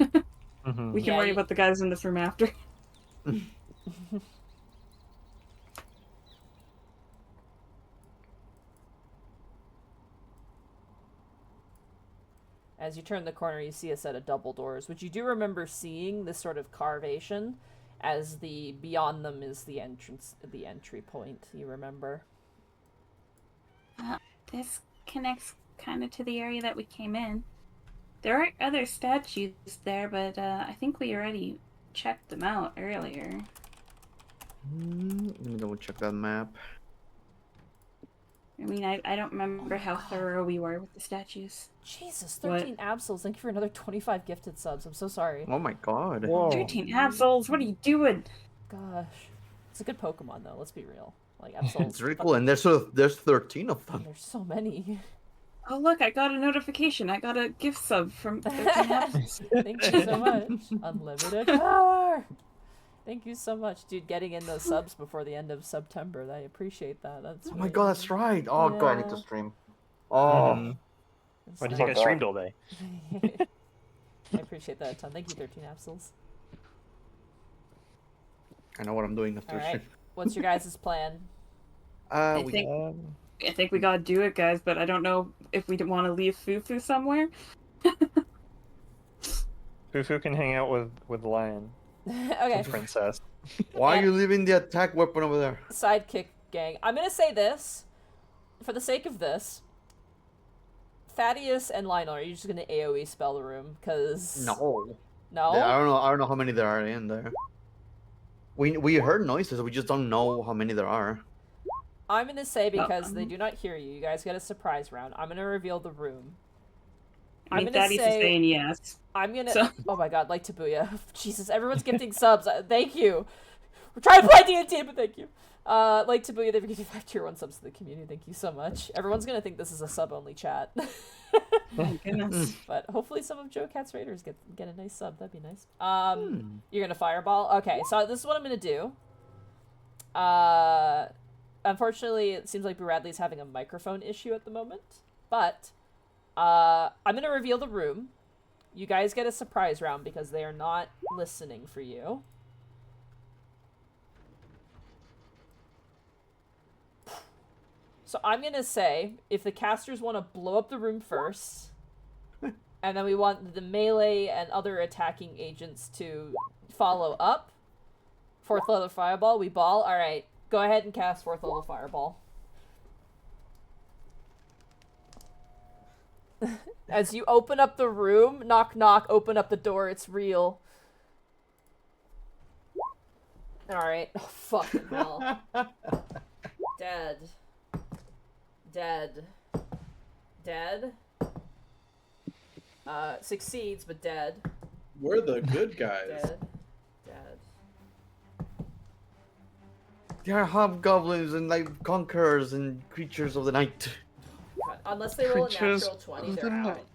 Mm-hmm. We can Yeah, worry you- about the guys in this room after. As you turn the corner, you see a set of double doors, which you do remember seeing this sort of carvation, as the beyond them is the entrance, the entry point. You remember? This connects kind of to the area that we came in. There are other statues there, but I think we already checked them out earlier. Let me double check that map. I mean, I don't remember how thorough we were with the statues. Jesus, 13 Absols. Thank you for another 25 gifted subs. I'm so sorry. Oh my god. Whoa. 13 Absols, what are you doing? Gosh. It's a good Pokemon, though. Let's be real. Like, Absols. It's really cool, and there's 13 of them. There's so many. Oh look, I got a notification. I got a gift sub from 13 Absols. Thank you so much. Unlimited power. Thank you so much, dude. Getting in those subs before the end of September. I appreciate that. That's Oh my really god, that's right. Oh god, I need to Yeah. stream. Oh. Mhm. It's Why do you nice. think I streamed all day? I appreciate that a ton. Thank you, 13 Absols. I know what I'm doing after Alright. stream. What's your guys' plan? I We think we gotta do it, guys, but I don't know if we want to leave Fufu somewhere. Fufu can hang out with Lion, Okay. the princess. Why are you leaving the attack weapon over there? Sidekick gang. I'm gonna say this. For the sake of this, Thaddeus and Lionel, are you just gonna AoE spell the room? Cause No. No? I don't know how many there are in there. We heard noises, we just don't know how many there are. I'm gonna say because they do not hear you, you guys get a surprise round. I'm gonna reveal the room. I mean, I'm gonna Thaddeus is say- saying yes. I'm gonna. So- Oh my god, like Tabuya. Jesus, everyone's gifting subs. Thank you. We're trying to play D&D, but thank you. Like Tabuya, they've gifted 5 tier 1 subs to the community. Thank you so much. Everyone's gonna think this is a sub only chat. Oh goodness. But hopefully some of Joe Cat's Raiders get a nice sub. That'd be nice. You're gonna fireball? Okay, so this is what I'm gonna do. Unfortunately, it seems like Bradley's having a microphone issue at the moment. But I'm gonna reveal the room. You guys get a surprise round because they are not listening for you. So I'm gonna say, if the casters want to blow up the room first, and then we want the melee and other attacking agents to follow up, 4th level fireball, we ball. Alright, go ahead and cast 4th level fireball. As you open up the room, knock knock, open up the door, it's real. Alright. Oh, fucking hell. Dead. Dead. Dead. Succeeds, but dead. We're the good guys. Dead. Dead. They are hobgoblins and like conquerors and creatures of the night. Unless they roll a Creatures natural 20, of they're the out. night.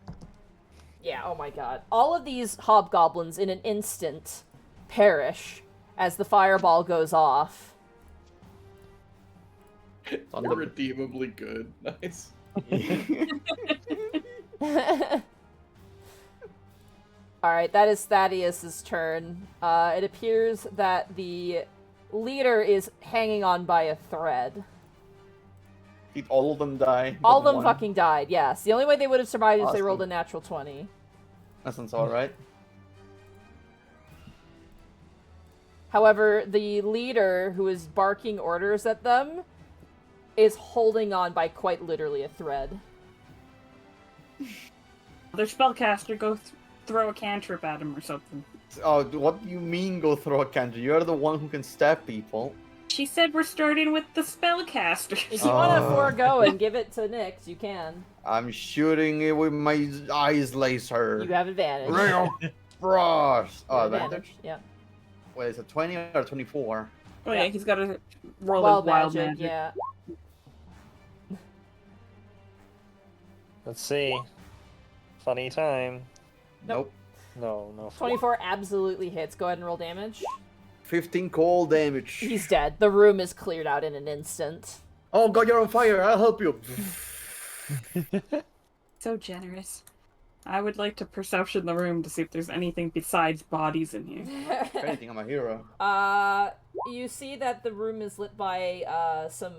Yeah, oh my god. All of these hobgoblins in an instant perish as the fireball goes off. Unredeemably good. Nice. Alright, that is Thaddeus's turn. It appears that the leader is hanging on by a thread. Did all of them die? All of but them one? fucking died, yes. The only way they would have survived is if they Awesome. rolled a natural 20. That sounds alright. However, the leader, who is barking orders at them, is holding on by quite literally a thread. Their spellcaster go throw a cantrip at him or something. Oh, what do you mean go throw a cantrip? You're the one who can stab people. She said we're starting with the spellcasters. If you want to forego and give it to Nyx, you can. I'm shooting it with my eyes laser. You have advantage. Ring of Frost. You Oh, have advantage? Yeah. Wait, is it 20 or 24? Oh yeah, he's got to roll Wild his wild magic, magic. yeah. Let's see. Funny time. Nope. No, no. 24 absolutely hits. Go ahead and roll damage. 15 cold damage. He's dead. The room is cleared out in an instant. Oh god, you're on fire. I'll help you. So generous. I would like to perception the room to see if there's anything besides bodies in here. If anything, I'm a hero. You see that the room is lit by some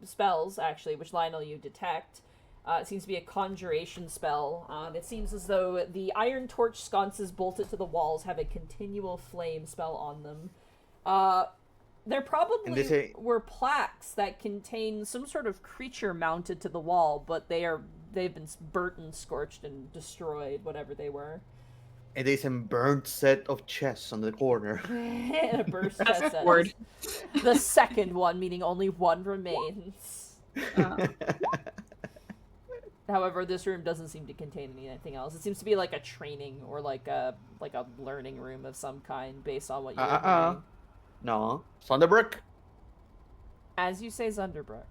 spells, actually, which Lionel you detect. It seems to be a conjuration spell. It seems as though the iron torch sconces bolted to the walls have a continual flame spell on them. There probably were plaques that contain some sort of creature mounted to the wall, but they've been burnt and scorched and destroyed, whatever they were. It is a burnt set of chests on the corner. And a burst chest set. Word. The second one, meaning only one remains. However, this room doesn't seem to contain anything else. It seems to be like a training or like a learning room of some kind based on what you're learning. No. Thunderbrook? As you say Zunderbrook,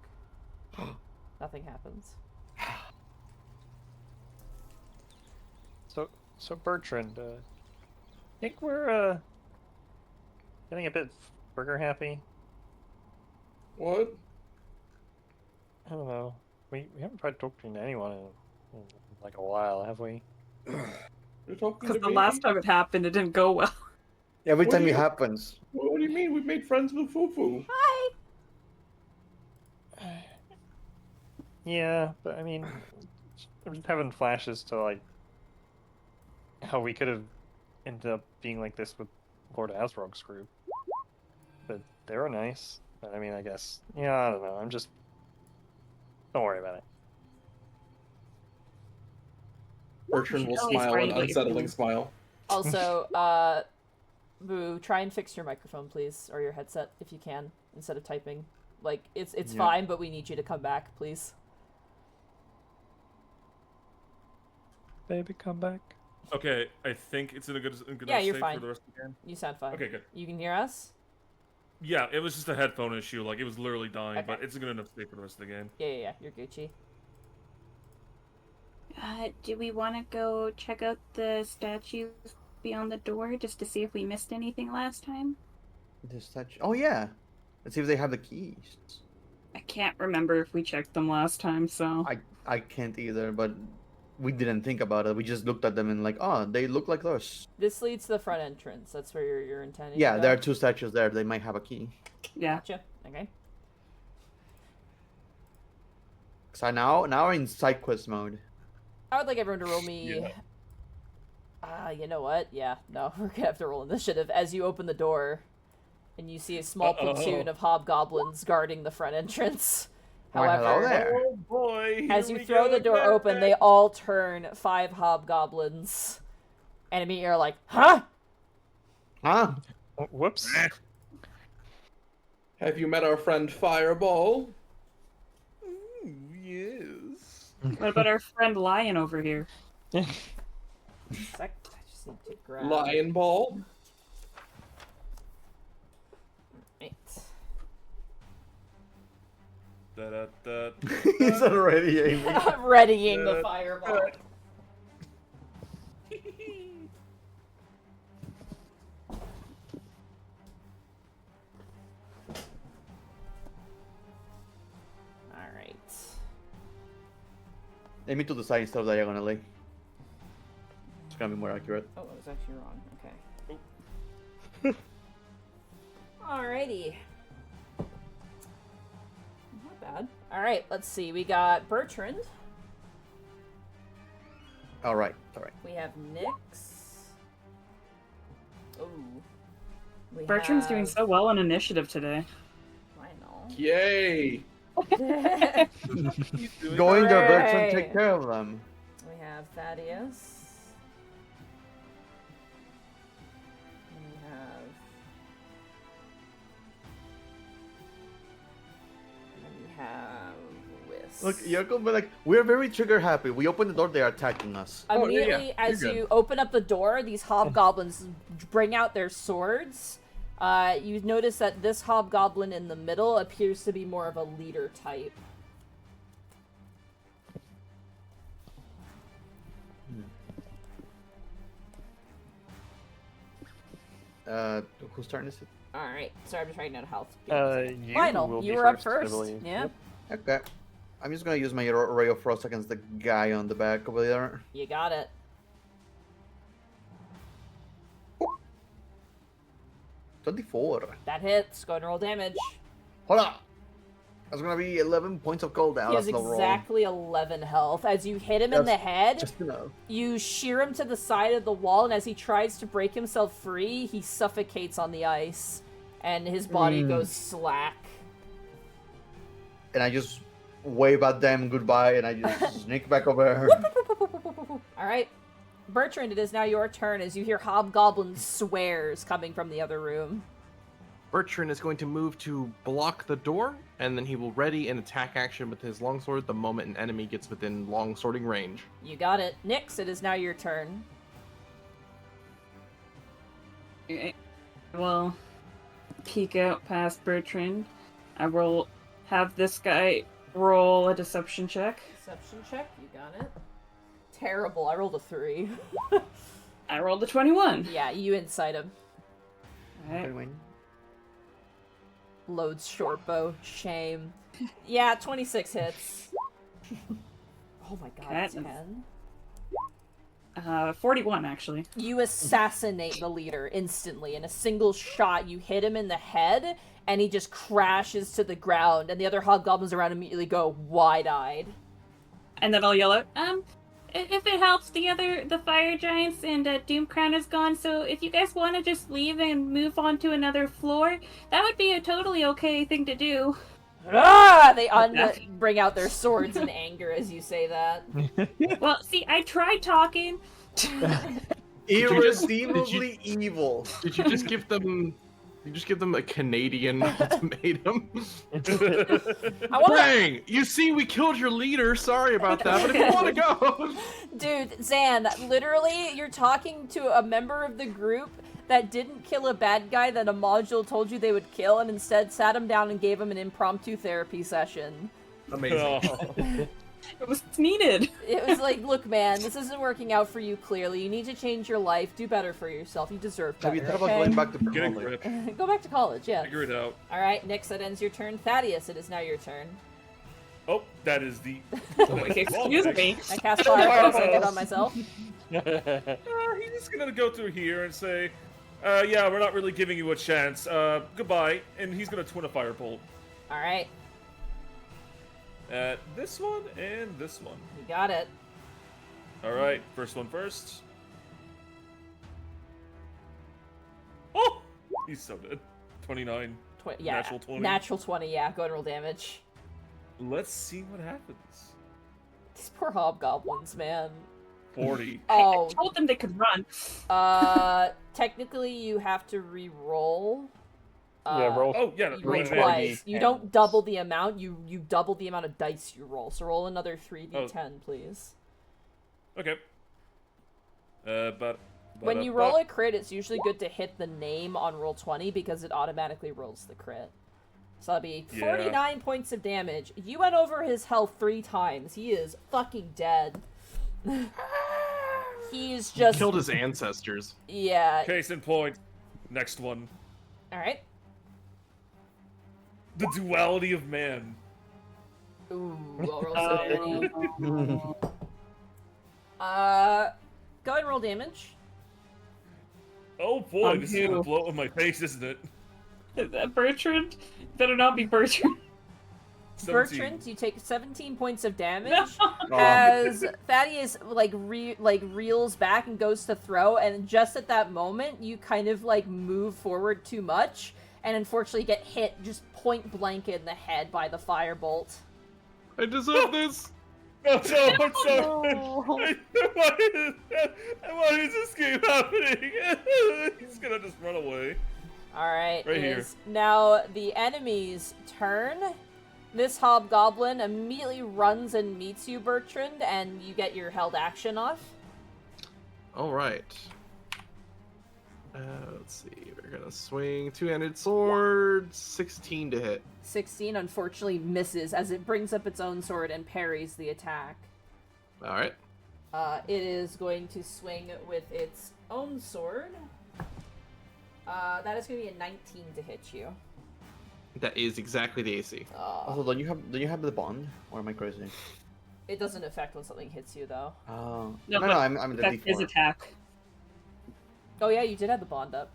nothing happens. So Bertrand, think we're getting a bit burger happy. What? I don't know. We haven't tried talking to anyone in like a while, have we? You're talking Because to the me? last time it happened, it didn't go well. Every What time do it you- happens. What do you mean? We made friends with Fufu. Hi! Yeah, but I mean, I'm just having flashes to like how we could have ended up being like this with Lord Asrog's group. But they were nice. But I mean, I guess, yeah, I don't know. Don't worry about it. Bertrand will Oh, he's smile ready an to leave. unsettling smile. Also, Boo, try and fix your microphone, please, or your headset, if you can, instead of typing. Like, it's Yeah. fine, but we need you to come back, please. Baby, come back. Okay, I think it's in a good Yeah, enough you're state fine. for the rest of the game. You sound fine. Okay, good. You can hear us? Yeah, it was just a headphone issue. Like, it was literally dying, Okay. but it's a good enough state for the rest of the game. Yeah, you're Gucci. Do we want to go check out the statues beyond the door just to see if we missed anything last time? The statue. Oh, yeah. Let's see if they have the keys. I can't remember if we checked them last time, so... I can't either, but we didn't think about it. We just looked at them and like, oh, they look like those. This leads to the front entrance. That's where you're intending Yeah, to there are go? two statues there. They might have a key. Yeah. Gotcha. Okay. So now we're in side quest mode. I would like everyone to roll me... you know what? Yeah, no, we're gonna have to roll initiative as you open the door and you see a small platoon of hobgoblins guarding the front entrance. Why, hello However, there. Oh boy! as here you we throw go the door again. open, they all turn 5 hobgoblins. And immediately are like, huh? Huh? Whoops. Have you met our friend Fireball? Ooh, yes. What about our friend Lion over here? I just need to grab. Lion Ball? Right. Da-da-da. He's already aiming. I'm readying the fireball. Alright. Aiming to the side instead of diagonally. It's gonna be more accurate. Oh, I was actually wrong. Okay. Alrighty. Not bad. Alright, let's see. We got Bertrand. Alright. We have Nyx. Ooh. We Bertrand's doing have- so well on initiative today. I know. Yay! He's doing Going there, Bertrand, Hooray. take care of them. We have Thaddeus. We have. And we have Whis. Look, Yoko, but like, we're very trigger happy. We open the door, they are attacking us. Oh, yeah, Immediately, you're as good. you open up the door, these hobgoblins bring out their swords. You notice that this hobgoblin in the middle appears to be more of a leader type. Whose turn is it? Alright, sorry, I'm just writing down health. You Lionel, will you be were up I first. believe. Yeah, Okay. I'm just gonna use my Ray of Frost against the guy on the back over there. you got it. 24. That hits. Go and roll damage. Hold on! That's gonna be 11 points of cooldown. He has That's no roll. exactly 11 health. As you hit him in the That's head, Just to know. you shear him to the side of the wall, and as he tries to break himself free, he suffocates on the ice, and his body goes slack. And I just wave at them goodbye, and I just sneak back over. Alright. Bertrand, it is now your turn as you hear hobgoblin swears coming from the other room. Bertrand is going to move to block the door, and then he will ready an attack action with his longsword the moment an enemy gets within long swording range. You got it. Nyx, it is now your turn. I will peek out past Bertrand. I will have this guy roll a deception check. Deception check, you got it. Terrible, I rolled a 3. I rolled a 21. Yeah, you incite him. Alright. Loads short bow. Shame. Yeah, 26 hits. Oh my god, Okay. 10. 41 actually. You assassinate the leader instantly. In a single shot, you hit him in the head, and he just crashes to the ground, and the other hobgoblins around immediately go wide-eyed. And then I'll yell out, if it helps, the fire giants and Doom Crown is gone, so if you guys want to just leave and move on to another floor, that would be a totally okay thing to do. Ah! They bring out their swords in anger as you say that. Well, see, I tried talking. Irredeemably evil. Did you just give them? You just give them a Canadian ultimatum. I wanna... Dang! You see, we killed your leader. Sorry about that, but if you want to go, Dude, Zan, literally, you're talking to a member of the group that didn't kill a bad guy that a module told you they would kill, and instead sat him down and gave him an impromptu therapy session. Amazing. It was needed. It was like, look, man, this isn't working out for you clearly. You need to change your life. Do better for yourself. You deserve better. Have you thought about okay? going back to Get a college? grip. Go back to college, yeah. Figure it out. Alright, Nyx, that ends your turn. Thaddeus, it is now your turn. Oh, that is the. Excuse me. I cast Fire Focus on myself. He's just gonna go through here and say, yeah, we're not really giving you a chance. Goodbye. And he's gonna twin a firebolt Alright, at this one and this one. you got it. Alright, first one first. Oh! He's so dead. 29. Yeah, Natural 20. Natural 20, yeah. Go and roll damage. Let's see what happens. These poor hobgoblins, man. 40. Oh. I told them they could run. Technically you have to re-roll. Yeah, roll. Oh, yeah. You roll right there. twice. You don't double the amount. You double the amount of dice you roll. So roll another 3d10, please. Okay. But When you roll a crit, it's usually good to hit the name on roll 20 because it automatically rolls the crit. So that'll be 49 points of damage. You went over his health 3 times. He is fucking dead. He's just... Killed his ancestors. Yeah. Case in point. Next one. Alright. The duality of man. Ooh, I'll roll severity. Go ahead and roll damage. Oh boy, this is gonna blow up in my face, isn't it? Is that Bertrand? Better not be Bertrand. 17. Bertrand, you take 17 points of damage No. as Thaddeus reels back and goes to throw, and just at that moment you kind of move forward too much and unfortunately get hit just point blank in the head by the firebolt. I deserve this. Oh no, I'm sorry. Why is this game happening? He's gonna just run away. Alright, Right it here. is now the enemy's turn. This hobgoblin immediately runs and meets you, Bertrand, and you get your held action off. All right. Let's see. We're gonna swing two-handed sword. 16 to hit. 16 unfortunately misses as it brings up its own sword and parries the attack. All right. It is going to swing with its own sword. That is going to be a 19 to hit you. That is exactly the AC. Also, don't you have the bond, or am I crazy? It doesn't affect when something hits you, though. Oh No, no, but I'm in the Affect his D4. attack. Oh yeah, you did have the bond up.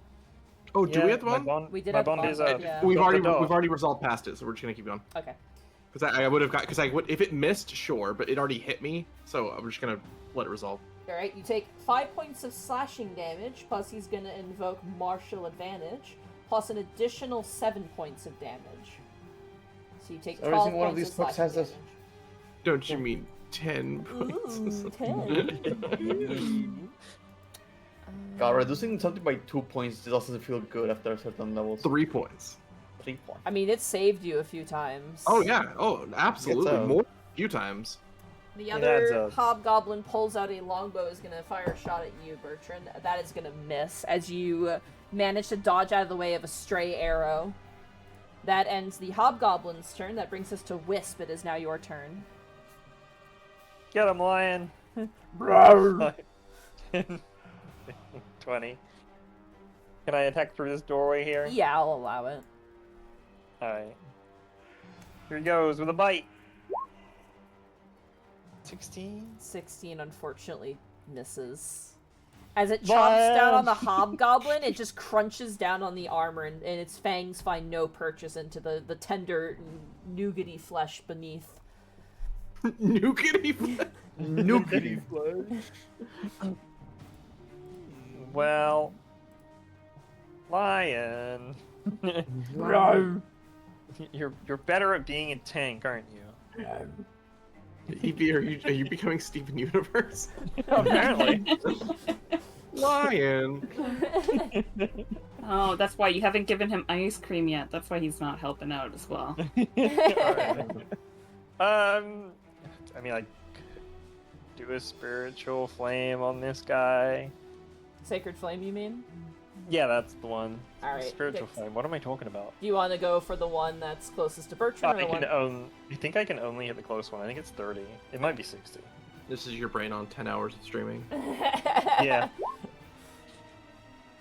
Oh, do we have the my bond? We did my have the bond bond is up, yeah. We've the dog. already resolved past it, so we're just gonna keep going. Okay. Because I would have got if it missed, sure, but it already hit me, so I'm just gonna let it resolve. Alright, you take 5 points of slashing damage, plus he's going to invoke martial advantage, plus an additional 7 points of damage. So you take 12 Every single one of points these of books slashing has this. damage. Don't you mean 10 points? Ooh, 10. God, reducing something by 2 points doesn't feel good after certain levels. 3 points. 3 points. I mean, it saved you a few times. Oh yeah. Oh, absolutely. Gets out. More a few times. The adds other up. hobgoblin pulls out a longbow, is going to fire a shot at you, Bertrand. That is going to miss as you manage to dodge out of the way of a stray arrow. That ends the hobgoblin's turn. That brings us to Wisp. It is now your turn. Get him, lion. 20. Can I attack through this doorway here? Yeah, I'll allow it. Alright. Here he goes with a bite. 16. 16 unfortunately misses. As it chomps down on the hobgoblin, it just crunches down on the armor, and its fangs find no purchase into the tender, nougaty flesh beneath. Nougaty flesh. Nuclear. Well, lion. You're better at being a tank, aren't you? EB, are you becoming Steven Universe? Apparently. Lion. Oh, that's why you haven't given him ice cream yet. That's why he's not helping out as well. I mean, like, do a spiritual flame on this guy. Sacred Flame, you mean? Yeah, that's the one. Alright, Spiritual okay. flame. What am I talking about? Do you want to go for the one that's closest to Bertrand, or the one... I think I can only hit the close one. I think it's 30. It might be 60. This is your brain on 10 hours of streaming. Yeah.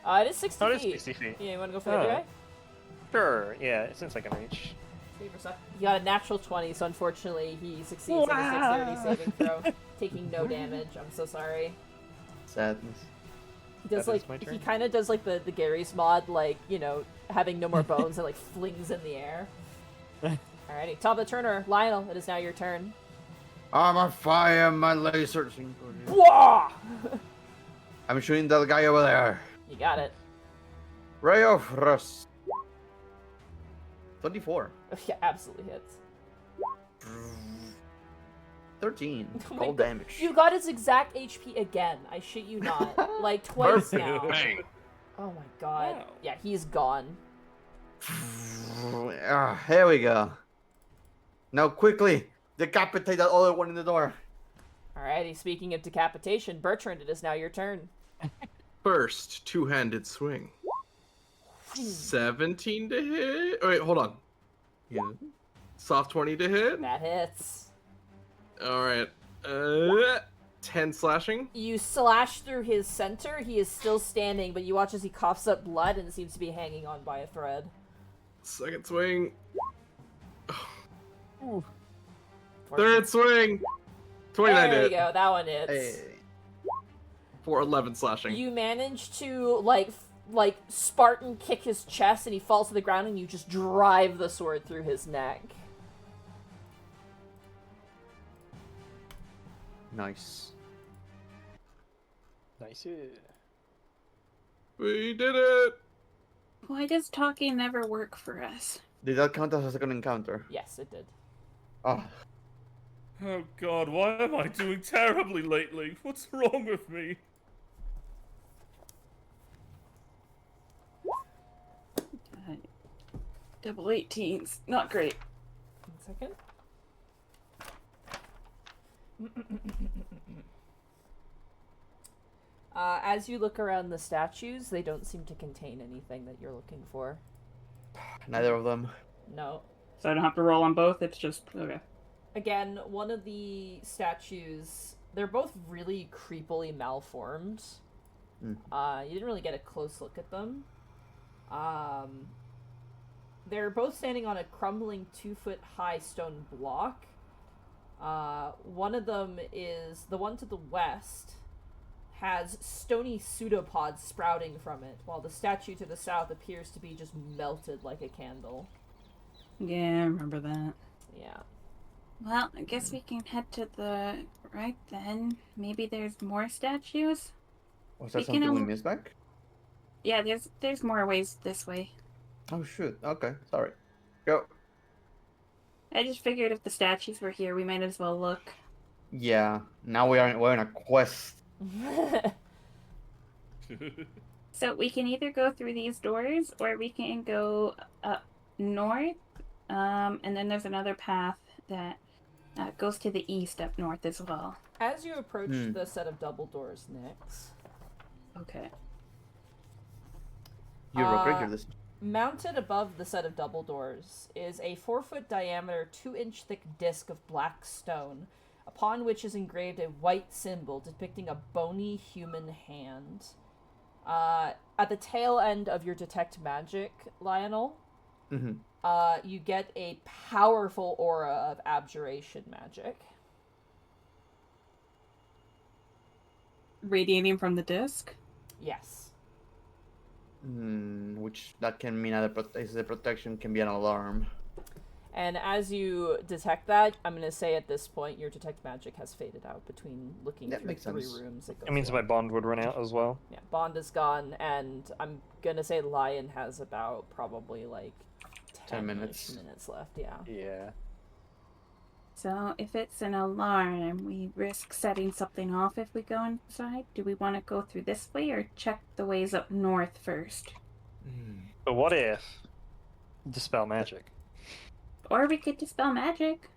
It is 60 Oh, it is feet. 60 feet. Yeah, you want to go for the other Oh. guy? Sure. Yeah, since I can reach. You got a natural 20, so unfortunately he succeeds at a dexterity saving throw, taking no damage. I'm so sorry. Sadness. He does That is my he turn? kind of does the Gary's mod, having no more bones and flings in the air. Alrighty, top of the turner, Lionel. It is now your turn. I'm on fire, my laser. Wah! I'm shooting that guy over there. You got it. Ray of Frost. 24. Yeah, absolutely hits. 13 Oh my cold God. damage. You got his exact HP again. I shit you not. Like twice now. Bang. Oh my god. Wow. Yeah, he's gone. Here we go. Now quickly decapitate that other one in the door. Alrighty, speaking of decapitation, Bertrand, it is now your turn. First, two-handed swing. 17 to hit. Oh, wait, hold on. Yeah. Soft 20 to hit. That hits. All right. 10 slashing. You slash through his center. He is still standing, but you watch as he coughs up blood and seems to be hanging on by a thread. Second swing. Ooh. Third swing. 29 There to you hit. go. That one hits. Hey. For 11 slashing. You manage to like Spartan kick his chest, and he falls to the ground, and you just drive the sword through his neck. Nice. Nice. We did it. Why does talking never work for us? Did that count as a second encounter? Yes, it did. Oh, Oh god, why am I doing terribly lately? What's wrong with me? Double 18s. Not great. 1 second. As you look around the statues, they don't seem to contain anything that you're looking for. neither of them. No. So I don't have to roll on both, it's just... Okay. Again, one of the statues, they're both really creepily malformed. You didn't really get a close look at them. They're both standing on a crumbling 2-foot-high stone block. One of them is, the one to the west, has stony pseudopods sprouting from it, while the statue to the south appears to be just melted like a candle. Yeah, I remember that. Yeah. Well, I guess we can head to the right then. Maybe there's more statues? Was that We can something we al- missed back? Yeah, there's more ways this way. Oh shoot. Okay, sorry. Go. I just figured if the statues were here, we might as well look. Yeah. Now we're in a quest. So we can either go through these doors, or we can go up north, and then there's another path that goes to the east up north as well. As you approach the set of double doors, Nyx, Okay. You regret this. mounted above the set of double doors is a 4-foot diameter, 2-inch thick disc of black stone, upon which is engraved a white symbol depicting a bony human hand. At the tail end of your detect magic, Lionel, you get a powerful aura of abjuration magic. Radiating from the disc? Yes. Which that can mean either the protection can be an alarm. And as you detect that, I'm going to say at this point your detect magic has faded out between looking That through makes 3 sense. rooms. It means my bond would run out as well. Yeah, bond is gone, and I'm going to say Lion has about probably like 10 minutes left, yeah. Yeah. So if it's an alarm, we risk setting something off if we go inside? Do we want to go through this way or check the ways up north first? But what if dispel magic? Or we could dispel magic.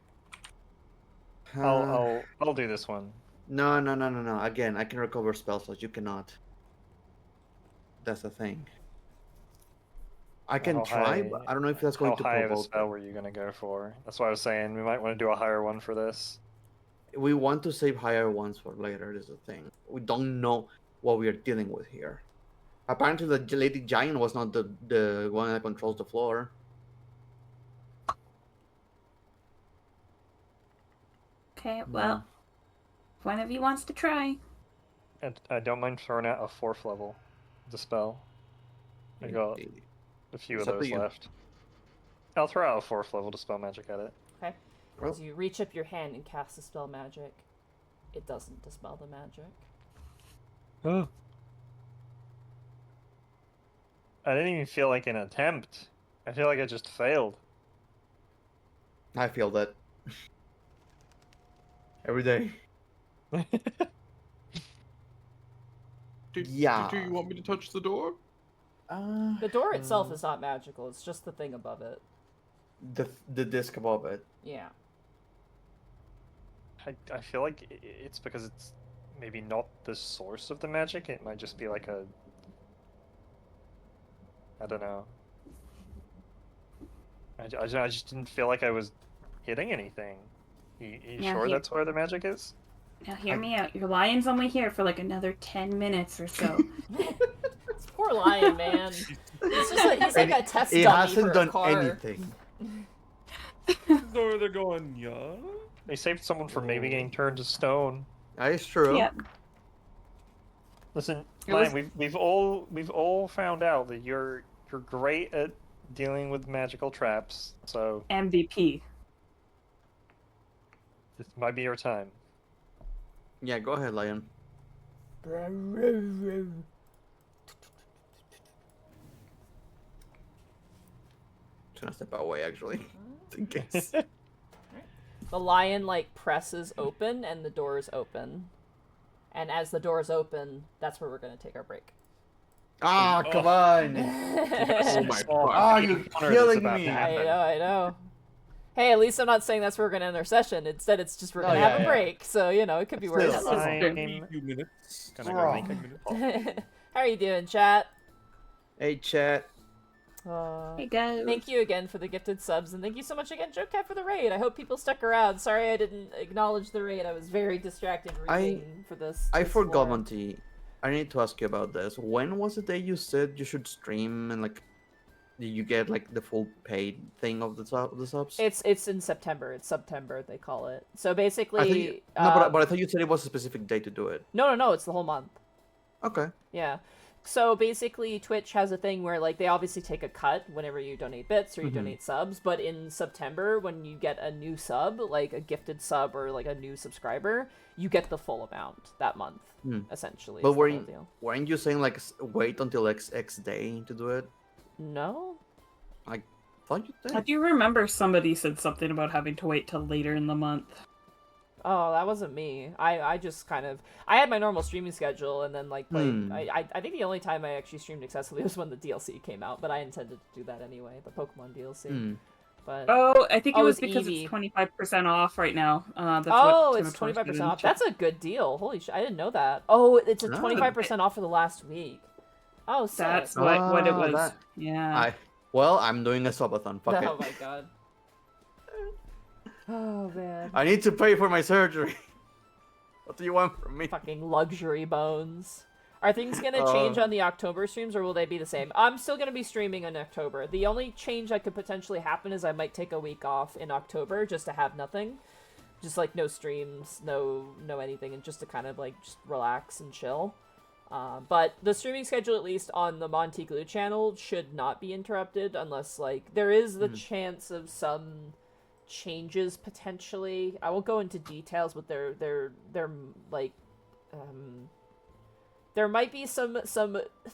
I'll do this one. No. Again, I can recover spell slots. You cannot. That's the thing. I can How try, high- but I don't know if that's going How to high of a provoke. spell were you gonna go for? That's why I was saying we might want to do a higher one for this. We want to save higher ones for later. Is the thing. We don't know what we are dealing with here. Apparently, the lady giant was not the one that controls the floor. Okay, well, if one of you wants to try. I don't mind throwing out a 4th level dispel. I got a few It's of up to those you. left. I'll throw out a 4th level dispel magic at it. Okay. Well- As you reach up your hand and cast dispel magic, it doesn't dispel the magic. Oh. I didn't even feel like an attempt. I feel like I just failed. I feel that. Every day. Do Yeah. you want me to touch the door? The door itself is not magical. It's just the thing above it. The disc above it. Yeah. I feel like it's because it's maybe not the source of the magic. It might just be like a... I don't know. I just didn't feel like I was hitting anything. You Yeah, sure here- that's where the magic is? Now hear me out. Your lion's only here for like another 10 minutes or so. This poor lion, man. He's like a test He dummy hasn't for a done car. anything. So they're going, yeah. They saved someone from maybe getting turned to stone. That is true. Yep. Listen, It was- Lion, we've all found out that you're great at dealing with magical traps. So MVP. this might be your time. Yeah, go ahead, Lion. Just gonna step away, actually. In case. The lion like presses open and the doors open. And as the doors open, that's where we're gonna take our break. Ah, come on! Oh my Oh, god. Ah, you're Honor that's killing about me! to happen. I know. Hey, at least I'm not saying that's where we're gonna end our session. Instead, it's just we're Oh, gonna yeah, have a yeah. break. So you know, it could be worse. Still. I'm Few minutes. gonna go make a minutes. How are you doing, chat? Hey, chat. Hey guys. Thank you again for the gifted subs, and thank you so much again, JoeCat, for the raid. I hope people stuck around. Sorry I didn't acknowledge the raid. I was very distracted reading for this. I this forgot, lore. Monty. I need to ask you about this. When was the day you said you should stream and like, did you get like the full paid thing of the subs? It's in September. It's September they call it. So I basically, thought you, no, but I thought you said it was a specific day to do it. no, it's the whole month. Okay. Yeah. So basically, Twitch has a thing where like they obviously take a cut whenever you donate bits or you donate subs, but in September when you get a new sub, like a gifted sub or like a new subscriber, you get the full amount that month, essentially. But is the whole deal. weren't you saying like wait until X day to do it? No. I thought you I did. do remember somebody said something about having to wait till later in the month. Oh, that wasn't me. I just kind of I had my normal streaming schedule and then like played. I think the only time I actually streamed excessively was when the DLC came out, but I intended to do that anyway, the Pokemon DLC. But Oh, I think it Oh, was it's because Eevee. it's 25% off right now. That's oh, what it's Tim Torch 25% said. off. That's a good deal. Holy shit, I didn't know that. Oh, it's a Ah. 25% off for the last week. Oh, sick. That's what it Ah, was. that- Yeah. Well, I'm doing a subathon. Fuck Oh it. my god. Oh man. I need to pay for my surgery. What do you want from me? Fucking luxury bones. Are things gonna change on the October streams, or will they be the same? I'm still gonna be streaming in October. The only change that could potentially happen is I might take a week off in October just to have nothing, just like no streams, no anything, and just to kind of like just relax and chill. But the streaming schedule, at least on the Monty Glue channel, should not be interrupted unless like there is the chance of some changes potentially. I won't go into details, but they're like there might be some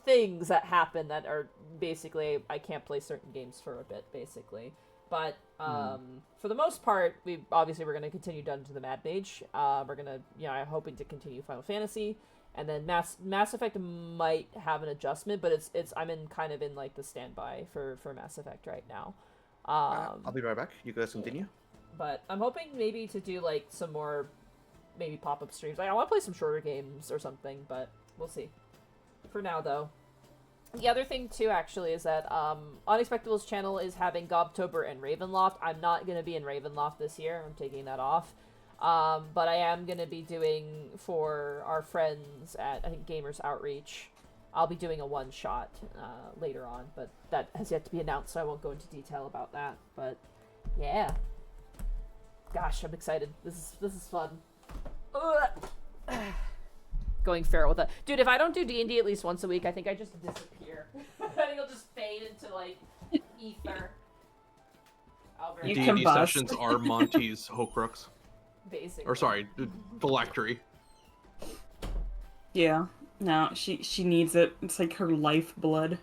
things that happen that are basically I can't play certain games for a bit basically. But for the most part, we're going to continue Dungeons of the Mad Mage. We're going to, I'm hoping to continue Final Fantasy, and then Mass Effect might have an adjustment, but I'm in kind of in like the standby for Mass Effect right now. I'll be right back. You guys continue. But I'm hoping maybe to do like some more maybe pop-up streams. I want to play some shorter games or something, but we'll see. For now, though. The other thing, too, actually, is that Unexpectable's channel is having Gobtober and Ravenloft. I'm not going to be in Ravenloft this year. I'm taking that off. But I am going to be doing, for our friends at, I think, Gamers Outreach, I'll be doing a one-shot later on. But that has yet to be announced, so I won't go into detail about that. But, yeah. Gosh, I'm excited. This is fun. Ugh. Going feral with it. Dude, if I don't do D&D at least once a week, I think I just disappear. I think I'll just fade into, like, ether. You D&D combust. sessions are Monty's Horcrux. Basically. Or sorry, phylactery. Yeah. No, she needs it. It's like her lifeblood.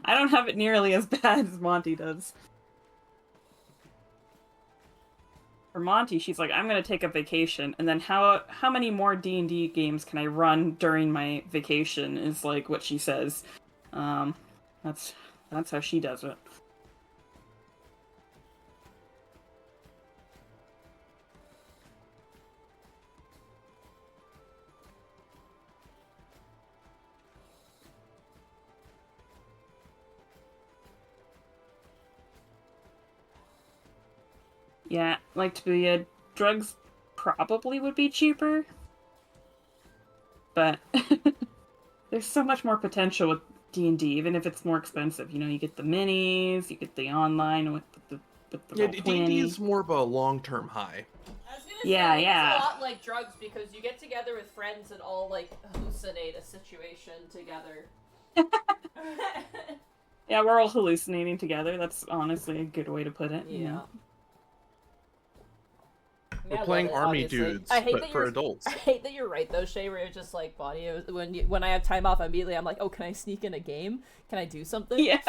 I don't have it nearly as bad as Monty does. For Monty, she's like, I'm gonna take a vacation, and then how many more D&D games can I run during my vacation is like what she says. That's how she does it. Yeah, like to be drugs probably would be cheaper, but there's so much more potential with D&D, even if it's more expensive. You know, you get the minis, you get the online with the Yeah, D&D is more of a long-term high. I was gonna Yeah, say, yeah. it's a lot like drugs because you get together with friends and all like hallucinate a situation together. Yeah, we're all hallucinating together. That's honestly a good way to put it. You know? We're playing army dudes, but for adults. I hate that you're right though, Shay. Where you're just like, Bonnie, when I have time off, immediately I'm like, oh, can I sneak in a game? Can I do something? Yeah.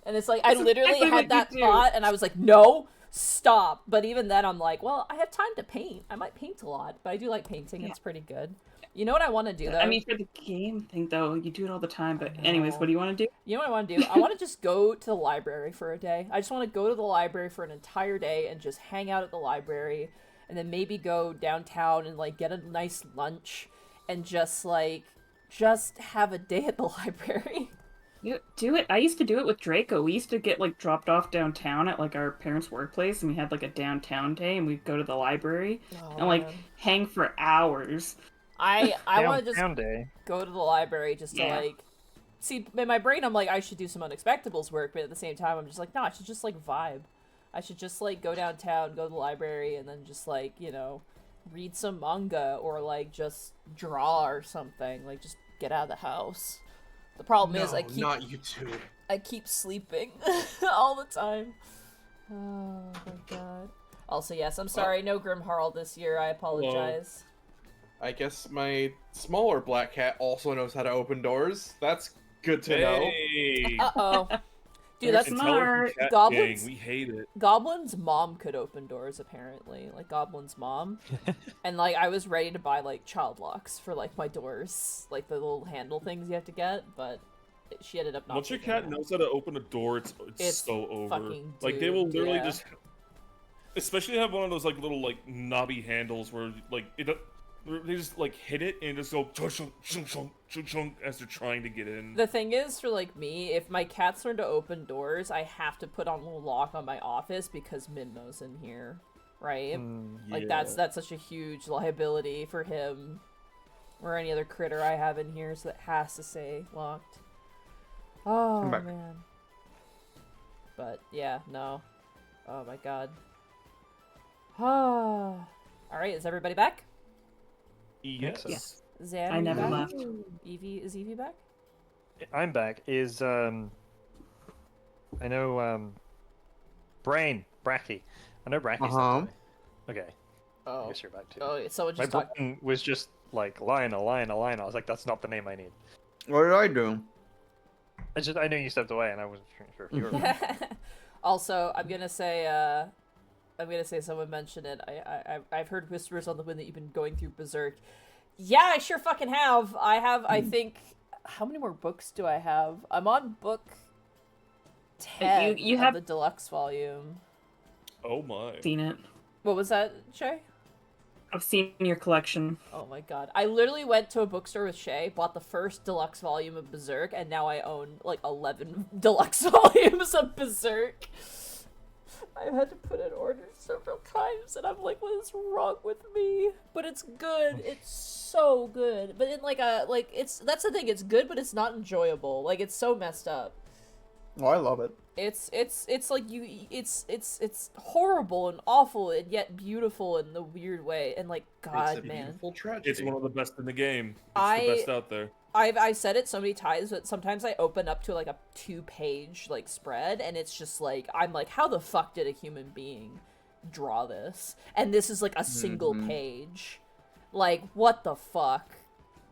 And it's like I literally exactly had that what you thought, and I was like, no, stop. But even then, I'm like, well, I have time to paint. I might paint a lot, but I do like painting. Yeah. It's pretty good. You know what I want to do though? I mean, for the game thing though, you do it all the time. But anyways, what do you want to do? You know what I want to do? I want to just go to the library for a day. I just want to go to the library for an entire day and just hang out at the library, and then maybe go downtown and like get a nice lunch and just have a day at the library. Do it. I used to do it with Draco. We used to get like dropped off downtown at like our parents' workplace, and we had like a downtown day, and we'd go to the library and like hang for hours. I want to just day. go to the library just to like see. In my brain, I'm like, I should do some Unexpectables work, but at the same time, I'm just like, no, I should just like vibe. I should just like go downtown, go to the library, and then just like, you know, read some manga or like just draw or something. Like just get out of the house. The problem is not YouTube. I keep sleeping all the time. Oh my god. Also, yes, I'm sorry, no Grim Harl this year. I apologize. I guess my smaller black cat also knows how to open doors. That's good to know. Uh-oh. Dude, that's smart. Goblin's, we hate it. Goblin's mom could open doors, apparently. Like, Goblin's mom. And, like, I was ready to buy, like, child locks for, like, my doors. Like, the little handle things you have to get, but she ended up not. Once your cat knows how to open a door, it's so over. Fucking like, they will literally just... Especially have one of those, like, little, like, knobby handles where, like, they just like hit it and just go chunk, chunk, chunk, chunk, chunk as they're trying to get in. The thing is, for like me, if my cats learn to open doors, I have to put on a lock on my office because Minno's in here, right? Like that's such a huge liability for him or any other critter I have in here, so that has to stay locked. Oh man. But yeah, no. Oh my god. All right, is everybody back? Yes. Zan, I never back? left. Is Evie back? I'm back. I know Bracky. I know Bracky's not there. Okay. Oh. I guess you're back too. Oh, someone My just talked. brain was just like Lionel. I was like, that's not the name I need. What did I do? I knew you stepped away, and I wasn't sure if you were. Also, I'm gonna say someone mentioned it. I've heard whispers on the wind that you've been going through Berserk. Yeah, I sure fucking have. I think, how many more books do I have? I'm on book 10 you of have the deluxe volume. Oh my. Seen it. What was that, Shay? I've seen your collection. Oh my god. I literally went to a bookstore with Shay, bought the first deluxe volume of Berserk, and now I own like 11 deluxe volumes of Berserk. I've had to put in orders several times, and I'm like, what is wrong with me? But it's good. It's so good. But in that's the thing. It's good, but it's not enjoyable. Like, it's so messed up. Oh, I love it. It's like it's horrible and awful and yet beautiful in the weird way. And like, God, man, it's one of the best in the game. It's the best out there. I've said it so many times, but sometimes I open up to like a 2-page like spread, and it's just like, I'm like, how the fuck did a human being draw this? And this is like a single page. Like, what the fuck?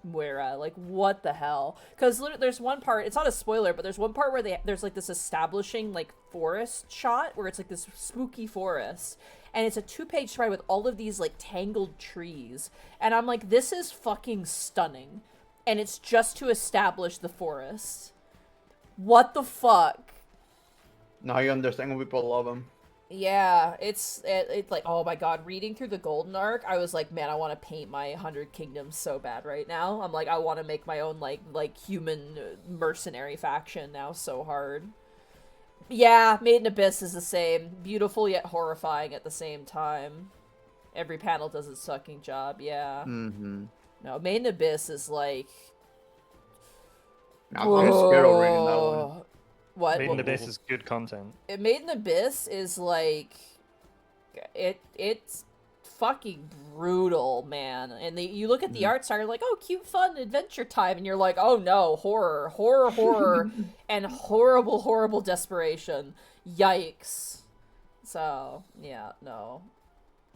Moira. Like, what the hell? Because there's one part, it's not a spoiler, but there's one part where there's like this establishing like forest shot where it's like this spooky forest, and it's a 2-page spread with all of these like tangled trees, and I'm like, this is fucking stunning, and it's just to establish the forest. What the fuck? Now you understand why people love him. Yeah, it's like, oh my god, reading through the Golden Arc, I was like, man, I want to paint my 100 Kingdoms so bad right now. I'm like, I want to make my own like human mercenary faction now so hard. Yeah, Made in Abyss is the same. Beautiful yet horrifying at the same time. Every panel does its sucking job, yeah. Mm-hmm. No, Made in Abyss is like... I'm scared of reading that one. What? Made in Abyss is good content. Made in Abyss is like... It's fucking brutal, man. And you look at the art style, you're like, oh, cute, fun, adventure time. And you're like, oh no, horror, and horrible desperation. Yikes. So, yeah, no.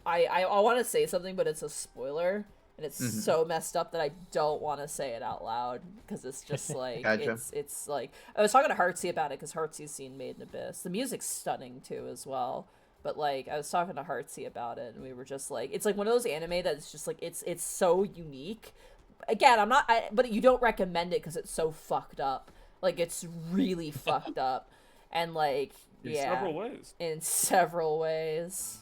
I want to say something, but it's a spoiler. And it's so messed up that I don't want to say it out loud, because it's just like, Gotcha. it's like, I was talking to Heartsy about it, because Heartsy's seen Made in Abyss. The music's stunning, too, as well. But, like, I was talking to Heartsy about it, and we were just like, it's like one of those anime that's just like, it's so unique. Again, but you don't recommend it because it's so fucked up. Like, it's really fucked up. And, like, In several ways. In several ways.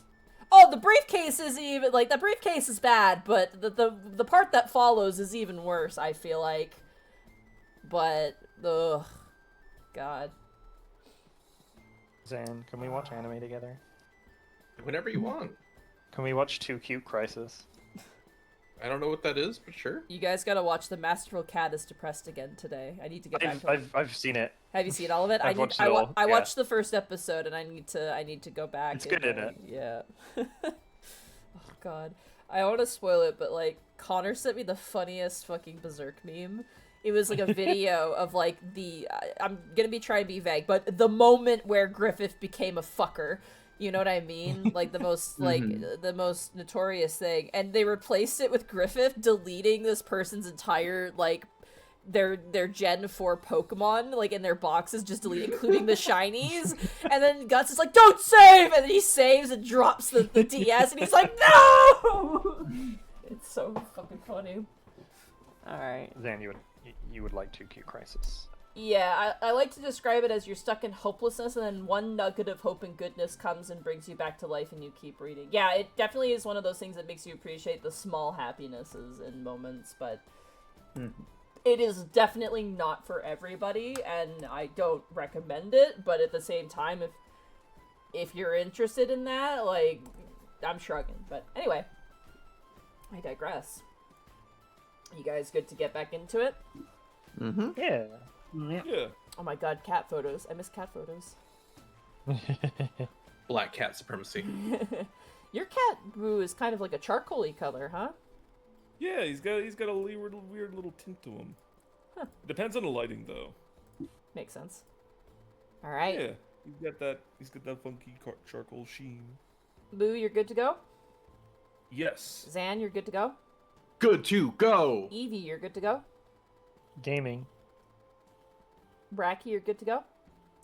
Oh, the briefcase is even, like, the briefcase is bad, but the part that follows is even worse, I feel like. But, ugh. God. Zan, can we watch anime together? Whenever you want. Can we watch 2 Cute Crisis? I don't know what that is, but sure. You guys gotta watch The Masterful Cat is Depressed Again today. I need to get back to I've seen it. Have you seen all of it? I've watched it all, I yeah. watched the first episode, and I need to go back. It's good, isn't it? Yeah. Oh god, I don't want to spoil it, but like Connor sent me the funniest fucking Berserk meme. It was like a video of like I'm gonna be trying to be vague, but the moment where Griffith became a fucker. You know what I mean? Like the most the most notorious thing, and they replaced it with Griffith deleting this person's entire like their Gen 4 Pokemon like in their boxes, just delete, including the shinies. And then Guts is like, "Don't save!" And then he saves and drops the DS, and he's like, "No!" It's so fucking funny. All right, Zan, you would like 2 Cute Crisis. Yeah, I like to describe it as you're stuck in hopelessness, and then one nugget of hope and goodness comes and brings you back to life, and you keep reading. Yeah, it definitely is one of those things that makes you appreciate the small happinesses in moments, but it is definitely not for everybody, and I don't recommend it, but at the same time, if you're interested in that, like, I'm shrugging. But anyway, I digress. You guys good to get back into it? Mm-hmm. Yeah. Yeah. Oh my god, cat photos. I miss cat photos. Black cat supremacy. Your cat, Boo, is kind of like a charcoaly color, huh? Yeah, he's got a weird little tint to him. Huh. Depends on the lighting, though. Makes sense. All right. Yeah, he's got that funky charcoal sheen. Boo, you're good to go? Yes. Zan, you're good to go? Good to go. Evie, you're good to go? Gaming. Bracky, you're good to go?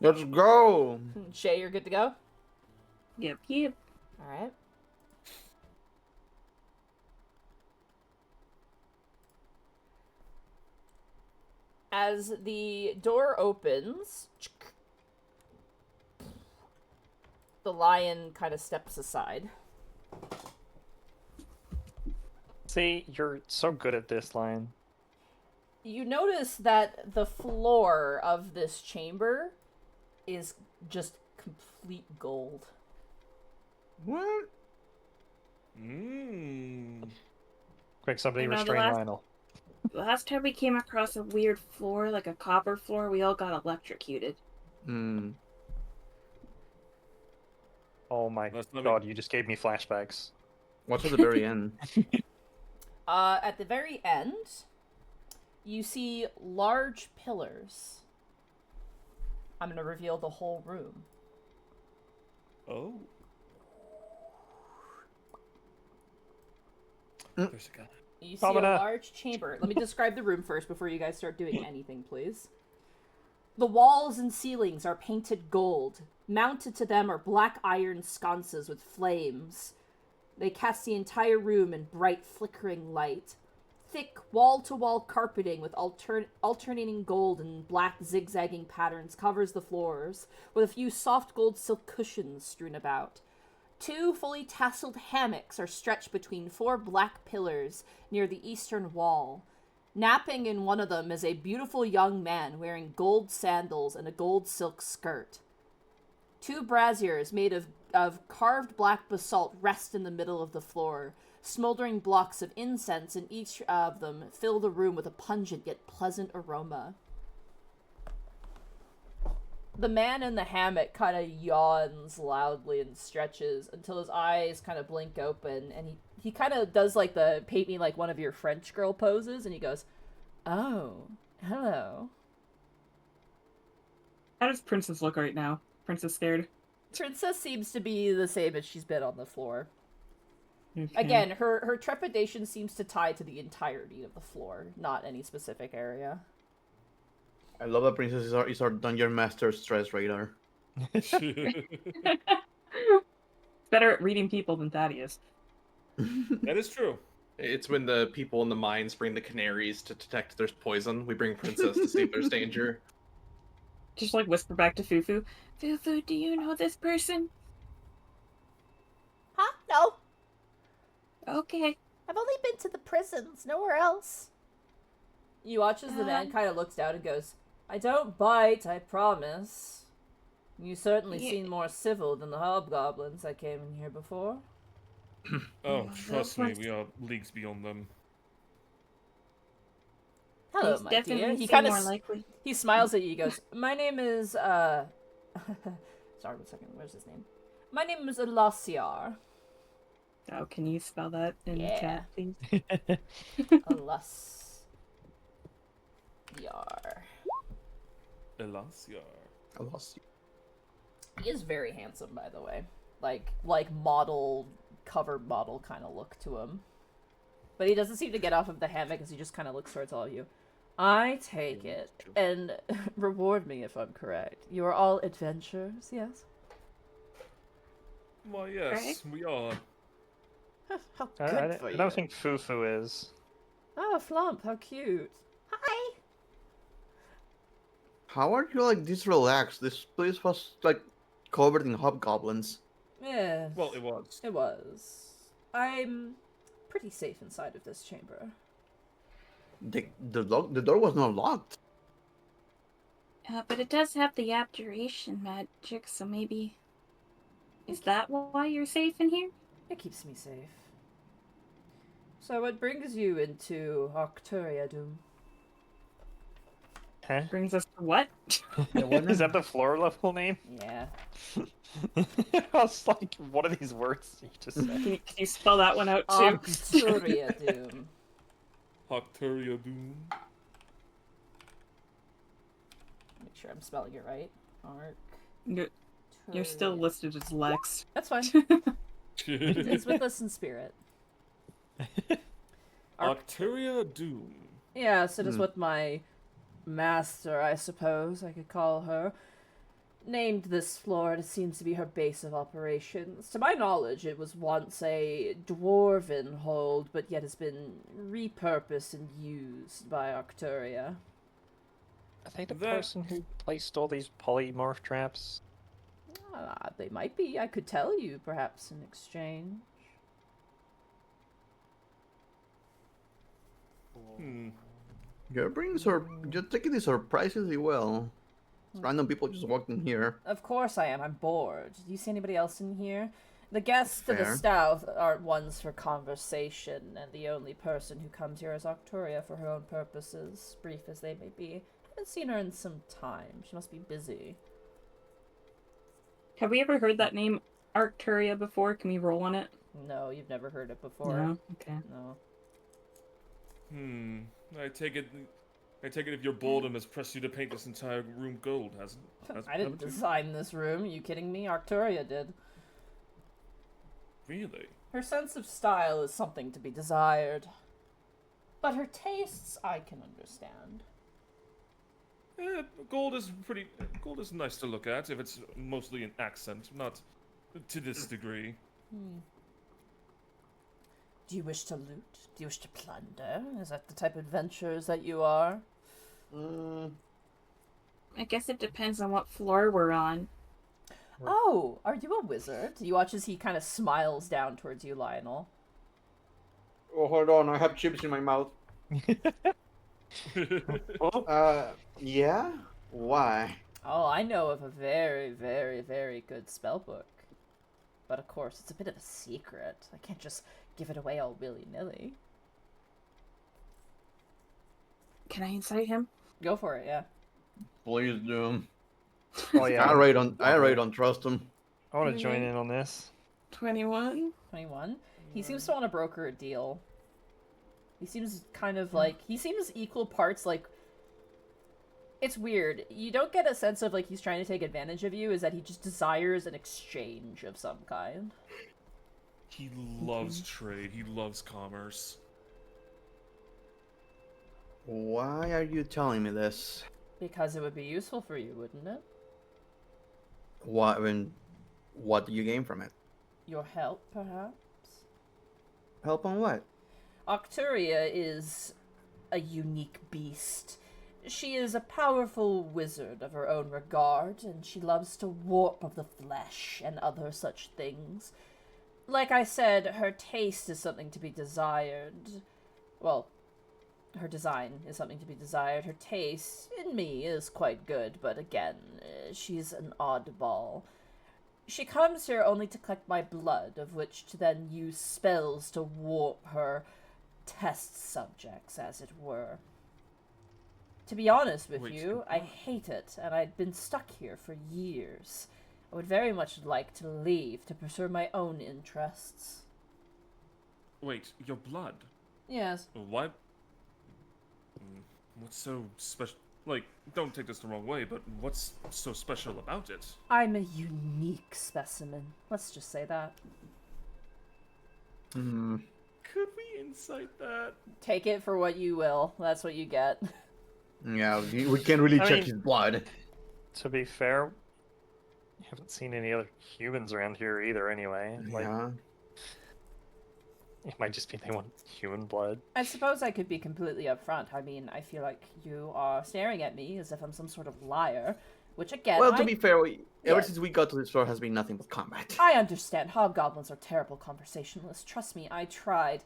Let's go. Shay, you're good to go? Yep. All right. As the door opens, the lion kind of steps aside. See, you're so good at this, Lion. You notice that the floor of this chamber is just complete gold. What? Quick, somebody You know, the restrain last- Lionel. Last time we came across a weird floor, like a copper floor, we all got electrocuted. Oh my That's not god, you just gave me flashbacks. What's at the very end? At the very end, you see large pillars. I'm gonna reveal the whole room. Oh. There's a guy. You see a large chamber. Let me describe the room first before you guys start doing anything, please. The walls and ceilings are painted gold. Mounted to them are black iron sconces with flames. They cast the entire room in bright, flickering light. Thick, wall-to-wall carpeting with alternating gold and black zigzagging patterns covers the floors, with a few soft gold silk cushions strewn about. 2 fully tasseled hammocks are stretched between 4 black pillars near the eastern wall. Napping in one of them is a beautiful young man wearing gold sandals and a gold silk skirt. 2 braziers made of carved black basalt rest in the middle of the floor. Smoldering blocks of incense in each of them fill the room with a pungent yet pleasant aroma. The man in the hammock kind of yawns loudly and stretches until his eyes kind of blink open, and he kind of does like the paint me like one of your French girl poses, and he goes, "Oh, hello." How does Princess look right now? Princess scared? Princess seems to be the same as she's been on the floor. Okay. Again, her trepidation seems to tie to the entirety of the floor, not any specific area. I love that Princess is our Dungeon Master stress radar. Better at reading people than Thaddeus. That is true. It's when the people in the mines bring the canaries to detect there's poison. We bring Princess to see if there's danger. Just like whisper back to Fufu. Fufu, do you know this person? Huh? No. Okay. I've only been to the prisons, nowhere else. You watch as the man kind of looks down and goes, "I don't bite, I promise. You certainly seem more civil than the hobgoblins that came in here before." Oh, trust me, we are leagues beyond them. "Hello, He's my definitely dear." He seem kind more of likely. he smiles at you. He goes, "My name is sorry, 1 second. Where's his name? My name is Elassiar." Oh, can you spell that in Yeah. chat, please? Elassiar. Elassiar. I lost you. He is very handsome, by the way. Like model, cover model kind of look to him. But he doesn't seem to get off of the hammock as he just kind of looks towards all of you. "I take it, and reward me if I'm correct. You are all adventurers, yes?" Why, yes, we are. How good for I you. don't think Fufu is. Oh, Flump, how cute. Hi. How are you like this relaxed? This place was like covered in hobgoblins. Yeah. Well, it was. It was. I'm pretty safe inside of this chamber. The door was not locked. But it does have the abjuration magic, so maybe... Is that why you're safe in here? It keeps me safe. So what brings you into Arcturia, Doom? Huh? Brings us to what? Is that the floor level name? Yeah. I was like, what are these words you just said? Can you spell that one out too? Arcturia, Doom. Arcturia Doom. Make sure I'm spelling it right. You're still listed as Lex. That's fine. It's with us in spirit. Arcturia Doom. Yes, it is what my master, I suppose I could call her, named this floor. It seems to be her base of operations. To my knowledge, it was once a dwarven hold, but yet has been repurposed and used by Arcturia. Are they the person who placed all these polymorph traps? They might be. I could tell you, perhaps, in exchange. You're taking this surprisingly well. Random people just walked in here. Of course I am. I'm bored. Do you see anybody else in here? The guests to the Fair. south are ones for conversation, and the only person who comes here is Arcturia for her own purposes, brief as they may be. I haven't seen her in some time. She must be busy. Have we ever heard that name Arcturia before? Can we roll on it? No, you've never heard it before. No? Okay. No. I take it if your boredom has pressed you to paint this entire room gold, hasn't it? I didn't design this room. Are you kidding me? Arcturia did. Really? Her sense of style is something to be desired. But her tastes, I can understand. Gold is nice to look at if it's mostly an accent, not to this degree. Do you wish to loot? Do you wish to plunder? Is that the type of adventurers that you are? I guess it depends on what floor we're on. Oh, are you a wizard? You watch as he kind of smiles down towards you, Lionel. Oh, hold on, I have chips in my mouth. Yeah? Why? Oh, I know of a very, very, very good spell book. But of course, it's a bit of a secret. I can't just give it away all willy-nilly. Can I incite him? Go for it, yeah. Please do. Oh yeah. I really don't trust him. I want to join in on this. 21. 21. He seems to want to broker a deal. He seems kind of like... He seems equal parts like... It's weird. You don't get a sense of like he's trying to take advantage of you, is that he just desires an exchange of some kind. He loves trade. He loves commerce. Why are you telling me this? Because it would be useful for you, wouldn't it? What do you gain from it? Your help, perhaps? Help on what? Octuria is a unique beast. She is a powerful wizard of her own regard, and she loves to warp of the flesh and other such things. Like I said, her taste is something to be desired. Well, her design is something to be desired. Her taste, in me, is quite good, but again, she's an oddball. She comes here only to collect my blood, of which to then use spells to warp her test subjects, as it were. To be honest with you, I hate it, and I'd been stuck here for years. I would very much like to leave to pursue my own interests. Wait, your blood? Yes. What? What's so special? Like, don't take this the wrong way, but what's so special about it? I'm a unique specimen. Let's just say that. Could we incite that? Take it for what you will. That's what you get. Yeah, we can't really check his blood. To be fair, you haven't seen any other humans around here either anyway. Like, Yeah. it might just be they want human blood. I suppose I could be completely upfront. I mean, I feel like you are staring at me as if I'm some sort of liar, which again... Well, to be fair, ever since we got to this floor has been nothing but combat. I understand. Hobgoblins are terrible conversationalists. Trust me, I tried.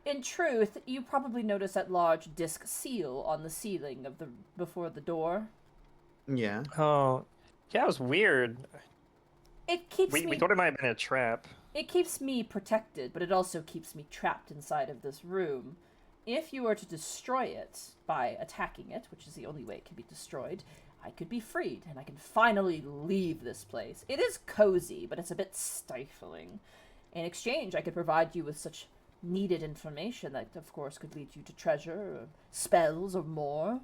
In truth, you probably noticed that large disc seal on the ceiling of before the door. Yeah. Oh, yeah, it was weird. It keeps we thought it might have been a trap. It keeps me protected, but it also keeps me trapped inside of this room. If you were to destroy it by attacking it, which is the only way it can be destroyed, I could be freed, and I can finally leave this place. It is cozy, but it's a bit stifling. In exchange, I could provide you with such needed information that, of course, could lead you to treasure, or spells, or more.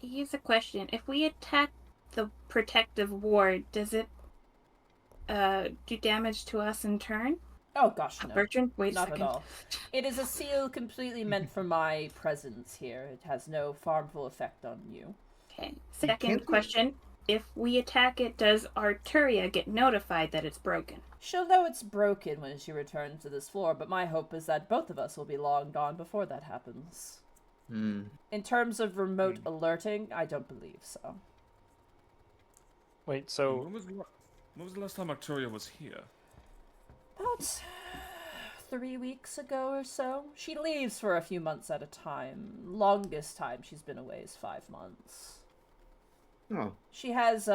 Here's a question. If we attack the protective ward, does it do damage to us in turn? Oh gosh, no. Bertrand, wait Not a second. at all. It is a seal completely meant for my presence here. It has no harmful effect on you. Okay. Second question. If we attack it, does Arturia get notified that it's broken? She'll know it's broken when she returns to this floor, but my hope is that both of us will be long gone before that happens. In terms of remote alerting, I don't believe so. Wait, so... When was the last time Arturia was here? About 3 weeks ago or so. She leaves for a few months at a time. Longest time she's been away is 5 months. Oh. She has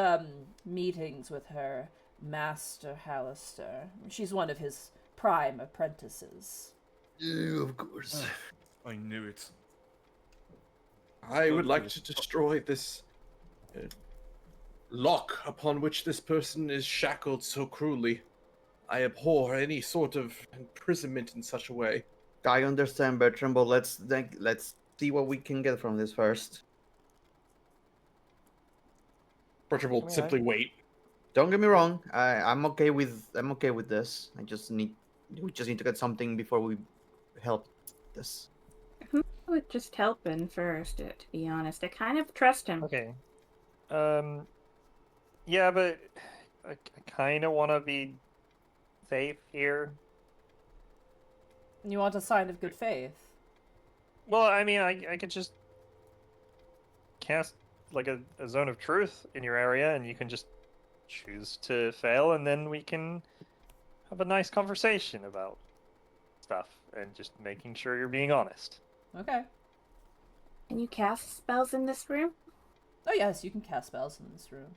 meetings with her master Hallister. She's one of his prime apprentices. Of course. I knew it. I would like to destroy this lock upon which this person is shackled so cruelly. I abhor any sort of imprisonment in such a way. I understand, Bertrand, but let's see what we can get from this first. Bertrand will simply wait. Don't get me wrong. I'm okay with this. We just need to get something before we help this. with just helping first, to be honest. I kind of trust him. Okay. Yeah, but I kind of want to be safe here. You want a sign of good faith? Well, I mean, I could just cast like a zone of truth in your area, and you can just choose to fail, and then we can have a nice conversation about stuff and just making sure you're being honest. Okay. Can you cast spells in this room? Oh yes, you can cast spells in this room.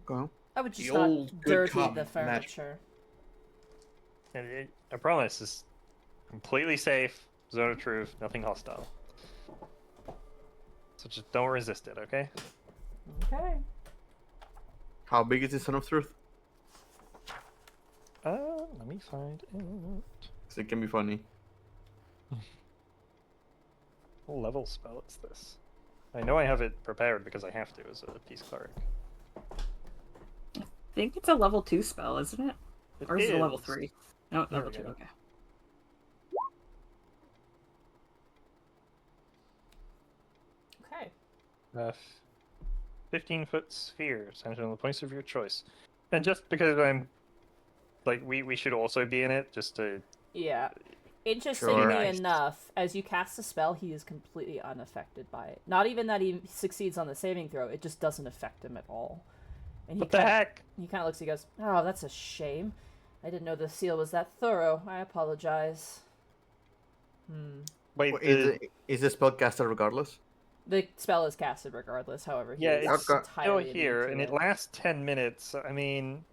Okay. I would just The not old good dirty cop the magic. furniture. And I promise, it's completely safe, zone of truth, nothing hostile. So just don't resist it, okay? Okay. How big is the Son of Truth? Let me find it. 'Cause it can be funny. What level spell is this? I know I have it prepared because I have to as a peace cleric. I think it's a level 2 spell, isn't it? Or is it a level is. 3? No, There level we 2, go. okay. Okay. 15-foot sphere centered on the points of your choice. And just because I'm like we should also be in it just to Yeah. Interestingly Sure. enough, as you cast a spell, he is completely unaffected by it. Not even that he succeeds on the saving throw, it just doesn't affect him at all. And what the heck? He kind of looks, he goes, "Oh, that's a shame. I didn't know the seal was that thorough. I apologize." Wait, Is the spell casted regardless? The spell is casted regardless, however. yeah, is it's still entirely immune here, to and it it. lasts 10 minutes. I mean,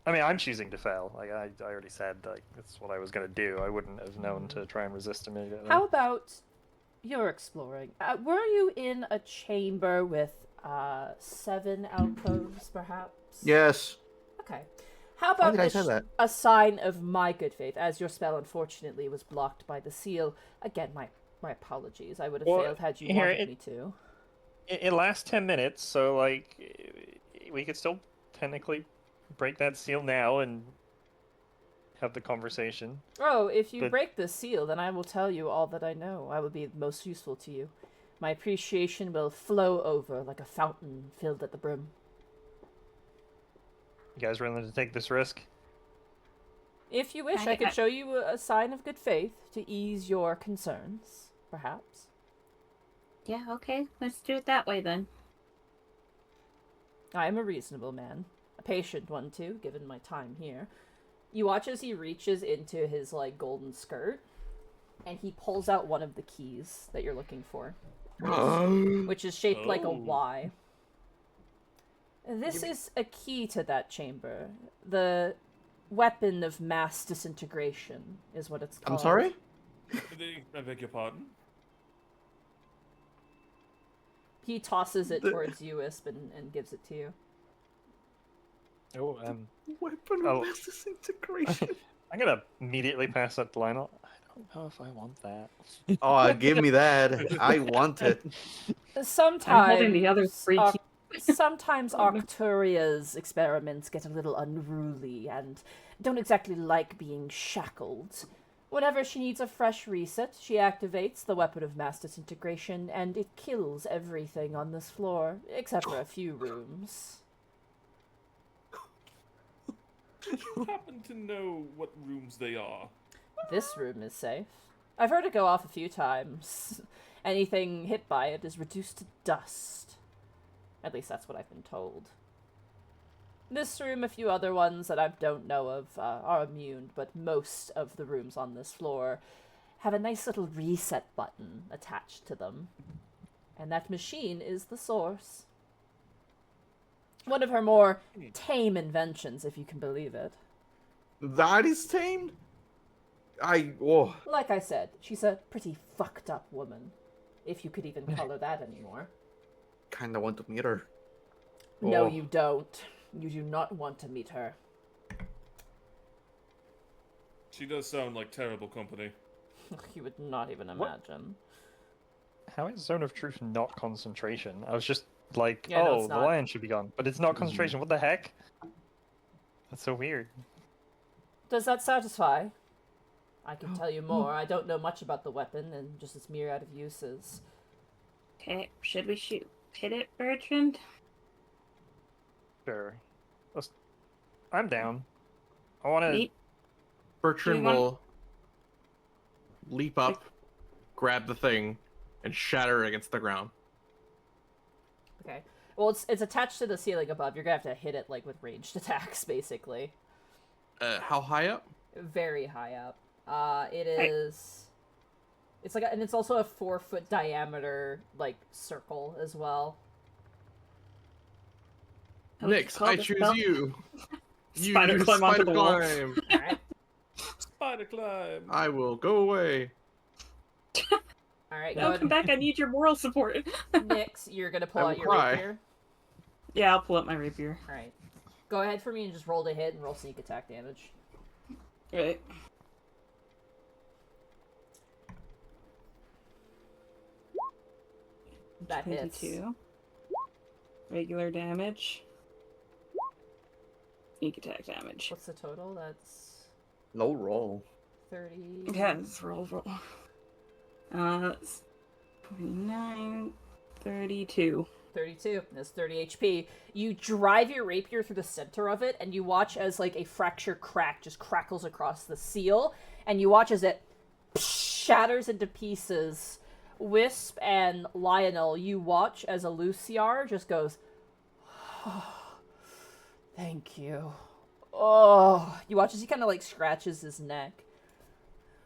I'm choosing to fail. Like I already said, like that's what I was gonna do. I wouldn't have known to try and resist immediately. How about you're exploring? Were you in a chamber with 7 alcoves, perhaps? Yes. Okay. How Why about did I say that? a sign of my good faith, as your spell unfortunately was blocked by the seal? Again, my apologies. I would have Well, failed had you here, wanted me to. It lasts 10 minutes, so like we could still technically break that seal now and have the conversation. Oh, if you But- break the seal, then I will tell you all that I know. I will be most useful to you. My appreciation will flow over like a fountain filled at the brim. You guys willing to take this risk? If you wish, I could show you a sign of good faith to ease your concerns, perhaps. Yeah, okay. Let's do it that way then. I am a reasonable man. A patient one, too, given my time here. You watch as he reaches into his, like, golden skirt, and he pulls out one of the keys that you're looking for, which is shaped like a Oh. Y. This is a key to that chamber. The weapon of mass disintegration is what it's called. I'm sorry? I beg your pardon? He tosses it towards you, Wisp, and gives it to you. Oh, Weapon Oh. of mass disintegration. I'm gonna immediately pass that to Lionel. I don't know if I want that. Oh, give me that. I want it. Sometimes I'm holding the other 3 keys. Sometimes Arcturia's experiments get a little unruly and don't exactly like being shackled. Whenever she needs a fresh reset, she activates the weapon of mass disintegration, and it kills everything on this floor, except for a few rooms. You happen to know what rooms they are? This room is safe. I've heard it go off a few times. Anything hit by it is reduced to dust. At least that's what I've been told. This room, a few other ones that I don't know of, are immune, but most of the rooms on this floor have a nice little reset button attached to them. And that machine is the source. One of her more tame inventions, if you can believe it. That is tamed? Oh. Like I said, she's a pretty fucked up woman, if you could even call her that anymore. Kinda want to meet her. No, Oh. you don't. You do not want to meet her. She does sound like terrible company. You would not even imagine. How is Zone of Truth not concentration? I was just like, Yeah, no, oh, it's the not. lion should be gone. But it's not concentration. What the heck? That's so weird. Does that satisfy? I can tell you more. I don't know much about the weapon and just its myriad of uses. Okay, should we hit it, Bertrand? Sure. I'm down. I want to. Bertrand want- will leap up, grab the thing, and shatter it against the ground. Okay. Well, it's attached to the ceiling above. You're gonna have to hit it like with ranged attacks, basically. How high up? Very high up. It is. It's like, and it's also a 4-foot diameter like circle as well. Nix, I choose you. You Spider climb onto the wall. climb. All right. Spider climb. I will go away. All right. Now Go come back. I need your moral support. ahead. Nix, you're gonna pull I will out your cry. rapier. Yeah, I'll pull up my rapier. All right. Go ahead for me and just roll to hit and roll sneak attack damage. Right. That hits. 22. Regular damage. Sneak attack damage. What's the total? That's Low roll. 30. Yeah, it's roll. It's 29, 32. 32. That's 30 HP. You drive your rapier through the center of it, and you watch as like a fracture crack just crackles across the seal, and you watch as it shatters into pieces. Wisp and Lionel, you watch as a Luciar just goes, oh, thank you. Oh, you watch as he kind of like scratches his neck.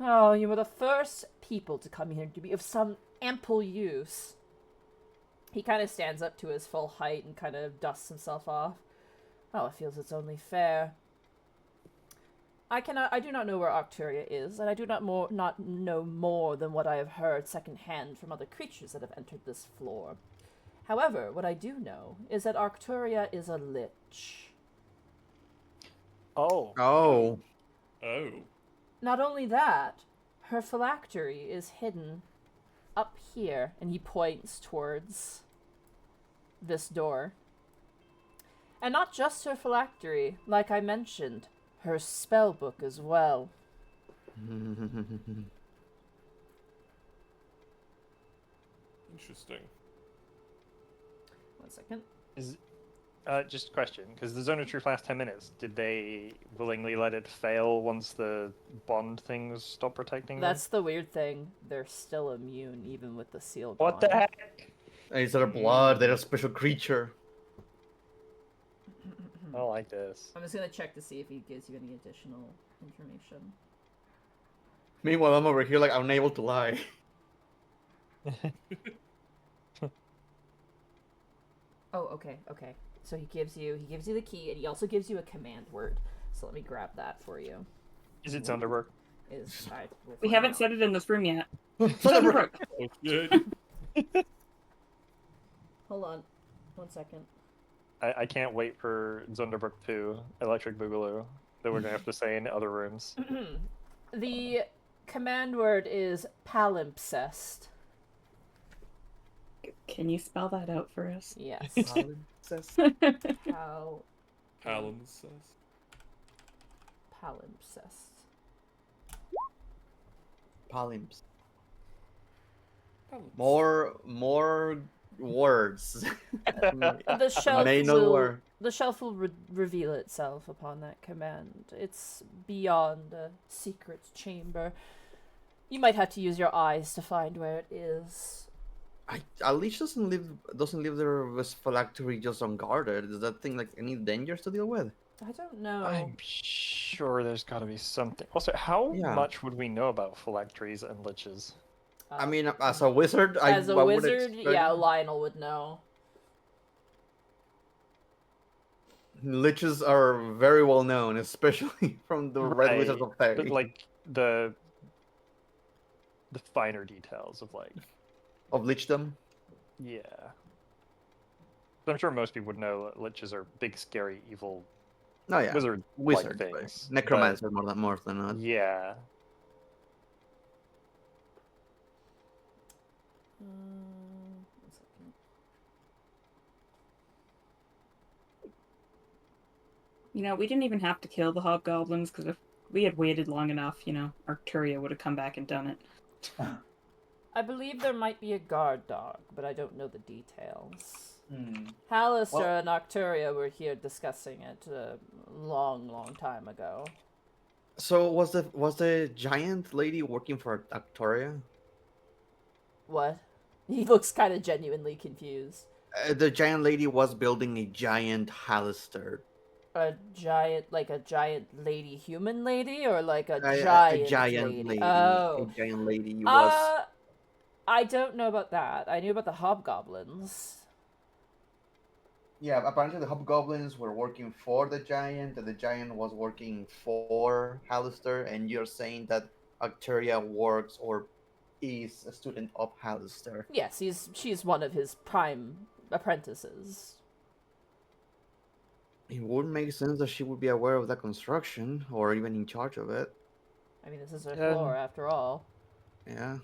Oh, you were the first people to come here to be of some ample use. He kind of stands up to his full height and kind of dusts himself off. Oh, it feels it's only fair. I do not know where Arcturia is, and I do not know more than what I have heard secondhand from other creatures that have entered this floor. However, what I do know is that Arcturia is a lich. Oh. Oh. Oh. Not only that, her phylactery is hidden up here, and he points towards this door. And not just her phylactery, like I mentioned, her spell book as well. Interesting. 1 second. Is just a question, because the zone of truth lasts 10 minutes. Did they willingly let it fail once the bond things stop protecting them? That's the weird thing. They're still immune, even with the seal What gone. the heck? Is there blood? They're a special creature. I don't like this. I'm just gonna check to see if he gives you any additional information. Meanwhile, I'm over here like I'm unable to lie. Oh, okay. So he gives you the key, and he also gives you a command word. So let me grab that for you. Is it Zunderberg? We haven't said it in this room yet. Oh, good. Hold on. 1 second. I can't wait for Zunderberg 2, Electric Boogaloo, that we're going to have to say in other rooms. The command word is palimpsest. Can you spell that out for us? Yes. Palimpsest. Palimpsest. Palimpsest. Palimpsest. More words. The shelf May no will word. the shelf will reveal itself upon that command. It's beyond a secret chamber. You might have to use your eyes to find where it is. At least doesn't live there with phylactery just unguarded. Is that thing like any dangers to deal with? I don't know. I'm sure there's got to be something. Also, how Yeah. much would we know about phylacteries and liches? I mean, as a wizard, as a I would wizard, expect yeah, Lionel would know. liches are very well known, especially from the Red Wizards of Fairy. But like the finer details of like Of lichdom. yeah. But I'm sure most people would know that liches are big, scary, evil Oh yeah, wizard wizard things. necromancer more than But, not. yeah. 1 second. You know, we didn't even have to kill the hobgoblins because if we had waited long enough, Arcturia would have come back and done it. I believe there might be a guard dog, but I don't know the details. Hmm. Hallister and Arcturia were here discussing it a long time ago. So was the giant lady working for Victoria? What? He looks kind of genuinely confused. The giant lady was building a giant Hallister. A giant lady, human lady, or like a giant lady. Oh, A giant lady was. I don't know about that. I knew about the hobgoblins. Yeah, apparently the hobgoblins were working for the giant, and the giant was working for Hallister, and you're saying that Arcturia works or is a student of Hallister. Yes, she's one of his prime apprentices. It wouldn't make sense that she would be aware of the construction or even in charge of it. I mean, this is her floor after all. Yeah.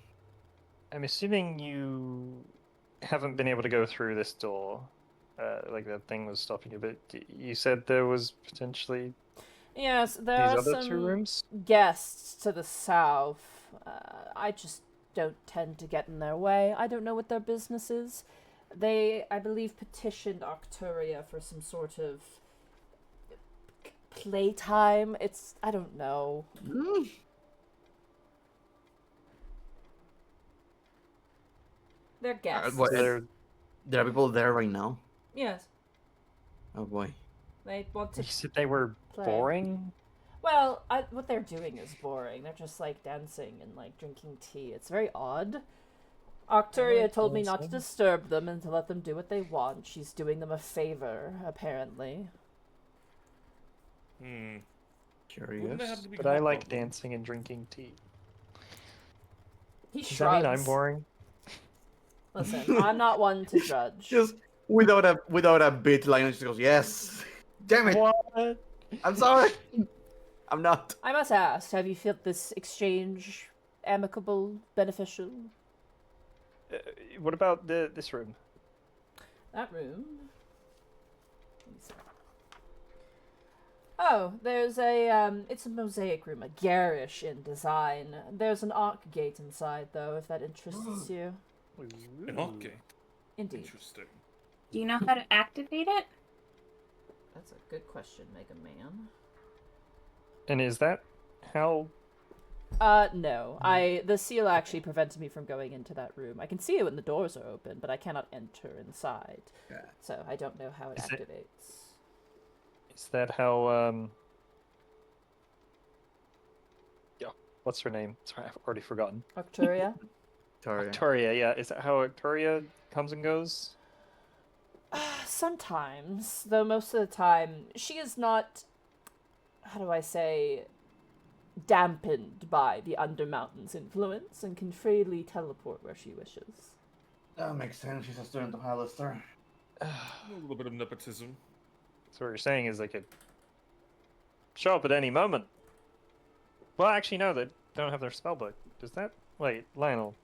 I'm assuming you haven't been able to go through this door. Like that thing was stopping you, but you said there was potentially Yes, there these are other some two rooms? guests to the south. I just don't tend to get in their way. I don't know what their business is. They, I believe, petitioned Arcturia for some sort of playtime. I don't know. They're guests. There are people there right now? Yes. Oh boy. They want to You said they were play. boring? Well, what they're doing is boring. They're just like dancing and like drinking tea. It's very odd. Arcturia told me not to disturb them and to let them do what they want. She's doing them a favor, apparently. Curious. But I like dancing and drinking tea. He Does shrugs. that mean I'm boring? Listen, I'm not one to judge. Just without a bit, Lionel just goes, "Yes, damn it! What? I'm sorry. I'm not." I must ask, have you felt this exchange amicable, beneficial? What about this room? That room? Oh, there's it's a mosaic room, a garish in design. There's an arc gate inside, though, if that interests you. An arc gate? Indeed. Interesting. Do you know how to activate it? That's a good question, Mega Man. And is that how... No. The seal actually prevented me from going into that room. I can see it when the doors are open, but I cannot enter inside. Yeah. So I don't know how it activates. Is that how, Yeah, what's her name? Sorry, I've already forgotten. Arcturia? Victoria, yeah. Is that how Victoria comes and goes? Sometimes, though most of the time, she is not, how do I say, dampened by the Undermountain's influence and can freely teleport where she wishes. That makes sense. She's a student of Hallister. A little bit of nepotism. So what you're saying is they could show up at any moment. Well, actually, no, they don't have their spellbook. Does that... Wait, Lionel.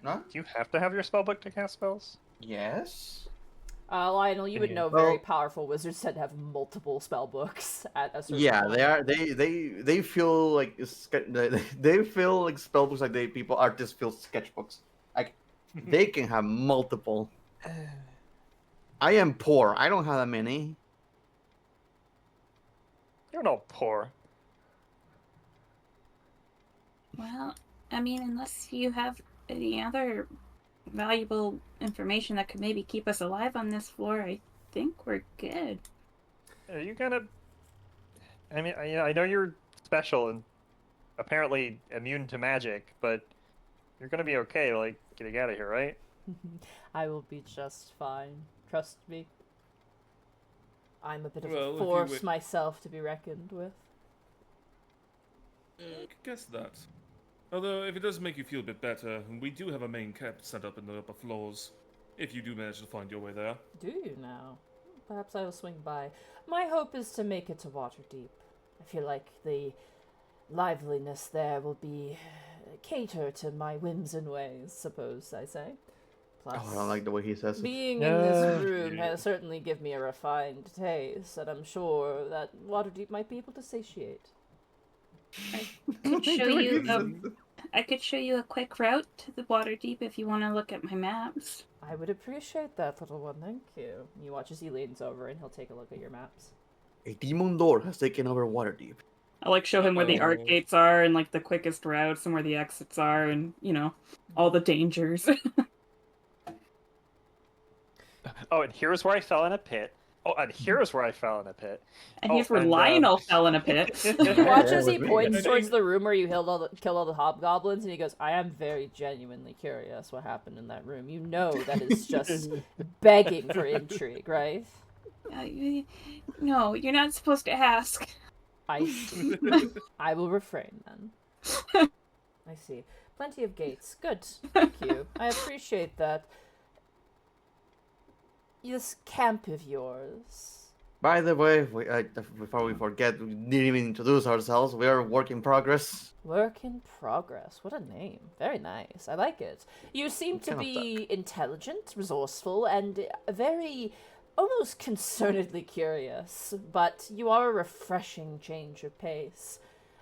No? Do you have to have your spellbook to cast spells? Yes. Lionel, you would know very powerful wizards tend to have multiple spell books at a certain point. They are. They feel like they feel like spellbooks like artists feel sketchbooks. Like they can have multiple. I am poor. I don't have that many. You're not poor. Well, I mean, unless you have any other valuable information that could maybe keep us alive on this floor, I think we're good. Are you gonna... I mean, I know you're special and apparently immune to magic, but you're gonna be okay, like, getting out of here, right? I will be just fine. Trust me. I'm a bit of Well, a if you force would- myself to be reckoned with. I could guess that. Although, if it does make you feel a bit better, we do have a main camp set up in the upper floors. If you do manage to find your way there. Do you now? Perhaps I will swing by. My hope is to make it to Waterdeep. I feel like the liveliness there will be cater to my whims and ways, suppose I say. Plus, Oh, I don't like the way he says it. being in this room has certainly given me a refined taste, and I'm sure that Waterdeep might be able to satiate. Could show you I could show you a quick route to the Waterdeep if you want to look at my maps. I would appreciate that, little one. Thank you. You watch as he leans over and he'll take a look at your maps. A demon door has taken over Waterdeep. I like show him where the art gates are and like the quickest routes and where the exits are and all the dangers. Oh, and here's where I fell in a pit. Oh, and here's where I fell in a pit. And here's where Lionel fell in a pit. You watch as he points towards the room where you killed all the hobgoblins, and he goes, I am very genuinely curious what happened in that room. You know that is just begging for intrigue, right? No, you're not supposed to ask. I see. I will refrain then. I see. Plenty of gates. Good. Thank you. I appreciate that. This camp of yours. By the way, before we forget, we didn't even introduce ourselves. We are work in progress. Work in progress. What a name. Very nice. I like it. You seem to be intelligent, resourceful, and very, almost concernedly curious. But you are a refreshing change of pace.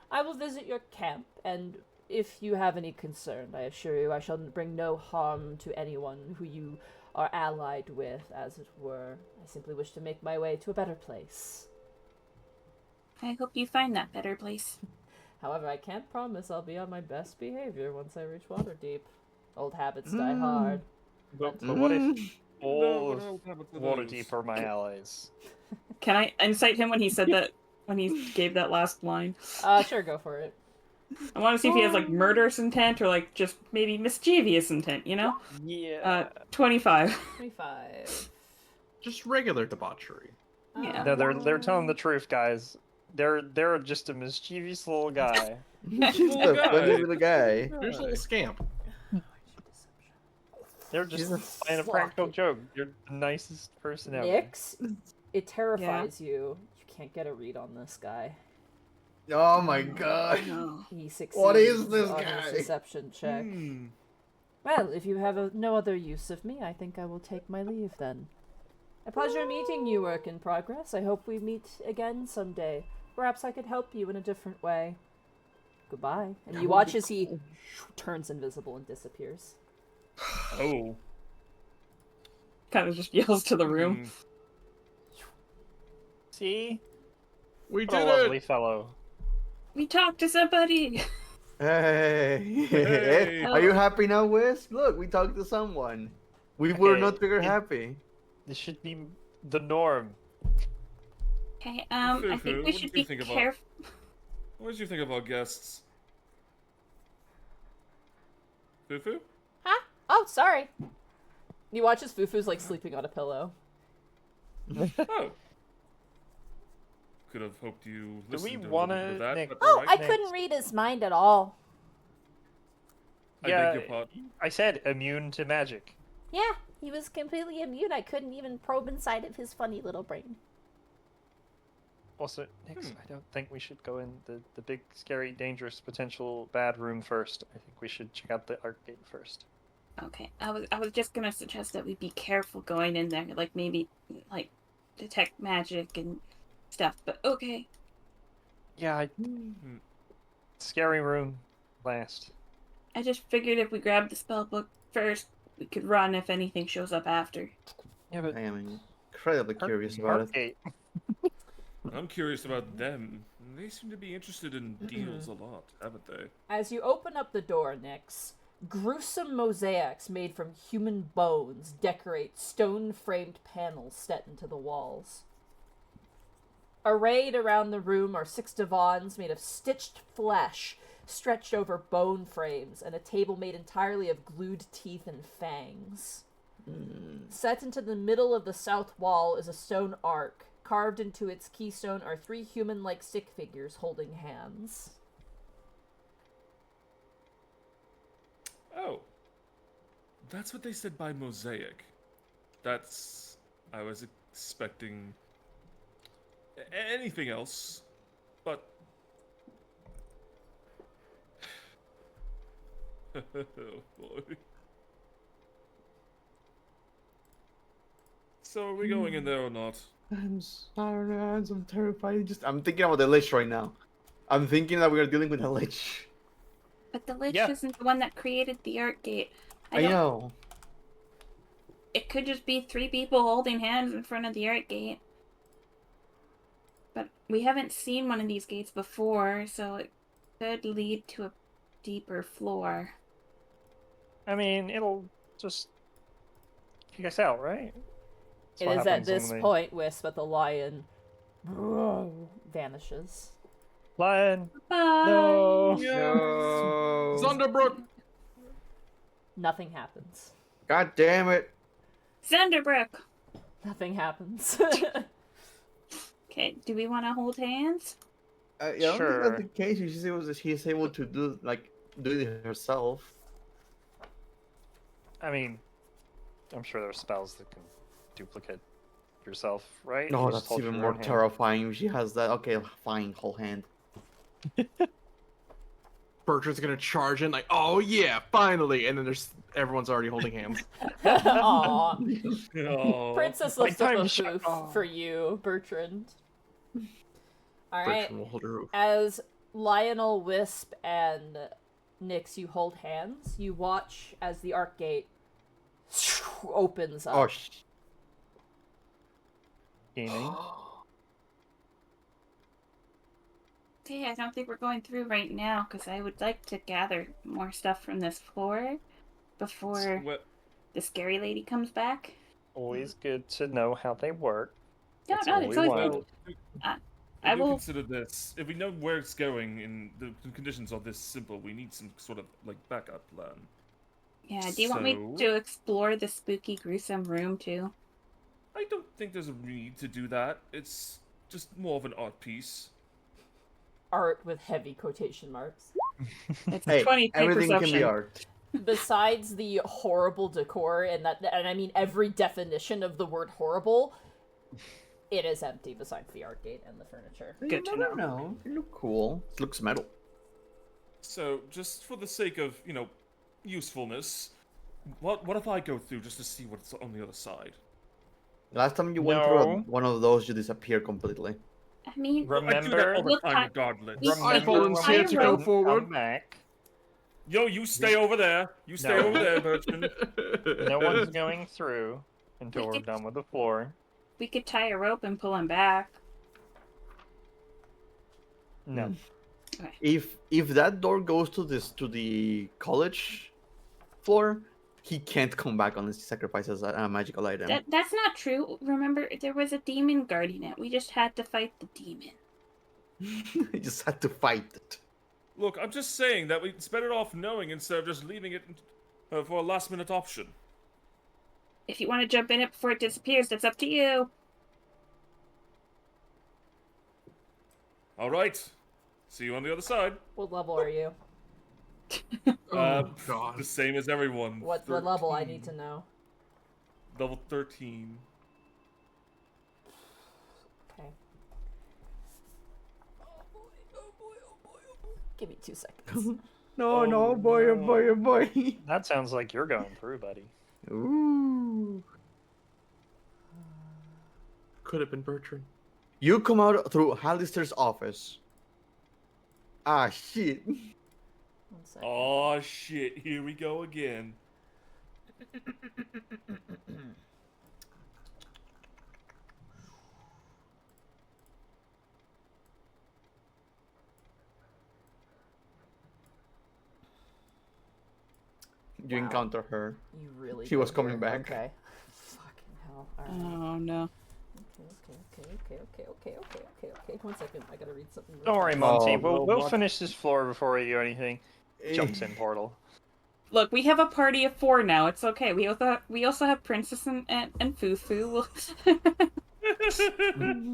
I will visit your camp, and if you have any concern, I assure you I shall bring no harm to anyone who you are allied with, as it were. I simply wish to make my way to a better place. I hope you find that better place. However, I can't promise I'll be on my best behavior once I reach Waterdeep. Old habits die hard. But what if all of Waterdeep are my allies? Can I incite him when he said that, when he gave that last line? Sure, go for it. I want to see if he has like murderous intent or like just maybe mischievous intent, Yeah. 25. 25. Just regular debauchery. Yeah. No, they're telling the truth, guys. They're just a mischievous little guy. Just a funny little guy. Here's a little scamp. They're just playing a practical joke. You're the nicest person ever. Nyx, it terrifies you. You can't get a read on this guy. Oh my god. He succeeds What is this on guy? his deception check. Well, if you have no other use of me, I think I will take my leave then. A pleasure meeting you, work in progress. I hope we meet again someday. Perhaps I could help you in a different way. Goodbye. And you watch as he turns invisible and disappears. Oh. Kind of just yells to the room. See? We What a did lovely it! fellow. We talked to somebody. Hey. Hey. Are you happy now, Wes? Look, we talked to someone. We were not trigger happy. This should be the norm. Okay, I Fufu, think we what should do you be think about- careful. What did you think of our guests? Fufu? Huh? Oh, sorry. You watch as Fufu's like sleeping on a pillow. Oh. Could have hoped you Do we listened to a wanna, little bit of that, Nick- but Oh, alright. I couldn't read his mind at all. I Yeah. beg your pardon. I said immune to magic. Yeah, he was completely immune. I couldn't even probe inside of his funny little brain. Also, Nix, I don't think we should go in the big, scary, dangerous, potential bad room first. I think we should check out the art gate first. Okay, I was just gonna suggest that we be careful going in there, like maybe like detect magic and stuff. But okay. Yeah, scary room last. I just figured if we grabbed the spell book first, we could run if anything shows up after. Yeah, but I am incredibly curious about it. gate. I'm curious about them. They seem to be interested in deals a lot, haven't they? As you open up the door, Nyx, gruesome mosaics made from human bones decorate stone-framed panels set into the walls. Arrayed around the room are 6 divans made of stitched flesh stretched over bone frames, and a table made entirely of glued teeth and fangs. Set into the middle of the south wall is a stone arc. Carved into its keystone are 3 human-like stick figures holding hands. Oh. That's what they said by mosaic. That's... I was expecting... anything else, but... oh boy. So are we going in there or not? I'm sorry, I'm terrified. I'm thinking about the list right now. I'm thinking that we are dealing with a lich. But the Lich Yeah. isn't the one that created the art gate. I don't- know. It could just be 3 people holding hands in front of the art gate. But we haven't seen one of these gates before, so it could lead to a deeper floor. I mean, it'll just kick us out, right? That's It what is at happens when this they- point, Wisp, that the lion vanishes. Lion. Bye. No. No. Zunderbrook. Nothing happens. God damn it. Zenderbrook! Nothing happens. Okay, do we want to hold hands? Yeah, I don't think Sure. that's the case. She's able to do it herself. I mean, I'm sure there are spells that can duplicate yourself, right? No, You just that's hold even your more own hand. terrifying. If she has that. Okay, fine, whole hand. Bertrand's gonna charge in like, oh yeah, finally, and then everyone's already holding hands. Aww. Oh. Princess My looks up time a to shine. foof Oh. for you, Bertrand. Alright, Bertrand will hold her roof. as Lionel, Wisp, and Nyx, you hold hands, you watch as the arc gate opens up. Oh, Gaming. Okay, I don't think we're going through right now, because I would like to gather more stuff from this floor before What? the scary lady comes back. Always good to know how they work. Yeah, That's no, all it's we always want. good. I I do will. consider this. If we know where it's going and the conditions are this simple, we need some sort of backup plan. Yeah, do you want me So- to explore the spooky, gruesome room too? I don't think there's a need to do that. It's just more of an art piece. Art with heavy quotation marks. It's hey, 20 everything can perception. be art. Besides the horrible decor, and I mean every definition of the word horrible, it is empty besides the art gate and the furniture. You Good to never know. know. It look cool. It looks metal. So, just for the sake of, usefulness, what if I go through just to see what's on the other side? Last time you went through No. one of those, you disappeared completely. I mean, I do that Remember, all the Look, time regardless. we- I remember volunteer when to we go come forward. back. Yo, you stay over there. You stay No. over there, Bertrand. No one's going through until We we're could- done with the floor. we could tie a rope and pull him back. No. If that door goes to the college floor, he can't come back unless he sacrifices a magical item. That's not true. Remember, there was a demon guarding it. We just had to fight the demon. He just had to fight it. Look, I'm just saying that it's better off knowing instead of just leaving it for a last-minute option. If you want to jump in it before it disappears, that's up to you. All right. See you on the other side. What level are you? Oh, God. The same as everyone. What level I need 13. to know? Level 13. Okay. Give me 2 seconds. No, Oh, no, boy, oh no. boy, oh boy. That sounds like you're going through, buddy. Ooh. Could have been Bertrand. You come out through Hallister's office. Ah, shit. 1 second. Oh shit! Here we go again. You Wow. encounter her. You really She was go coming here. back. Okay. Fucking hell. Alright. Oh no. Okay. 1 second. I gotta read something. real Don't worry, fast. Monty. Oh, we'll what? finish this floor before we do anything. Eh. Jumps in portal. Look, we have a party of 4 now. It's okay. We also have Princess and Fufu.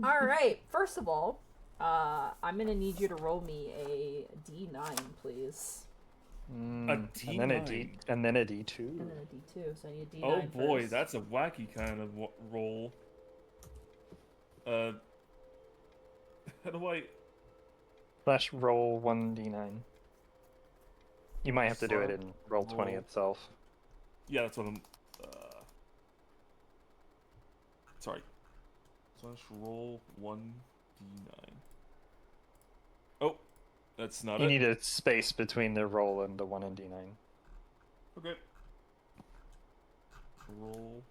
Alright. First of all, I'm gonna need you to roll me a D9, please. Mm, A and then a D, D9. and then a D2. And then a D2. So I need a D9 Oh boy, first. that's a wacky kind of roll. How do I? Slash roll 1d9. You might have to do it in roll 20 Roll. itself. Yeah, that's what I'm. Sorry. Slash roll 1d9. Oh, That's not You it. need a space between the roll and the 1 and D9. Okay. Roll.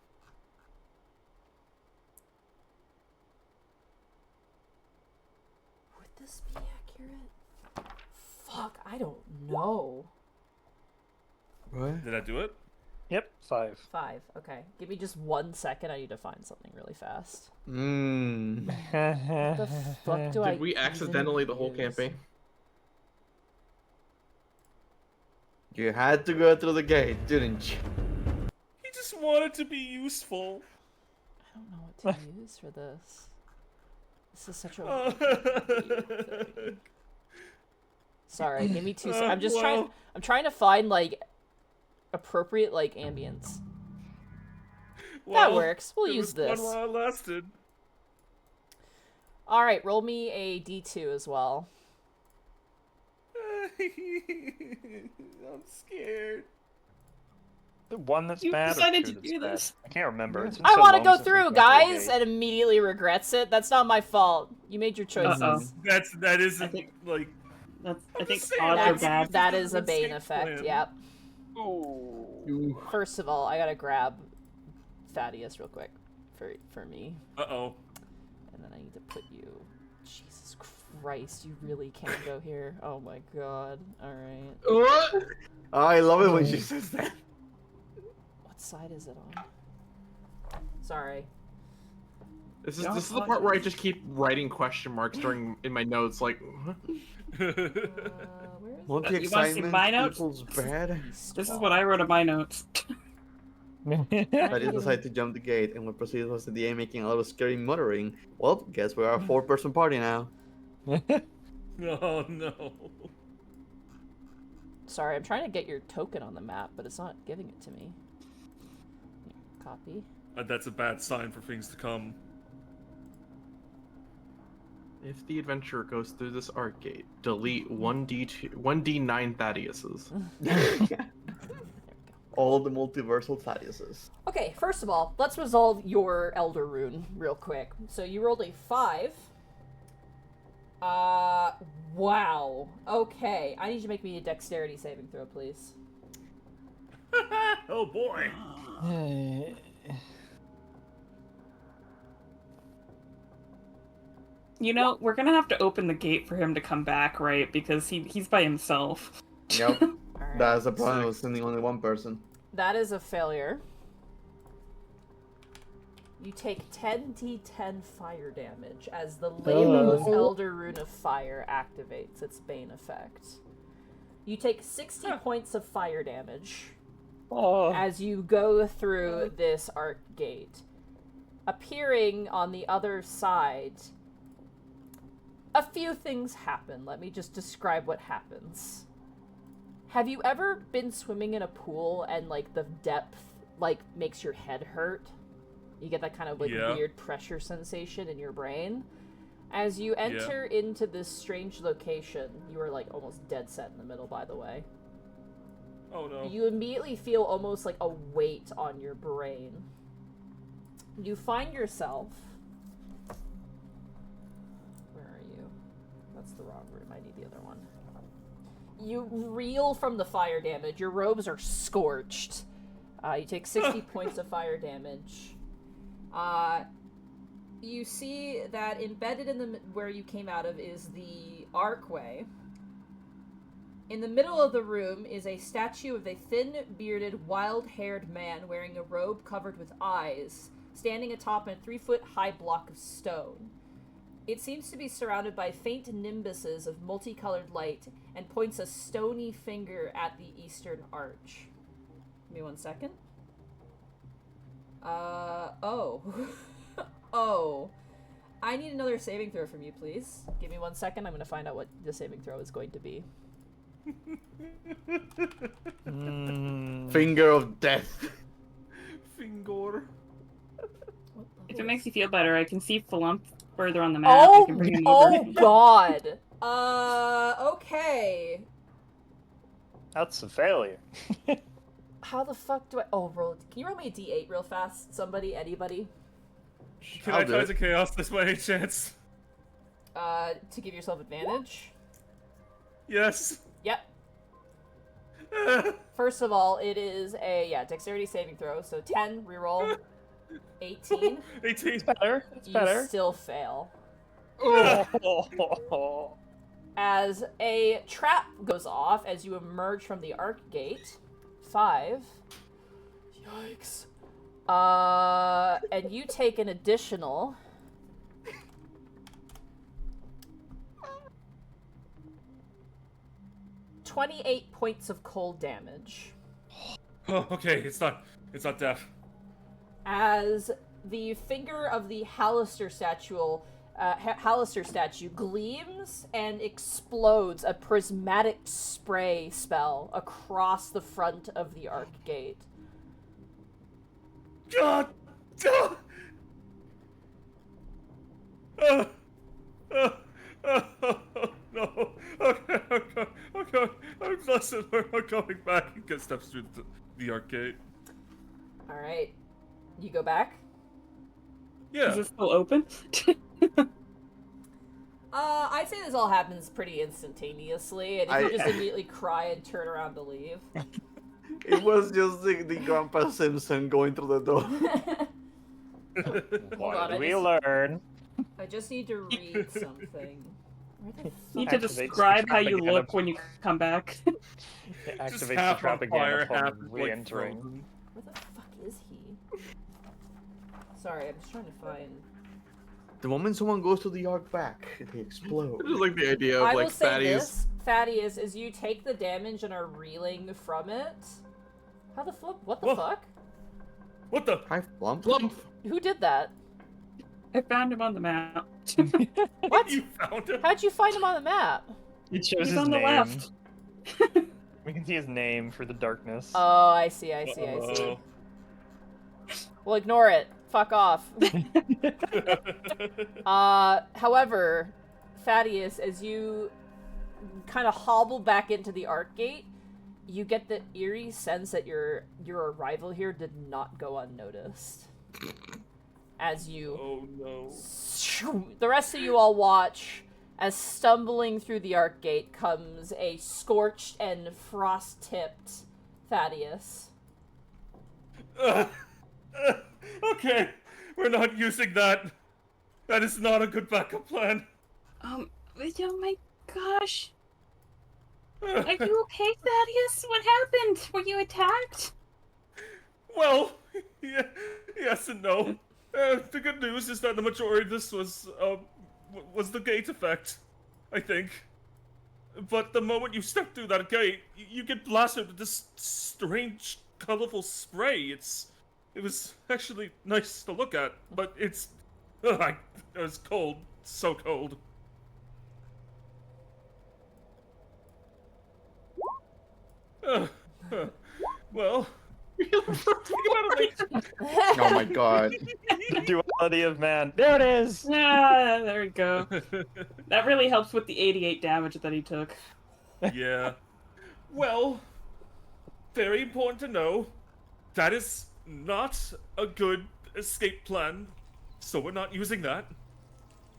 Would this be accurate? Fuck, I don't know. What? Did I do it? Yep, 5. 5. Okay. Give me just 1 second. I need to find something really fast. Mmm. What the fuck do I Did we accidentally even the whole use? campaign? You had to go through the gate, didn't you? He just wanted to be useful. I don't know what to use for this. This is such a Oh. weird thing. Sorry, give me 2 seconds. I'm just well. I'm trying to find like appropriate like ambience. That works. We'll it use was fun this. while it lasted. All right, roll me a D2 as well. I'm scared. The one that's You bad. decided or to two that's do bad? this. I can't remember. It's been I so want to long go since we've through, been the guys, gate. and immediately regrets it. That's not my fault. You made your choices. Uh-oh. That isn't I think- like. I think just saying, odds are that's- bad. That is a Escape Bane effect. plan. Yep. Ooh. First of all, I gotta grab Thaddeus real quick for me, Uh-oh. and then I need to put you. Jesus Christ, you really can't go here. Oh my god. All right. What? I love it when she says that. What side is it on? Sorry. This is Don't the part where I just keep writing question marks during in my notes, like. Huh? Where is Multi You wanna see excitement my notes? equals bad. This is what I wrote in my notes. I just decided to jump the gate, and we proceeded with the DA making a lot of scary muttering. Well, guess we're a 4-person party now. Oh no. Sorry, I'm trying to get your token on the map, but it's not giving it to me. Here, copy. That's a bad sign for things to come. If the adventurer goes through this arc gate, delete 1D9 Thaddeus's. All the multiversal Thaddeus's. Okay, first of all, let's resolve your Elder Rune real quick. So you rolled a 5. Wow. Okay, I need you to make me a dexterity saving throw, please. Oh boy. You know, we're gonna have to open the gate for him to come back, right? Because he's by himself. Yep. Alright. That's the problem with sending only one person. That is a failure. You take 10d10 fire damage as the Lamos Elder Rune of Fire activates its Bane effect. You take 60 points of fire damage as you go through this arc gate. Appearing on the other side, a few things happen. Let me just describe what happens. Have you ever been swimming in a pool and, like, the depth, like, makes your head hurt? You get that kind of, like, weird pressure sensation in your brain. As you enter into this strange location, you are, like, almost dead set in the middle, by the way. Oh no. You immediately feel almost like a weight on your brain. You find yourself... Where are you? That's the wrong room. I need the other one. You reel from the fire damage. Your robes are scorched. You take 60 points of fire damage. You see that embedded in the where you came out of is the archway. In the middle of the room is a statue of a thin, bearded, wild-haired man wearing a robe covered with eyes, standing atop a 3-foot-high block of stone. It seems to be surrounded by faint nimbuses of multicolored light and points a stony finger at the eastern arch. Give me 1 second. Oh. Oh. I need another saving throw from you, please. Give me 1 second. I'm going to find out what the saving throw is going to be. Finger of death. Finger. If it makes you feel better, I can see Flump further on the map. I can bring him over. God. Okay. That's a failure. How the fuck do I... Oh, roll... Can you roll me a d8 real fast? Somebody? Anybody? Can I try to chaos this by any chance? To give yourself advantage? Yes. Yep. First of all, it is a dexterity saving throw. So 10, reroll. 18. 18. It's better. It's You better. still fail. Oh. As a trap goes off as you emerge from the arc gate. 5. Yikes. And you take an additional 28 points of cold damage. Oh, okay, it's not death. As the finger of the Hallister statue gleams and explodes a prismatic spray spell across the front of the arc gate. God! No. Okay. I'm going back and get steps through the arcade. Alright. You go back? Yeah. Is it still open? I'd say this all happens pretty instantaneously, and if you just immediately cry and turn around to leave. It was just the Grandpa Simpson going through the door. What did we learn? I just need to read something. Where the You need to Activates the describe how you trap again look of- when you come back. It Just activates the half trap on again fire, upon half re-entering. frozen. Where the fuck is he? Sorry, I'm just trying to find... The moment someone goes to the arc back, they explode. I just like the idea of I like will say Thaddeus. this, Thaddeus, is you take the damage and are reeling from it. How the fuck? What the fuck? What the? Hi, Flump. Who did that? I found him on the map. What? You found him? How'd you find him on the map? It shows He's his on the name. left. We can see his name for the darkness. Oh, I see. Uh-oh. Well, ignore it. Fuck off. However, Thaddeus, as you kind of hobble back into the arc gate, you get the eerie sense that your arrival here did not go unnoticed. As you... Oh no. The rest of you all watch as stumbling through the arc gate comes a scorched and frost-tipped Thaddeus. Okay, we're not using that. That is not a good backup plan. Oh my gosh. Are you okay, Thaddeus? What happened? Were you attacked? Well, yes and no. The good news is that the majority of this was the gate effect, I think. But the moment you step through that gate, you get blasted with this strange, colorful spray. It was actually nice to look at, but it was cold, so cold. Well, Oh my god. The duality of man. There it is! Ah, there we go. That really helps with the 88 damage that he took. yeah. Well, very important to know, that is not a good escape plan, so we're not using that.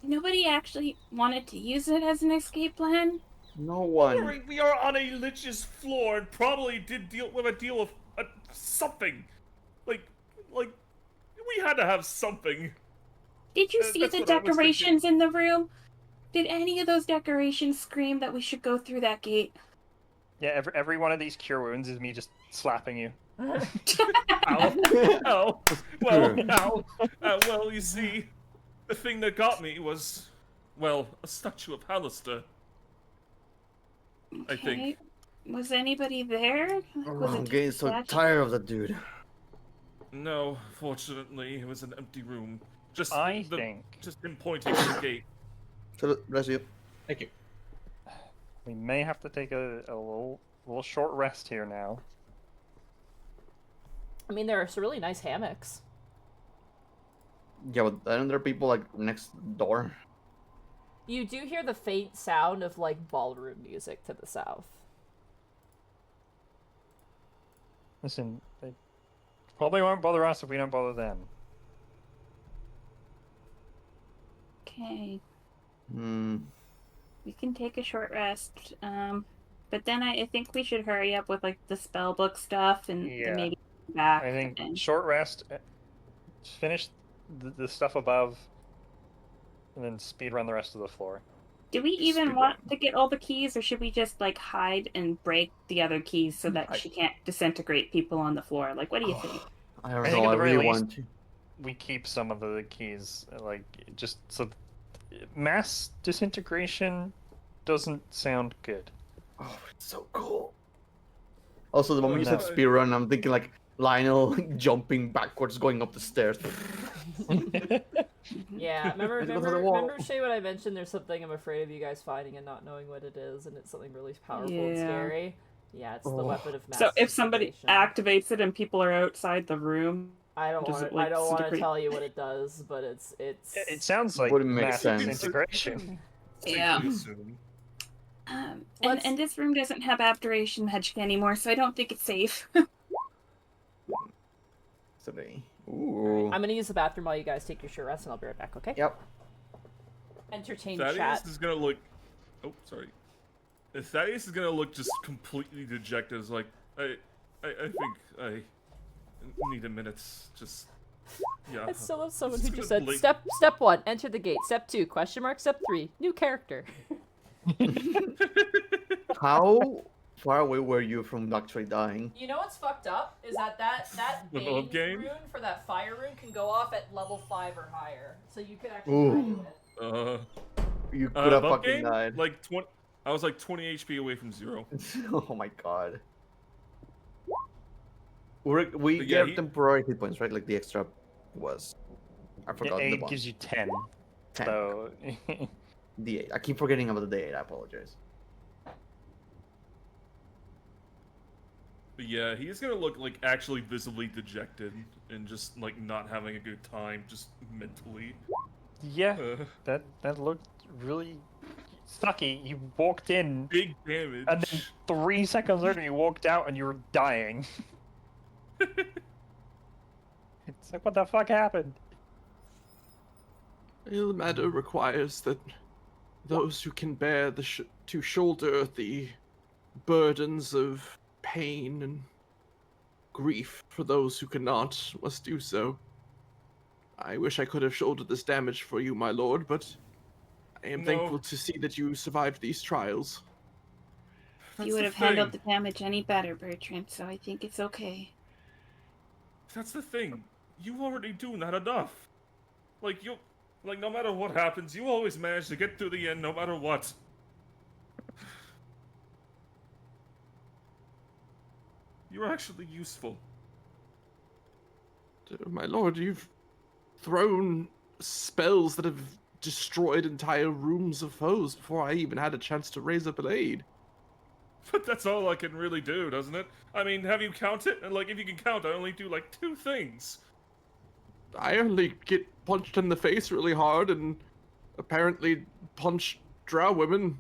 Nobody actually wanted to use it as an escape plan? No one. We are on a lich's floor and probably did deal with something. Like, we had to have something. Did you see That's the what I was decorations in the room? Did any of those decorations scream that we should go through that gate? Yeah, every one of these cure wounds is me just slapping you. Ow. Ow. Well, ow. Well, you see, the thing that got me was, well, a statue of Hallister. I think. Okay. Was anybody there? Was I'm it getting so statue? tired of that dude. No, fortunately, it was an empty room. Just just him pointing to the gate. So, bless you. Thank you. We may have to take a little short rest here now. I mean, there are some really nice hammocks. Yeah, but aren't there people like next door? You do hear the faint sound of, like, ballroom music to the south. Listen, they probably won't bother us if we don't bother them. Okay. We can take a short rest. But then I think we should hurry up with like the spell book stuff and Yeah. then maybe back. I think and... short rest, finish the stuff above, and then speed run the rest of the floor. Do we even want to get all the keys, or should we just like hide and break the other keys so that she can't disintegrate people on the floor? Like, what do you think? I don't I think know. at I the very really least, want to. we keep some of the keys, like just so mass disintegration doesn't sound good. Oh, it's so cool. Also, the moment you said No. speed run, I'm thinking like Lionel jumping backwards, going up the stairs. Yeah, remember, Let's go to the wall. remember, Shay, when I mentioned there's something I'm afraid of you guys finding and not knowing what it is, and it's something really powerful and Yeah. scary? Yeah, it's the weapon of mass So if somebody disintegration. activates it and people are outside the room, I don't does want it, to. like, I don't want to disintegrate? tell you what it does, but it's. It sounds like Wouldn't make mass sense. disintegration. Yeah. And this room doesn't have abjuration magic anymore, so I don't think it's safe. Ooh. I'm gonna use the bathroom while you guys take your short rest, and I'll be right back. Okay? Yep. Entertain Thaddeus chat. is gonna look. Oh, sorry. Thaddeus is gonna look just completely dejected. It's like, I think I need a minute. Just, yeah. I still have someone who Just just gonna said, blink. step 1, enter the gate. Step 2, question mark. Step 3, new character. How far away were you from actually dying? You know what's fucked up? Is that The Bane old game? rune for that fire rune can go off at level 5 or higher. So you could actually Ooh. die to it. You could have above fucking game? died. Like 20. I was like 20 HP away from 0. Oh my god. We But yeah, get temporary hit points, right? Like the extra was. I forgot the It one. gives you 10. 10. So D8. I keep forgetting about the D8. I apologize. But yeah, he's gonna look like actually visibly dejected and just like not having a good time, just mentally. yeah, that looked really sucky. You walked in, Big damage. and then 3 seconds later you walked out and you were dying. It's like, what the fuck happened? The matter requires that those who can bear to shoulder the burdens of pain and grief for those who cannot must do so. I wish I could have shouldered this damage for you, my lord, but I am thankful to see that you survived these trials. You would have handled the damage any better, Bertrand, so I think it's okay. That's the thing. You already do not enough. Like no matter what happens, you always manage to get through the end, no matter what. You're actually useful. My lord, you've thrown spells that have destroyed entire rooms of foes before I even had a chance to raise a blade. But that's all I can really do, doesn't it? I mean, have you counted? And like, if you can count, I only do like 2 things. I only get punched in the face really hard and apparently punch drow women.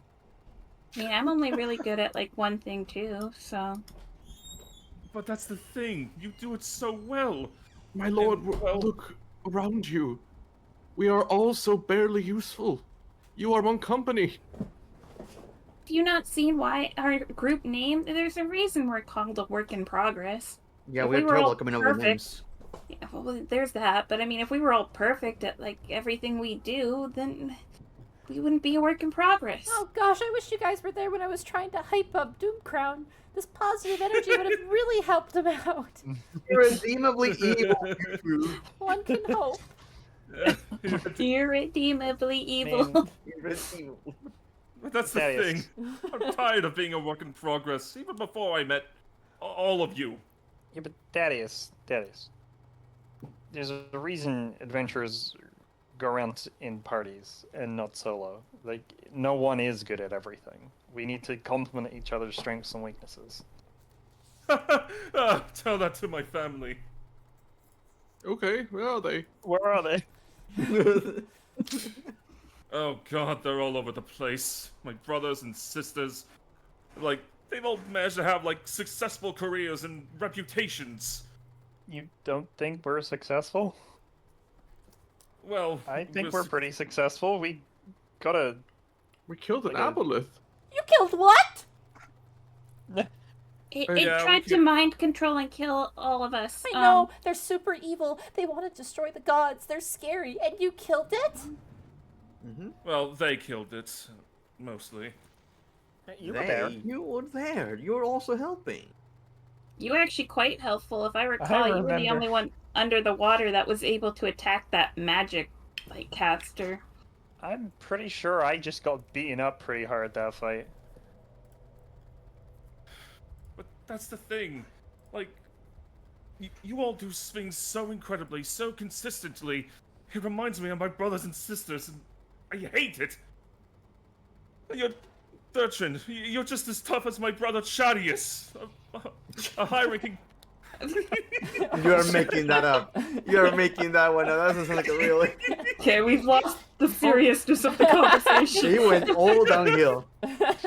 I mean, I'm only really good at like one thing too, so. But that's the thing. You do it so well. My lord, look around you. We are all so barely useful. You are one company. Have you not seen why our group name? There's a reason we're called a work in progress. Yeah, If we're we were terrible all at coming up with perfect- names. Yeah, well, there's that. But I mean, if we were all perfect at like everything we do, then we wouldn't be a work in progress. Oh gosh, I wish you guys were there when I was trying to hype up Doomcrown. This positive energy would have really helped him out. Irredeemably evil. One can hope. Irredeemably evil. Irredeemable. But that's the Thaddeus. thing. I'm tired of being a work in progress, even before I met all of you. Yeah, but Thaddeus. There's a reason adventurers go around in parties and not solo. Like, no one is good at everything. We need to complement each other's strengths and weaknesses. Tell that to my family. Okay, where are they? Where are they? Oh god, they're all over the place. My brothers and sisters. Like, they've all managed to have, like, successful careers and reputations. You don't think we're successful? Well, I think we're pretty successful. We got a We killed an Like a- aboleth. You killed what? It Yeah, we tried to can- mind control and kill all of us. I know, they're super evil. They want to destroy the gods. They're scary. And you killed it? Mm-hmm. Well, they killed it, mostly. You were there. You were there. You were also helping. You were actually quite helpful. If I recall, you were the remember. only one under the water that was able to attack that magic caster. I'm pretty sure I just got beaten up pretty hard that fight. But that's the thing. Like, you all do things so incredibly, so consistently. It reminds me of my brothers and sisters, and I hate it. You're... Bertrand, you're just as tough as my brother Chadius. A high-ranking... You are making that up. You are making that one up. That doesn't sound like a real... Okay, we've lost the seriousness of the conversation. He went all downhill.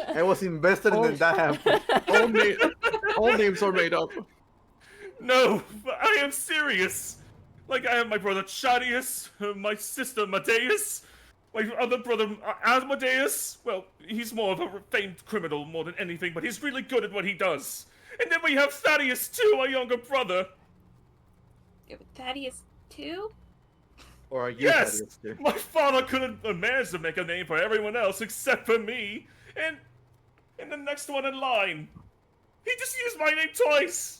I was invested in that happened. All names are made up. No, I am serious. Like, I have my brother Chadius, my sister Madeus, my other brother Asmodeus. Well, he's more of a famed criminal more than anything, but he's really good at what he does. And then we have Thaddeus too, my younger brother. Thaddeus too? Or are you Yes, Thaddeus too? my father couldn't manage to make a name for everyone else except for me. And the next one in line, he just used my name twice.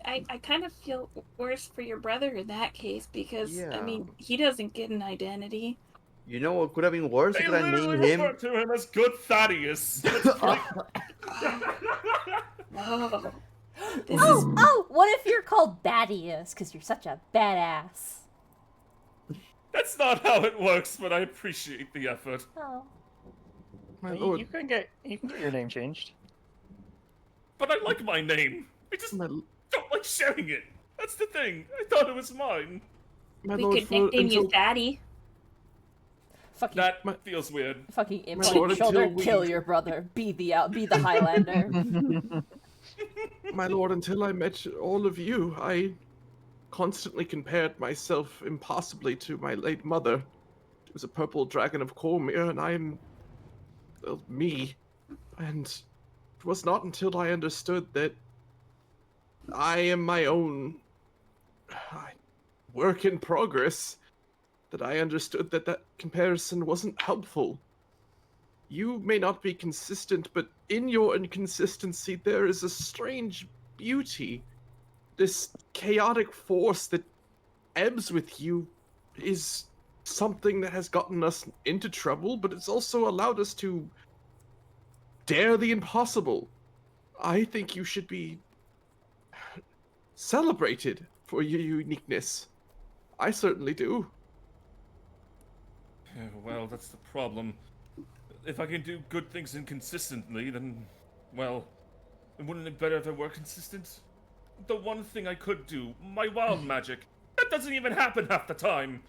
I kind of feel worse for your brother in that case because, I Yeah. mean, he doesn't get an identity. You know what could have been worse? They Could have literally named him. refer to him as Good Thaddeus. It's like- Oh. Oh, what if you're called Badius because you're such a badass? That's not how it works, but I appreciate the effort. Oh. My You, lord, you can get your name changed. But I like my name. I just my, don't like sharing it. That's the thing. I thought it was mine. my We lord, could for, nickname you until, Daddy. Fucking, That feels weird. fucking imp lord, on shoulder, until we- kill your brother. Be the Highlander. my lord, until I met all of you, I constantly compared myself impossibly to my late mother. She was a purple dragon of Cormyr, and I'm well, me. And it was not until I understood that I am my own work in progress that I understood that that comparison wasn't helpful. You may not be consistent, but in your inconsistency there is a strange beauty. This chaotic force that ebbs with you is something that has gotten us into trouble, but it's also allowed us to dare the impossible. I think you should be celebrated for your uniqueness. I certainly do. Yeah, well, that's the problem. If I can do good things inconsistently, then, well, wouldn't it be better if I were consistent? The one thing I could do, my wild magic, that doesn't even happen half the time.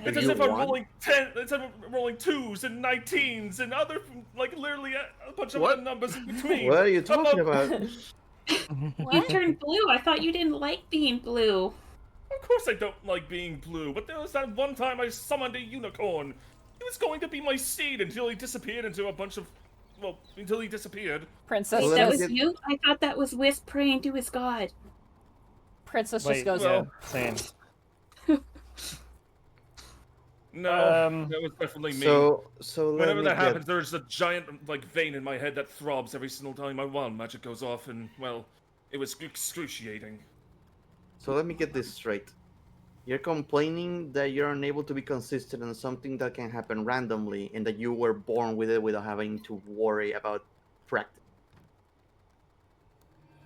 It's as you if I'm want? rolling 10, it's as if I'm rolling 2s and 19s and other, like, literally a bunch of What? other numbers in between. What are you talking about? You turned blue. I thought you didn't like being blue. Of course I don't like being blue, but there was that one time I summoned a unicorn. He was going to be my seed until he disappeared into a bunch of... Well, until he disappeared. Princess Well, Wait, let that me was get- you? I thought that was Wisp praying to his god. Princess Wait, just goes, yeah, oh. same. No, that was definitely me. So let Whenever me that get- happens, there's a giant, like, vein in my head that throbs every single time my wild magic goes off, and, well, it was excruciating. So let me get this straight. You're complaining that you're unable to be consistent on something that can happen randomly and that you were born with it without having to worry about practice.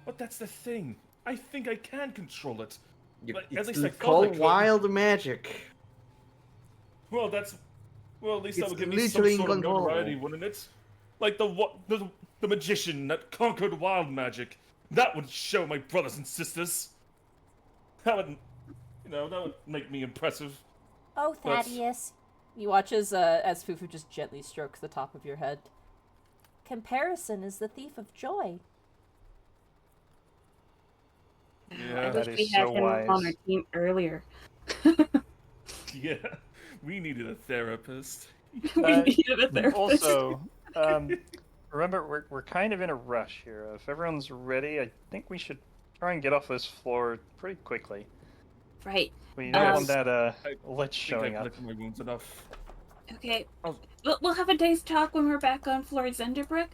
But that's the thing. I think I can control it. But at It's least I thought I called could. wild magic. Well, that's... Well, at least that It's would give me some literally sort of uncontrollable. notoriety, wouldn't it? Like the magician that conquered wild magic. That would show my brothers and sisters. That would... You know, that would make me impressive. Oh, But- Thaddeus. You watch as Fufu just gently strokes the top of your head. Comparison is the thief of joy. I Yeah, That wish is we had so him on our wise. team earlier. yeah. We needed a therapist. We needed a therapist. Also, remember, we're kind of in a rush here. If everyone's ready, I think we should try and get off this floor pretty quickly. Right. We don't want Yes. that I lich think showing I've up. licked my wounds enough. Okay. Oh. We'll have a day's talk when we're back on floor Zunderbrook.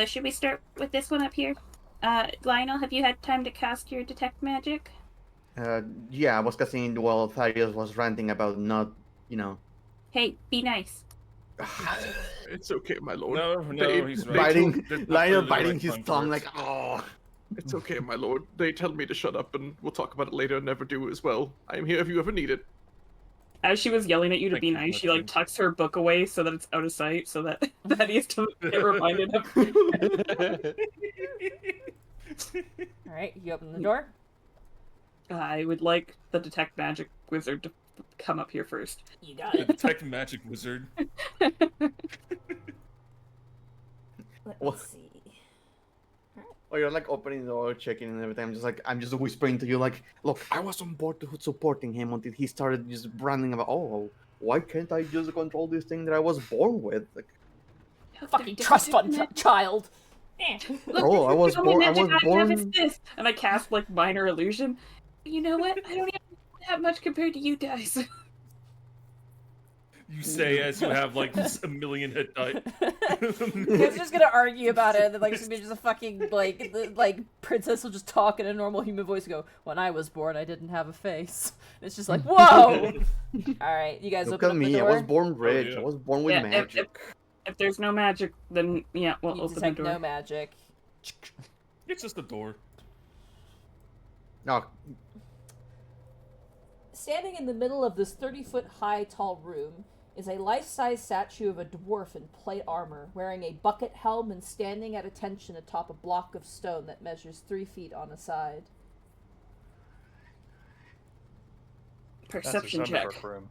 Should we start with this one up here? Lionel, have you had time to cast your detect magic? Yeah, I was casting while Thaddeus was ranting about not, you know. Hey, be nice. It's okay, my lord. No, he's right. Biting, That's Lionel absolutely the biting right his time for tongue it. like, oh. It's okay, my lord. They tell me to shut up, and we'll talk about it later. Never do as well. I am here if you ever need it. As she was yelling at you to Thank be you, nice, she like Hudson. tucks her book away so that it's out of sight, so that that needs to get reminded of. All right, you open the door. I would like the detect magic wizard to come up here first. You got The it. detect magic wizard. Let me What? see. Oh, you're like opening the door, checking, and everything. I'm just whispering to you, like, look, I was on board to supporting him until he started just ranting about, oh, why can't I just control this thing that I was born with? Like, Fucking trust fund child. oh, I was born. I was born. This. And I cast like minor illusion. You know what? I don't even have much compared to you guys. You say as you have like a million hit die. You guys are just gonna argue about it, and then like it's gonna be just a fucking like princess will just talk in a normal human voice and go, "When I was born, I didn't have a face." And it's just like, whoa! All right, you guys Look open at up me. the I door. was born rich. yeah. I was born with Yeah, magic. If there's no magic, then yeah, we'll You open the detect door. no magic. It's just a door. No, Standing in the middle of this 30-foot-high tall room is a life-size statue of a dwarf in plate armor, wearing a bucket helm and standing at attention atop a block of stone that measures 3 feet on a side. Perception check. Zunderbrook room.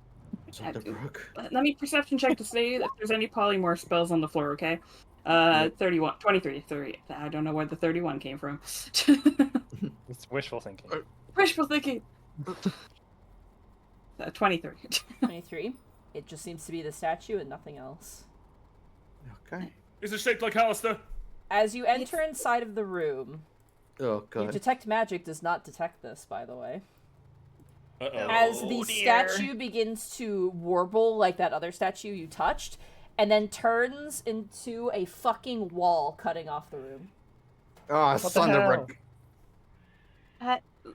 Zunderbrook. Let me perception check to see if there's any polymorph spells on the floor, okay? 31, 23, 30. I don't know where the 31 came from. It's wishful thinking. Wishful thinking. 23. 23. It just seems to be the statue and nothing else. Okay. Is it shaped like Alistair? As you enter inside of the room, Oh your god. detect magic does not detect this, by the way. Uh-oh. As the statue begins to warble like that other statue you touched, and then turns into a fucking wall cutting off the room. Ah, What the Zunderbrook.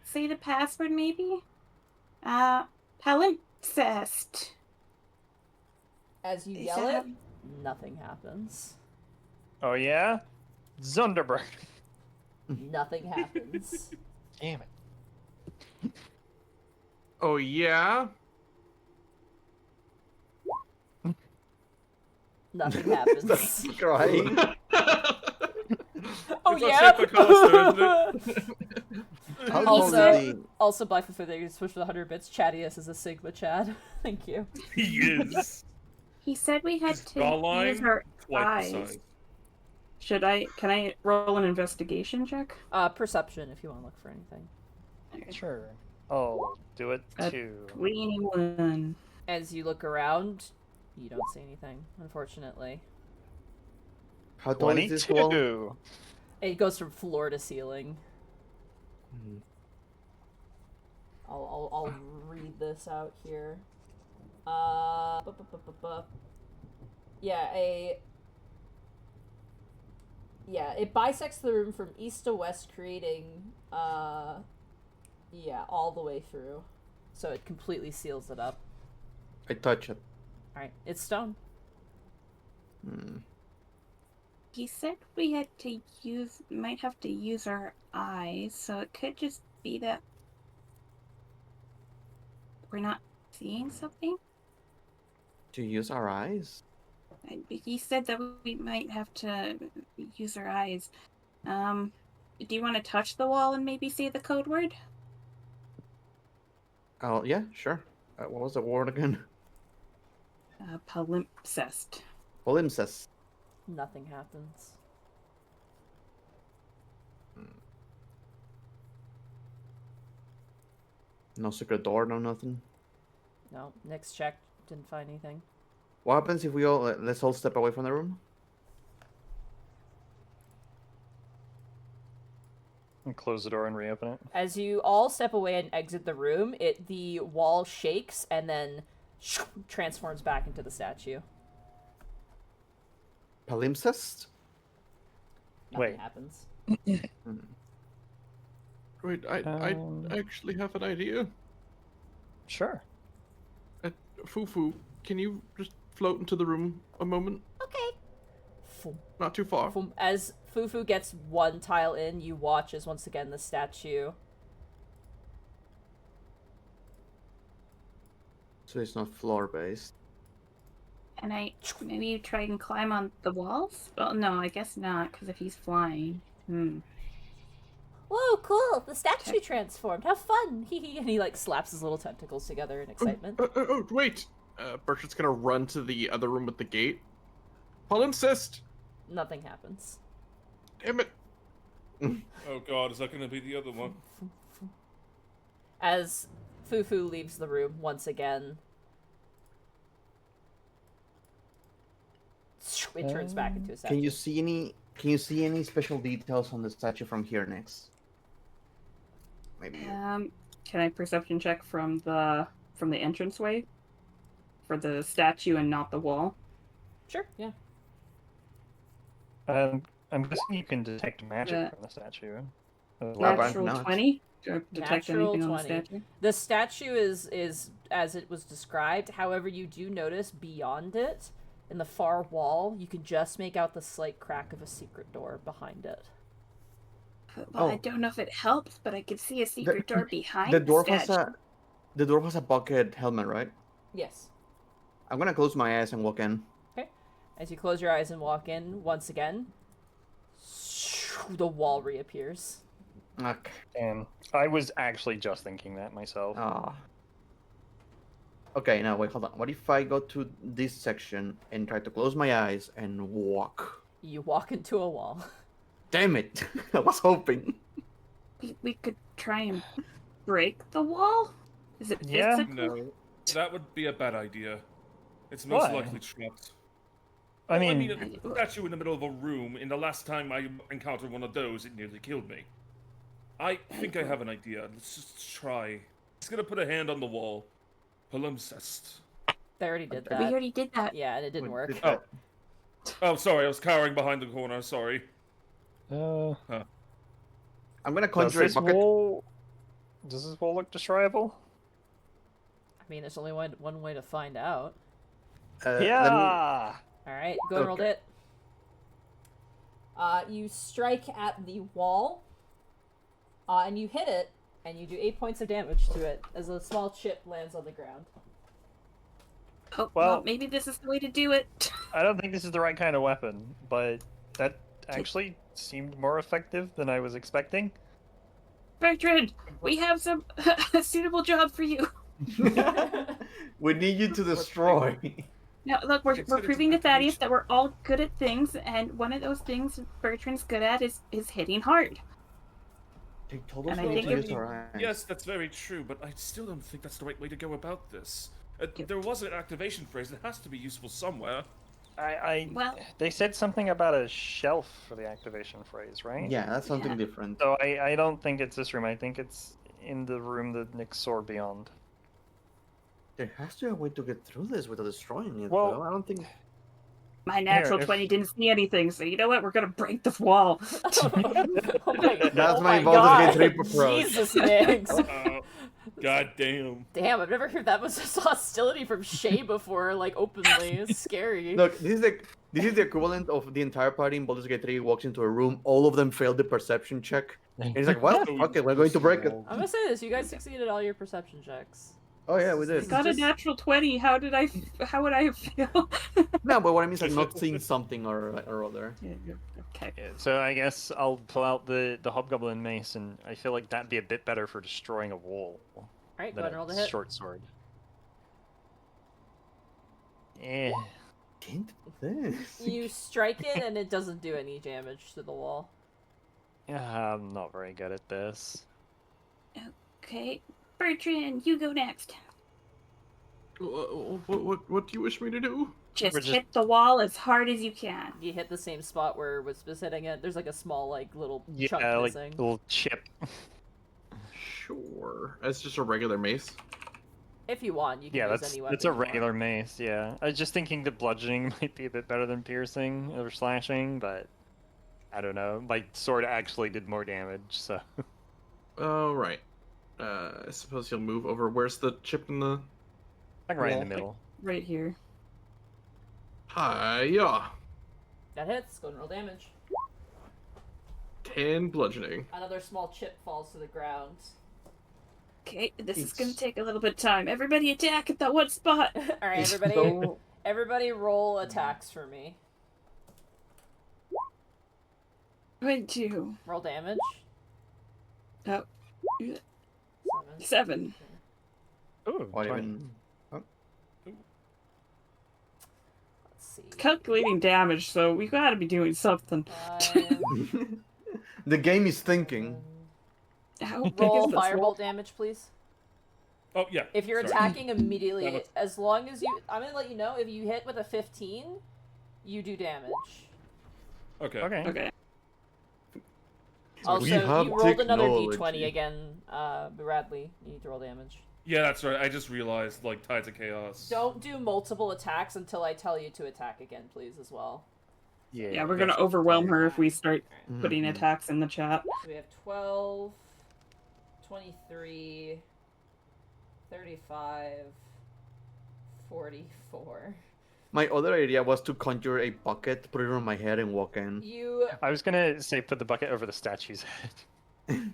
Say the password, maybe? Palimpsest. As you Is yell that- it, nothing happens. Oh yeah, Zunderbrook. Nothing happens. Damn it. Oh, yeah? Nothing happens. Crying. Oh It's not yeah. shaped like Alistair, isn't it? How Also- tall is he? Also, by for they switch for the 100 bits. Chadius is a Sigma Chad. Thank you. He is. He said we had His to jawline, use our quite the eyes. size. Can I roll an investigation check? Perception if you want to look for anything. Sure. I'll do it too. 21. As you look around, you don't see anything, unfortunately. How tall is this wall? 22. It goes from floor to ceiling. Hmm. I'll read this out here. It bisects the room from east to west, creating all the way through. So it completely seals it up. I touch it. Alright, it's stone. Hmm. He said we might have to use our eyes, so it could just be that we're not seeing something. To use our eyes? He said that we might have to use our eyes. Do you want to touch the wall and maybe say the code word? Oh, yeah, sure. What was the word again? Palimpsest. Palimpsest. Nothing happens. No secret door, no nothing. No, Nick's checked, didn't find anything. What happens if we all let's all step away from the room? And close the door and reopen it. As you all step away and exit the room, the wall shakes and then transforms back into the statue. Palimpsest? Nothing Wait. happens. Wait, I actually have an idea. Sure. Fufu, can you just float into the room a moment? Okay. Not too far. As Fufu gets one tile in, you watch as once again the statue. So it's not floor based. And maybe you try and climb on the walls? Well, no, I guess not, because if he's flying. Whoa, cool! The statue transformed. How fun! And he like slaps his little tentacles together in excitement. Wait. Bertrand's gonna run to the other room with the gate. Palimpsest! Nothing happens. Damn it. Oh god, is that gonna be the other one? As Fufu leaves the room once again, it turns back into a statue. Can you see any special details on the statue from here next? Maybe. Can I perception check from the entranceway for the statue and not the wall? Sure, yeah. I'm guessing you can detect magic from the statue. Natural 20? Detect Natural anything 20. on the statue? The statue is as it was described. However, you do notice beyond it, in the far wall, you can just make out the slight crack of a secret door behind it. Well, I don't know if it helps, but I could see a secret door behind the dwarf statue. the dwarf has a bucket helmet, right? Yes. I'm gonna close my eyes and walk in. Okay. As you close your eyes and walk in, once again, the wall reappears. Okay. And I was actually just thinking that myself. Ah. Okay, now wait, hold on. What if I go to this section and try to close my eyes and walk? You walk into a wall. Damn it! I was hoping. We could try and break the wall? Is it physical? No, that would be a bad idea. It's most Why? likely trapped. I Well, mean, a statue in the middle of a room, and the last time I encountered one of those, it nearly killed me. I think I have an idea. Let's just try. It's gonna put a hand on the wall. Palimpsest. They already did We that. already did that. Yeah, and it didn't work. Oh, sorry, I was cowering behind the corner, sorry. I'm gonna does conjure a this bucket. wall look destroyable? I mean, there's only one way to find out. Yeah. Alright, go and roll Okay. it. You strike at the wall, and you hit it, and you do 8 points of damage to it as a small chip lands on the ground. Oh, Well- well, maybe this is the way to do it. I don't think this is the right kind of weapon, but that actually seemed more effective than I was expecting. Bertrand, we have some a suitable job for you. We need you to destroy. Now, look, we're Consider proving to it Thaddeus that we're all good at things, and one of those things Bertrand's good at is hitting hard. They told us And I what think to if use you- our eyes. Yes, that's very true, but I still don't think that's the right way to go about this. There was an activation phrase that has to be useful somewhere. Well- They said something about a shelf for the activation phrase, right? Yeah, that's something Yeah. different. So I don't think it's this room. I think it's in the room that Nick saw beyond. There has to be a way to get through this without destroying it. Well- though. I don't think. My natural if- 20 didn't see anything, so you know what? We're gonna break this wall. That's my God. Baldur's Gate 3 approach. Jesus, Nix. God damn. Damn, I've never heard that much hostility from Shay before, like, openly. It's scary. Look, this is the equivalent of the entire party in Baldur's Gate 3 walks into a room, all of them failed the perception check. And it's like, well, fuck it, we're going to break it. I'm gonna say this, you guys succeeded all your perception checks. Oh yeah, we I did. got a just- natural 20. How would I feel? No, but what I mean is like not seeing something or other. Okay. Yeah, so I guess I'll pull out the hobgoblin mace, and I feel like that'd be a bit better for destroying a wall Alright, go than ahead and roll the a hit. short sword. Eh. Can't do this. You strike it and it doesn't do any damage to the wall. Yeah, I'm not very good at this. Okay, Bertrand, you go next. What do you wish me to do? Just hit the wall as hard as you can. You hit the same spot where Wisp was hitting it. There's like a small, like, little chunk Yeah, like missing. little chip. Sure. It's just a regular mace. If you want, you can Yeah, use that's any weapon a you want. regular mace. Yeah, I was just thinking that bludgeoning might be a bit better than piercing or slashing, but I don't know. My sword actually did more damage, so. Oh, right. I suppose he'll move over. Where's the chip in the... Like right in wall? the middle. Right here. Hiya. That hits. Go and roll damage. 10 bludgeoning. Another small chip falls to the ground. Okay, this is gonna take a little bit of time. Everybody attack at that one spot. All right, everybody. Everybody, roll attacks for me. 22. Roll damage. Oh. 7. 7. Ooh, What 20. even? Let's see. Calculating damage, so we gotta be doing something. 5, The game is thinking. How big roll is this firebolt wall? damage, please. Oh yeah. If you're sorry. attacking immediately, That was- as long as you, I'm gonna let you know, if you hit with a 15, you do damage. Okay. Okay. Okay. Also, We have you rolled another technology. d20 again, Bradley. You need to roll damage. Yeah, that's right. I just realized, like, Tides of Chaos. Don't do multiple attacks until I tell you to attack again, please, as well. Yeah, we're gonna overwhelm her if we start putting Mhm. attacks in the chat. So we have 12, 23, 35, 44. My other idea was to conjure a bucket, put it on my head, and walk in. You I was gonna say put the bucket over the statue's head.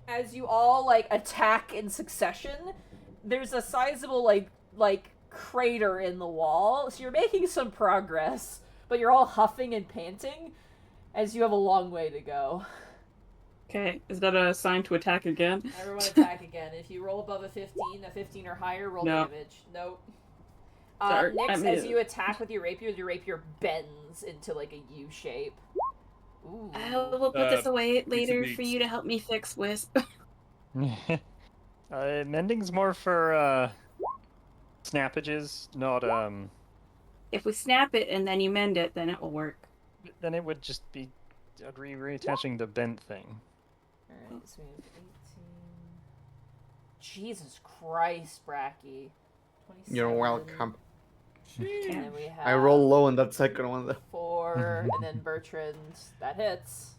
as you all like attack in succession, there's a sizable like crater in the wall, so you're making some progress, but you're all huffing and panting as you have a long way to go. Okay, is that a sign to attack again? Everyone attack again. If you roll above a 15 or higher, roll No. damage. Nope. Sorry, Nyx, I mean- as you attack with your rapier bends into like a U shape. Ooh. I will put this away pizza later beats. for you to help me fix Wisp. Mending's more for snappages, not If we snap it and then you mend it, then it will work. Then it would just be reattaching the bent thing. Alright, so we have 18. Jesus Christ, Bracky. 27. You're welcome. And then we have I roll low on that second one. Though. 4, and then Bertrand. That hits.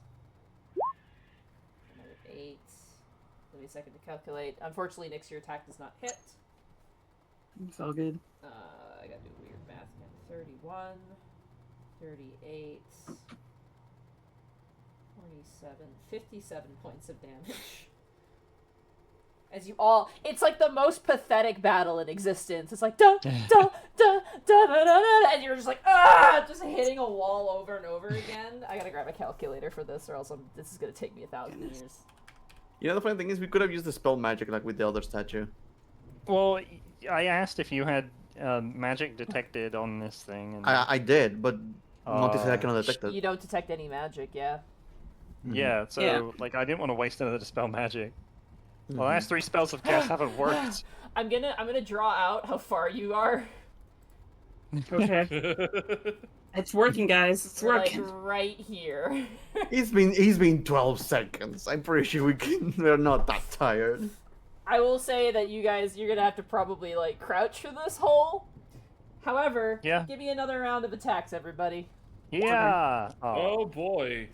Another 8. Give me a second to calculate. Unfortunately, Nyx, your attack does not hit. It's all good. I gotta do weird math again. 31, 38, 47, 57 points of damage. As you all, it's like the most pathetic battle in existence. It's like da da da da da da da, and you're just like just hitting a wall over and over again. I gotta grab a calculator for this, or else this is gonna take me 1,000 years. You know, the funny thing is, we could have used the spell magic like with the other statue. Well, I asked if you had magic detected on this thing. And... I did, but notice I cannot detect it. You don't detect any magic, yeah. Yeah, so Yeah. like I didn't want to waste another dispel magic. The last 3 spells of cast haven't worked. I'm gonna draw out how far you are. Okay. It's working, guys. It's We're, working. like right here. He's been 12 seconds. I'm pretty sure we're not that tired. I will say that you're gonna have to probably like crouch for this hole. However, Yeah. give me another round of attacks, everybody. Yeah. Oh boy.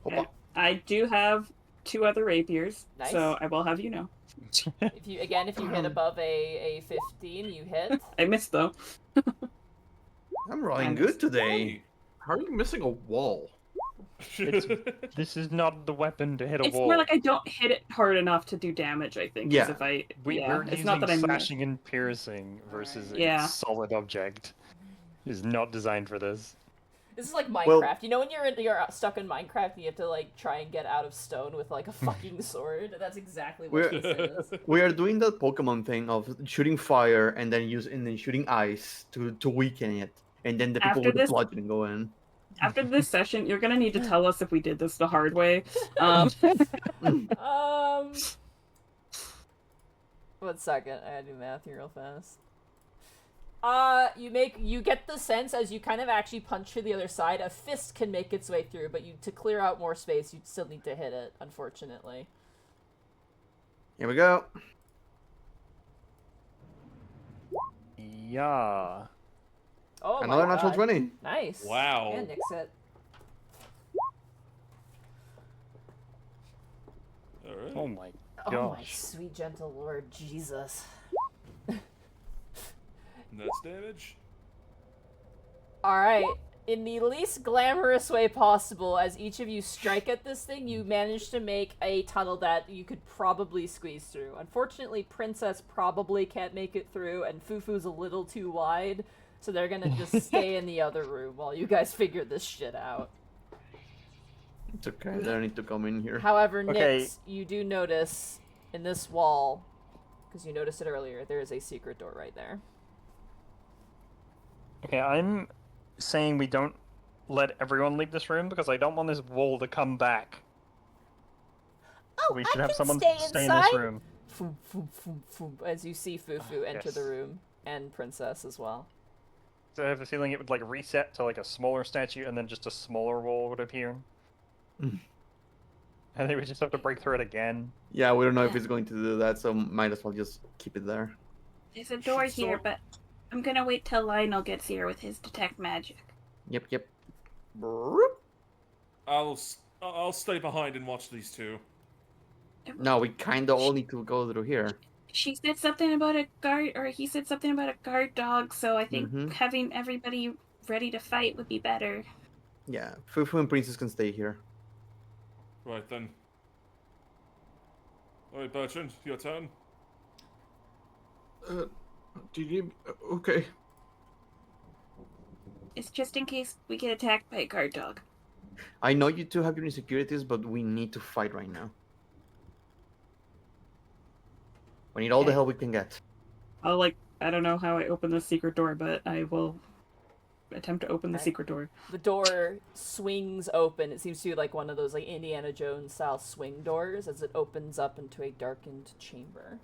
Okay. I do have 2 other rapiers, Nice. so I will have you know. If you hit above a 15, you hit. I missed though. I'm rolling good today. How are you missing a wall? This is not the weapon to hit a It's wall. more like I don't hit it hard enough to do damage, I think. 'cause Yeah. If I, We're it's using not that I'm slashing and piercing versus Yeah. a solid object. Is not designed for this. This is like Minecraft. Well- You know when you're stuck in Minecraft and you have to like try and get out of stone with like a fucking sword? That's exactly what We're- this is. We are doing that Pokemon thing of shooting fire and then shooting ice to weaken it, and then the people After with the this- bludgeon go in. After this session, you're gonna need to tell us if we did this the hard way. Um, 1 second, I gotta do math here real fast. You get the sense as you kind of actually punch through the other side, a fist can make its way through, but to clear out more space, you'd still need to hit it, unfortunately. Here we go. Yeah. Oh Another my natural God. 20. Nice. Wow. And Nick's it. All right. Oh my Oh my gosh. sweet gentle lord, Jesus. That's damage. Alright, in the least glamorous way possible, as each of you strike at this thing, you manage to make a tunnel that you could probably squeeze through. Unfortunately, Princess probably can't make it through, and Fufu's a little too wide, so they're gonna just stay in the other room while you guys figure this shit out. It's okay, they don't need to come in here. However, Okay. Nyx, you do notice in this wall, because you noticed it earlier, there is a secret door right there. Okay, I'm saying we don't let everyone leave this room because I don't want this wall to come back. Oh, We I should have can someone stay stay in inside. this room. Foom, foom, foom, foom, as you see Fufu enter the Yes. room, and Princess as well. So I have a feeling it would like reset to like a smaller statue and then just a smaller wall would appear. Mm. And they would just have to break through it again. Yeah, we don't know if it's going to do that, so might as well just keep it there. There's a door Should here, sort- but I'm gonna wait till Lionel gets here with his detect magic. Yep. Broop. I'll stay behind and watch these two. No, we kinda all need to go through here. She said something about a guard, or he said something about a guard dog, so I think Mhm. having everybody ready to fight would be better. Yeah, Fufu and Princess can stay here. Right then. All right, Bertrand, your turn. Do you need... Okay. It's just in case we get attacked by a guard dog. I know you two have your insecurities, but we need to fight right now. We need all the Okay. help we can get. I don't know how I open this secret door, but I will attempt to open the Okay. secret door. The door swings open. It seems to be like one of those like Indiana Jones style swing doors as it opens up into a darkened chamber.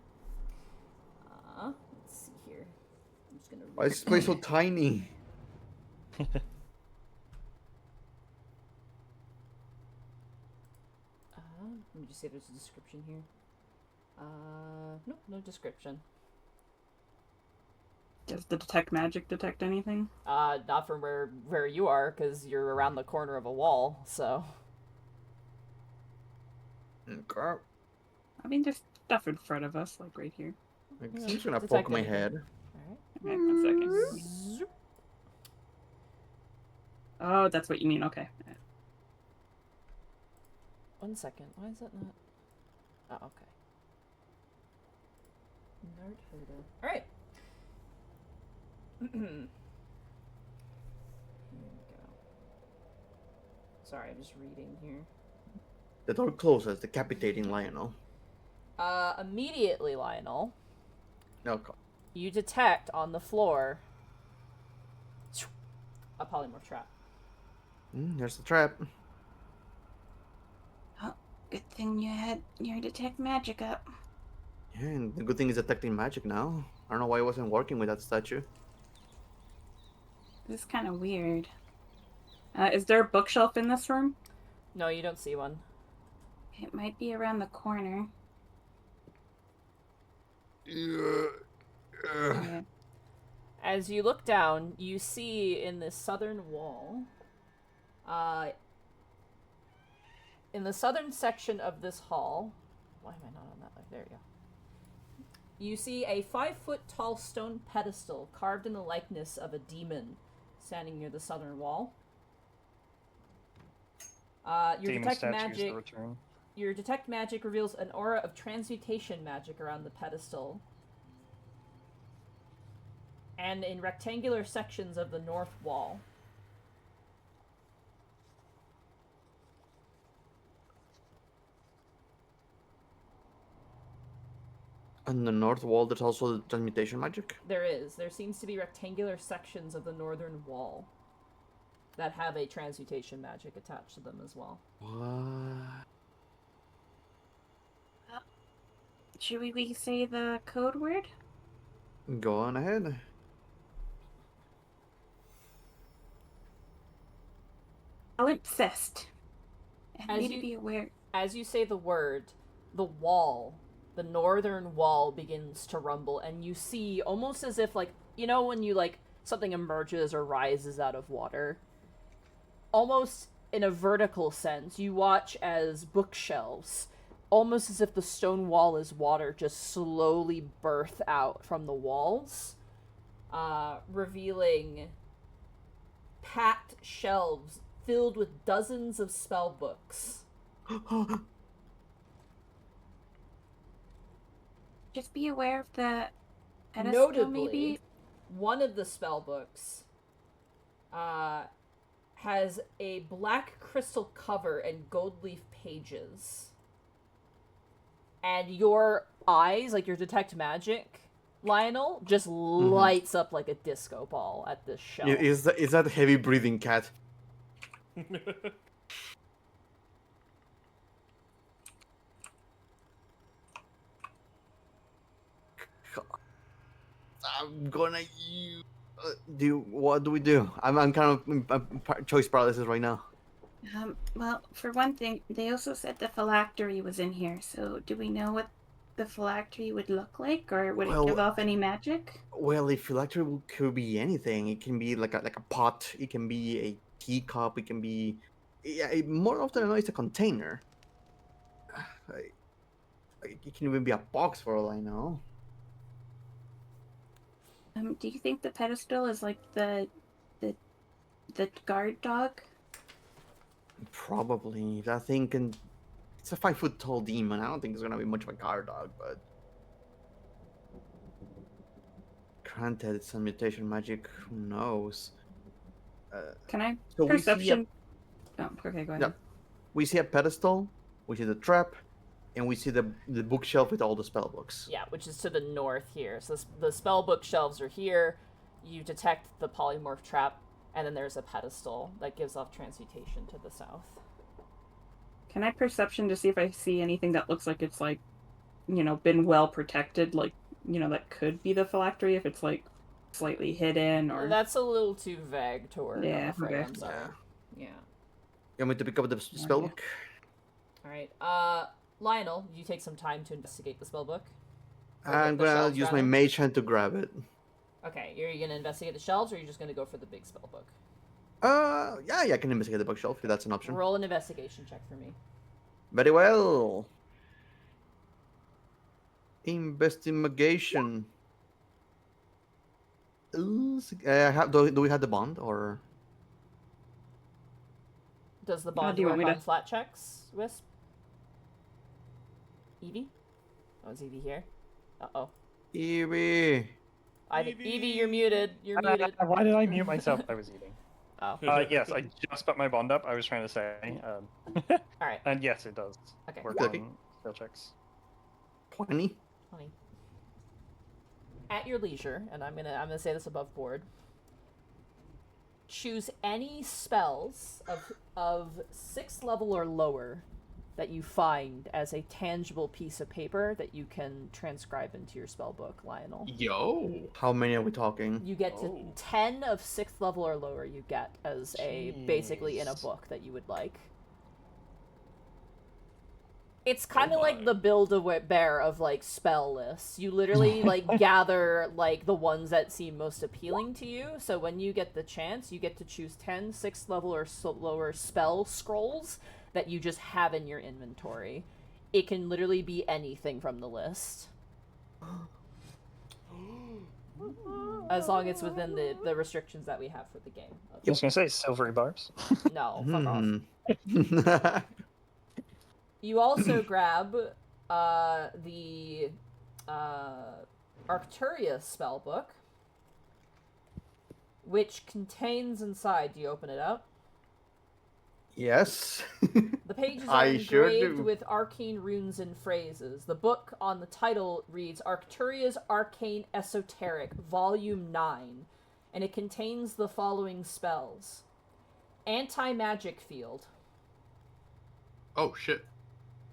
Let's see here. I'm just gonna Why is this place so tiny? let me just see if there's a description here. Nope, no description. Does the detect magic detect anything? Not from where you are, because you're around the corner of a wall, so. Okay. I mean, there's stuff in front of us, like right here. I'm Yeah, just gonna detect poke my anything. head. Alright. Okay, 1 second. Zoop. Oh, that's what you mean. Okay. 1 second. Why is that not? Oh, okay. Nerd herder. Alright. Here we go. Sorry, I'm just reading here. The door closes, decapitating Lionel. Immediately, Lionel, Okay. you detect on the floor a polymorph trap. There's the trap. Good thing you had your detect magic up. Yeah, and the good thing is detecting magic now. I don't know why it wasn't working with that statue. This is kind of weird. Is there a bookshelf in this room? No, you don't see one. It might be around the corner. Okay. As you look down, you see in the southern wall, in the southern section of this hall, why am I not on that? There you go. You see a 5-foot tall stone pedestal carved in the likeness of a demon standing near the southern wall. Your Demon detect statues magic. to return. Your detect magic reveals an aura of transmutation magic around the pedestal. And in rectangular sections of the north wall. On the north wall, there's also the transmutation magic. There is. There seems to be rectangular sections of the northern wall that have a transmutation magic attached to them as well. What? should we say the code word? Go on ahead. Palimpsest. And As need you- to be aware. As you say the word, the wall, the northern wall begins to rumble, and you see almost as if, like, you know when you, like, something emerges or rises out of water? Almost in a vertical sense, you watch as bookshelves, almost as if the stone wall is water, just slowly birth out from the walls, revealing packed shelves filled with dozens of spell books. Just be aware of the pedestal, Notably, maybe. one of the spell books has a black crystal cover and gold leaf pages. And your eyes, like your detect magic, Lionel, just lights up like a disco ball at this shelf. Is that heavy breathing cat? I'm gonna use. What do we do? I'm kind of in choice paralysis right now. Well, for one thing, they also said the phylactery was in here, so do we know what the phylactery would look like, or would it give off any magic? Well, the phylactery could be anything. It can be like a pot. It can be a teacup. It can be, more often than not, it's a container. It can even be a box for all I know. Do you think the pedestal is like the guard dog? Probably. That thing can. It's a 5 foot tall demon. I don't think it's gonna be much of a guard dog, but. Granted, it's some mutation magic. Who knows? Can I So perception? Oh, okay, go ahead. Yeah, we see a pedestal. We see the trap, and we see the bookshelf with all the spell books. Yeah, which is to the north here. So the spell book shelves are here. You detect the polymorph trap, and then there's a pedestal that gives off transmutation to the south. Can I perception to see if I see anything that looks like it's like, been well protected, like, that could be the phylactery if it's like slightly hidden or. That's a little too vague to work. Yeah, I'm afraid. okay. I'm sorry. Yeah. You want me to pick up the spell book? All right. Lionel, you take some time to investigate the spell book. I'm gonna use my mage hand to grab it. Okay, you're gonna investigate the shelves, or you're just gonna go for the big spell book? Yeah, I can investigate the bookshelf if that's an option. Roll an investigation check for me. Very well. Investigation. Do we have the bond or? Does the bond do you work want me on to- flat checks, Wisp? Evie? Oh, is Evie here? Uh-oh. Evie. Evie, you're muted. You're muted. Why did I mute myself? I was eating. Oh. Yes, I just put my bond up. I was trying to say. All right. And yes, it does. Okay. Work on skill checks. 20. 20. At your leisure, and I'm gonna say this above board. Choose any spells of 6th level or lower that you find as a tangible piece of paper that you can transcribe into your spell book, Lionel. Yo. How many are we talking? You get to 10 of 6th level or lower. You get as basically in a book that you would like. It's kind of like the Build-A-Bear of, like, spell lists. You literally, like, gather, like, the ones that seem most appealing to you. So when you get the chance, you get to choose 10 6th level or lower spell scrolls that you just have in your inventory. It can literally be anything from the list. As long as it's within the restrictions that we have for the game. I was gonna say silvery barbs. No, fuck off. You also grab the Arcturius spellbook, which contains inside. Do you open it up? Yes. The pages are I engraved sure do. with arcane runes and phrases. The book on the title reads Arcturia's Arcane Esoteric, Volume 9, and it contains the following spells. Anti-magic field. Oh, shit.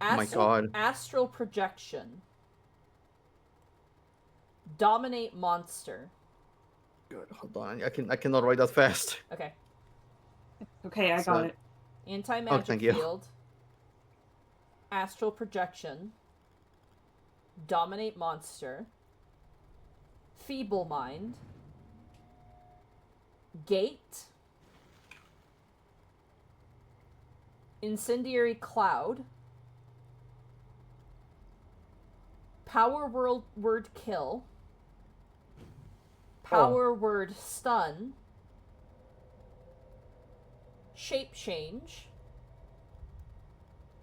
Oh my God. Astral projection. Dominate monster. Good. Hold on. I cannot write that fast. Okay. Okay, I So- got it. Anti-magic thank you. field. Astral projection. Dominate monster. Feeble mind. Gate. Incendiary cloud. Power word kill. Power word stun. Shape change.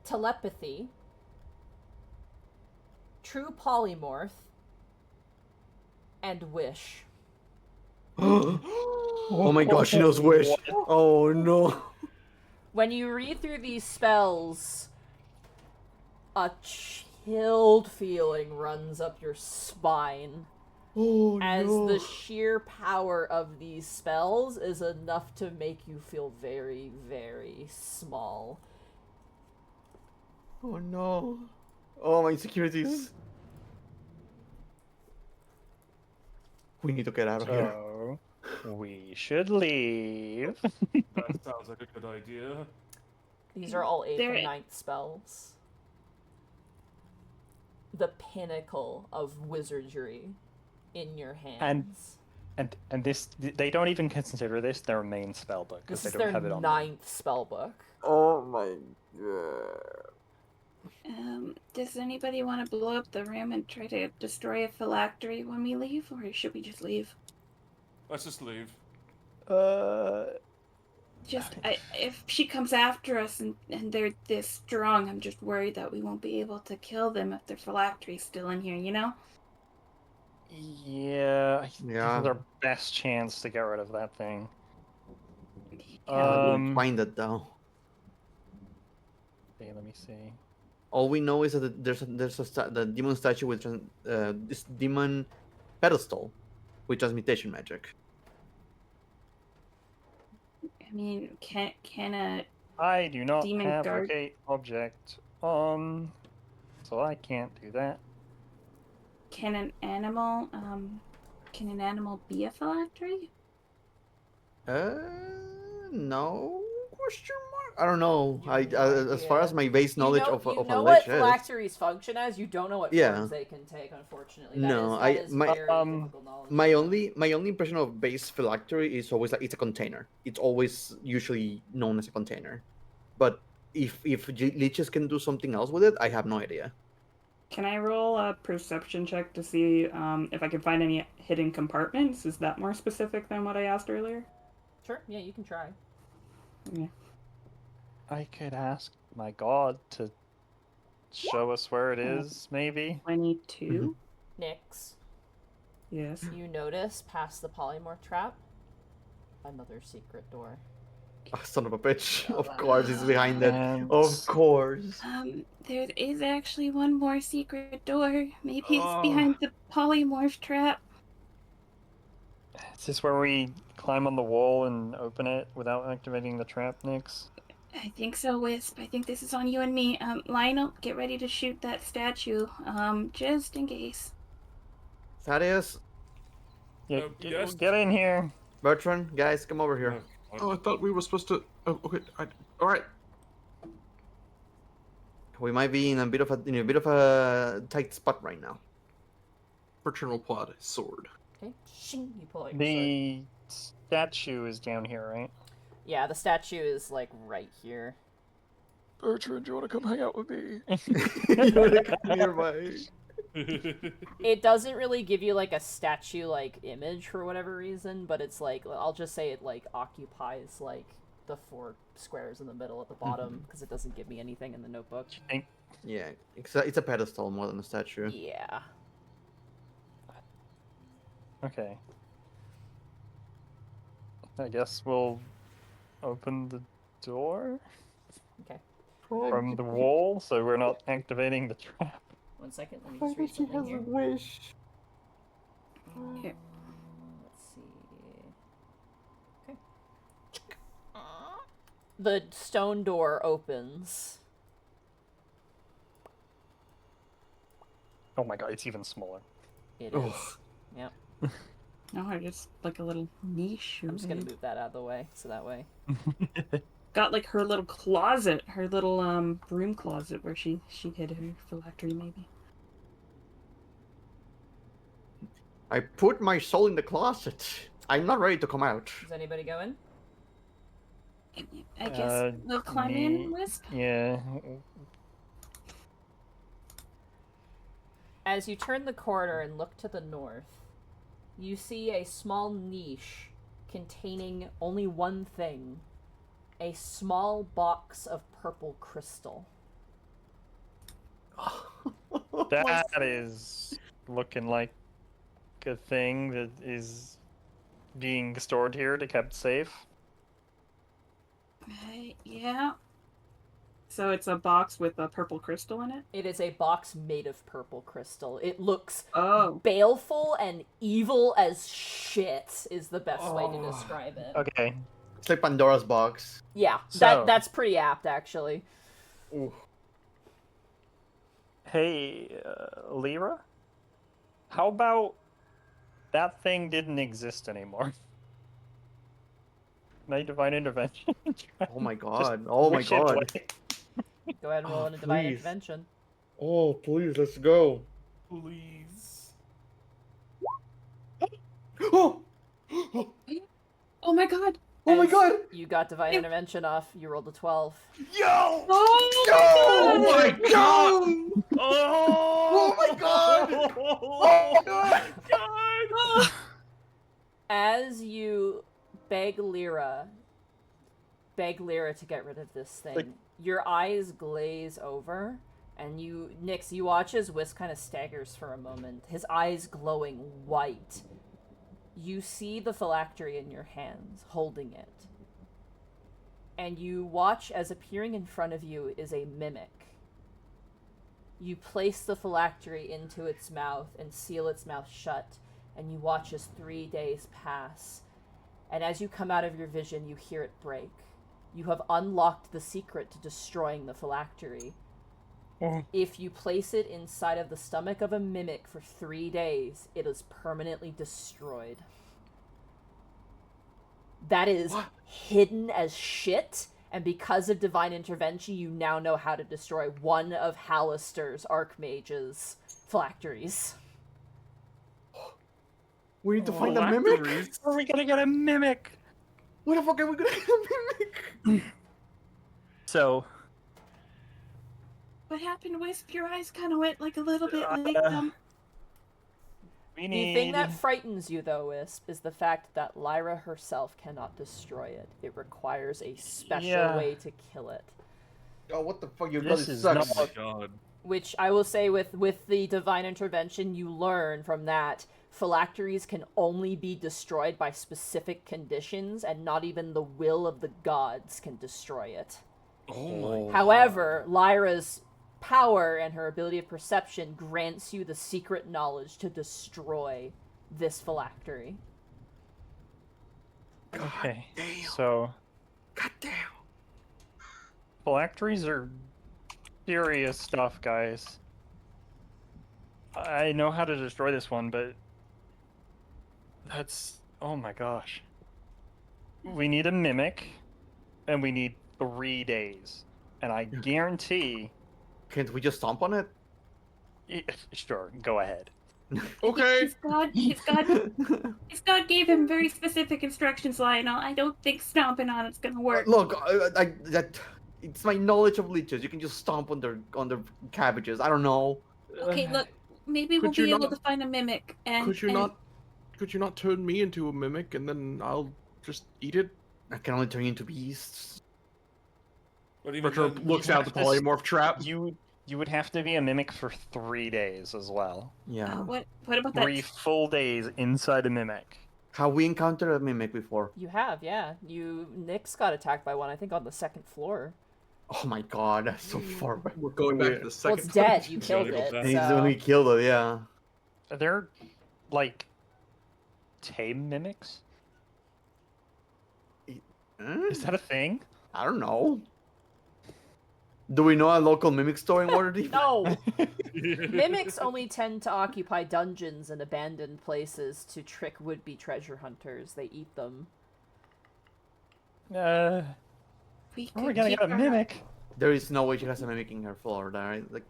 Telepathy. True polymorph. And wish. Oh my gosh, she knows wish. Oh no. When you read through these spells, a chilled feeling runs up your spine. Oh As no. the sheer power of these spells is enough to make you feel very, very small. Oh no. Oh, my insecurities. We need to get out of here. So we should leave. That sounds like a good idea. These are all 8th There- and 9th spells. The pinnacle of wizardry in your hands. And this, they don't even consider this their main spell book because This they is don't their have it on. 9th spell book. Oh my god. Does anybody want to blow up the room and try to destroy a phylactery when we leave, or should we just leave? Let's just leave. If she comes after us and they're this strong, I'm just worried that we won't be able to kill them if their phylactery's still in here, you know? Yeah, I think Yeah. this is our best chance to get rid of that thing. We'll find it though. Okay, let me see. All we know is that the demon statue with this demon pedestal with transmutation magic. I mean, can a I do not Demon have guard. a object on, so I can't do that. can an animal be a phylactery? No question mark. I don't know. As far idea. as my base knowledge you know, of you a know lich what is. phylacteries function as. You don't know what Yeah. forms they can take. Unfortunately, No, that is my- very difficult knowledge. My only impression of base phylactery is always like it's a container. It's always usually known as a container. But if leeches can do something else with it, I have no idea. Can I roll a perception check to see if I can find any hidden compartments? Is that more specific than what I asked earlier? Sure, yeah, you can try. Yeah. I could ask my god to show us where it is, maybe. 22? Nyx, Yes. you notice past the polymorph trap, another secret door. Oh, son of a bitch. Of course, it's behind it. And Of course. There is actually one more secret door. Maybe it's Oh. behind the polymorph trap. is this where we climb on the wall and open it without activating the trap, Nyx? I think so, Wisp. I think this is on you and me. Lionel, get ready to shoot that statue. Just in case. Thaddeus, Yeah, yes. get in here. Bertrand, guys, come over here. Oh, I thought we were supposed to. Oh, okay. All right. We might be in a bit of a tight spot right now. Bertrand will pull out his sword. Okay, shing, you pull out your sword. The statue is down here, right? Yeah, the statue is like right here. Bertrand, do you want to come hang out with me? You wanna come nearby? It doesn't really give you like a statue like image for whatever reason, but it's like I'll just say it like occupies like the 4 squares in the middle at the bottom because it doesn't give me anything in the notebook. Yeah, it's a pedestal more than a statue. Yeah. Okay. I guess we'll open the door Okay. from the wall so we're not activating the trap. 1 second, let me just read something here. wish. Here. Let's see. Okay. The stone door opens. Oh my god, it's even smaller. It is. Oh. Yep. Oh, just like a little niche. I'm just gonna move that out of the way, so that way. Got like her little closet, her little broom closet where she hid her phylactery maybe. I put my soul in the closet. I'm not ready to come out. Is anybody going? I guess we'll climb in, Wisp. Yeah. As you turn the corner and look to the north, you see a small niche containing only one thing: a small box of purple crystal. That is looking like a thing that is being stored here to kept safe. Yeah. So it's a box with a purple crystal in it? It is a box made of purple crystal. It looks Oh. baleful and evil as shit, is the best way to describe it. Okay. It's like Pandora's box. Yeah, So- that's pretty apt, actually. Ooh. Hey, Lyra? How about that thing didn't exist anymore? Night Divine Intervention. Oh my god. Oh my wish it god. away. Go ahead and roll Oh, in a divine please. intervention. Oh, please, let's go. Please. Oh! Oh my god! Oh my As god! You got divine intervention off. You rolled a 12. Yo! Oh my god! Oh! Oh my god! Oh my god! As you beg Lyra to get rid of this thing, Like- your eyes glaze over, and Nyx, you watch as Whisk kind of staggers for a moment, his eyes glowing white. You see the phylactery in your hands, holding it. And you watch as appearing in front of you is a mimic. You place the phylactery into its mouth and seal its mouth shut, and you watch as 3 days pass. And as you come out of your vision, you hear it break. You have unlocked the secret to destroying the phylactery. If you place it inside of the stomach of a mimic for 3 days, it is permanently destroyed. That is hidden as shit, and because of divine intervention, you now know how to destroy one of Hallister's Archmage's phylacteries. We need to find a mimic? Where are we gonna get a mimic? Where the fuck are we gonna get a mimic? So, What happened, Wisp? Your eyes kind of went like a little bit like we The need... thing that frightens you, though, Wisp, is the fact that Lyra herself cannot destroy it. It requires a special way to kill it. Oh, what the fuck? You This got it is sucks. not- God. Which I will say, with the divine intervention, you learn from that phylacteries can only be destroyed by specific conditions, and not even the will of the gods can destroy it. Oh my However, Lyra's power and her ability of perception grants you the secret knowledge to destroy this phylactery. Okay, damn. so... God damn. Phylacteries are serious stuff, guys. I know how to destroy this one, but... That's... Oh my gosh. We need a mimic, and we need 3 days. And I guarantee... Can't we just stomp on it? Sure, go ahead. Okay. His God gave him very specific instructions, Lionel. I don't think stomping on it's gonna work. Look, it's my knowledge of leeches. You can just stomp on their cabbages. I don't know. Okay, look, maybe we'll Could you be able not- to find a mimic and Could you not turn me into a mimic and then I'll just eat it? I can only turn you into beasts. What do you mean? Bertram looks out the This- polymorph trap. You would have to be a mimic for 3 days as well. Yeah. what about 3 that? full days inside a mimic. Have we encountered a mimic before? You have, yeah. Nyx got attacked by one, I think, on the 2nd floor. Oh my god, that's so far back. We're going back to the Well, second. it's dead. You Yeah, killed go it. back. And he's when we So. killed it, yeah. Are there, like, tame mimics? Hmm? Is that a thing? I don't know. Do we know a local mimic store in Waterdeep? No! Mimics only tend to occupy dungeons and abandoned places to trick would-be treasure hunters. They eat them. We're gonna get a mimic. There is no way she has a mimic in her floor, right? Like,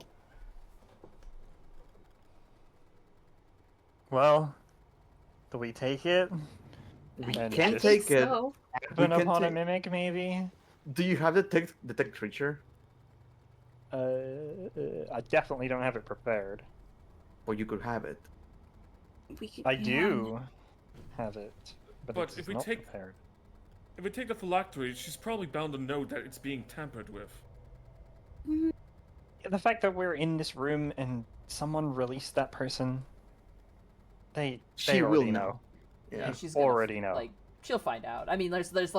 well, do we take it? we And can just take it. So, happen can upon a take- mimic, maybe? Do you have detect creature? I definitely don't have it prepared. Or you could have it. we could, I do have it, but But it's if we not take- prepared. If we take the phylactery, she's probably bound to know that it's being tampered with. The fact that we're in this room and someone released that person, they She will already know. Yeah. She's gonna, already know. Like, she'll find out. I mean, there's there's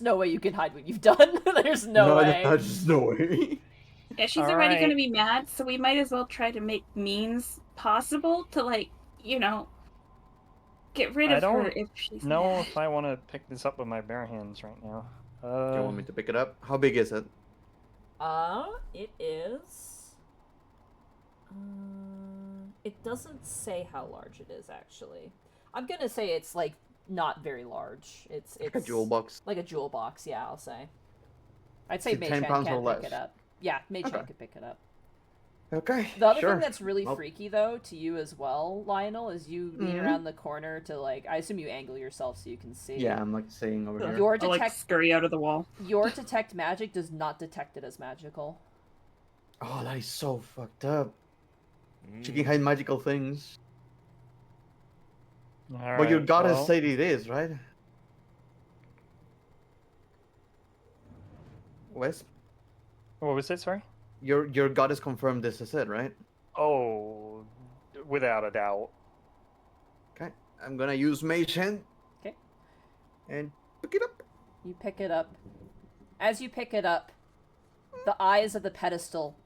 no way you can hide what you've done. There's no way. There's no way. Yeah, she's already gonna be mad, so we might as well try to make means possible to, like, you know, get rid of her if she's know mad. if I want to pick this up with my bare hands right now. Do you want me to pick it up? How big is it? It is. It doesn't say how large it is, actually. I'm gonna say it's, like, not very large. It's Like a jewel box. Like a jewel box, yeah, I'll say. I'd say Is it Mage 10 Hand pounds can or pick less? it up. Yeah, Mage Hand Okay. could pick it up. Okay. The other sure. thing that's really Well- freaky, though, to you as well, Lionel, is you lean Mhm. around the corner to, like, I assume you angle yourself so you can see. Yeah, I'm like seeing over here. Your I'll, like, detect scurry out of the wall. Your detect magic does not detect it as magical. Oh, that is so fucked up. She Mm. can hide magical things. All But your right, goddess well, said it is, right? Wes? What was it? Sorry. Your goddess confirmed this is it, right? Oh, without a doubt. Okay. I'm gonna use Mage Hand. Okay. And pick it up. You pick it up. As you pick it up, the eyes of the pedestal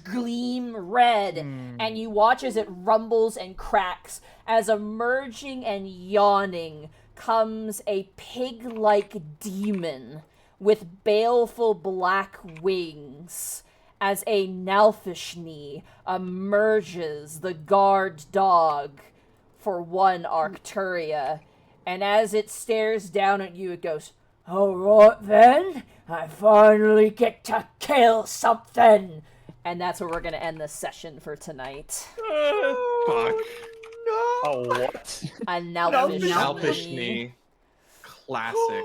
gleam red, and you watch as it rumbles and cracks, as emerging and yawning comes a pig-like demon with baleful black wings, as a Nalfishni emerges, the guard dog for one Arcturia, and as it stares down at you, it goes, "Alright then, I finally get to kill something!" And that's where we're gonna end this session for tonight. Fuck. Oh, what? A Nalfishni. Nalfishni. Classic.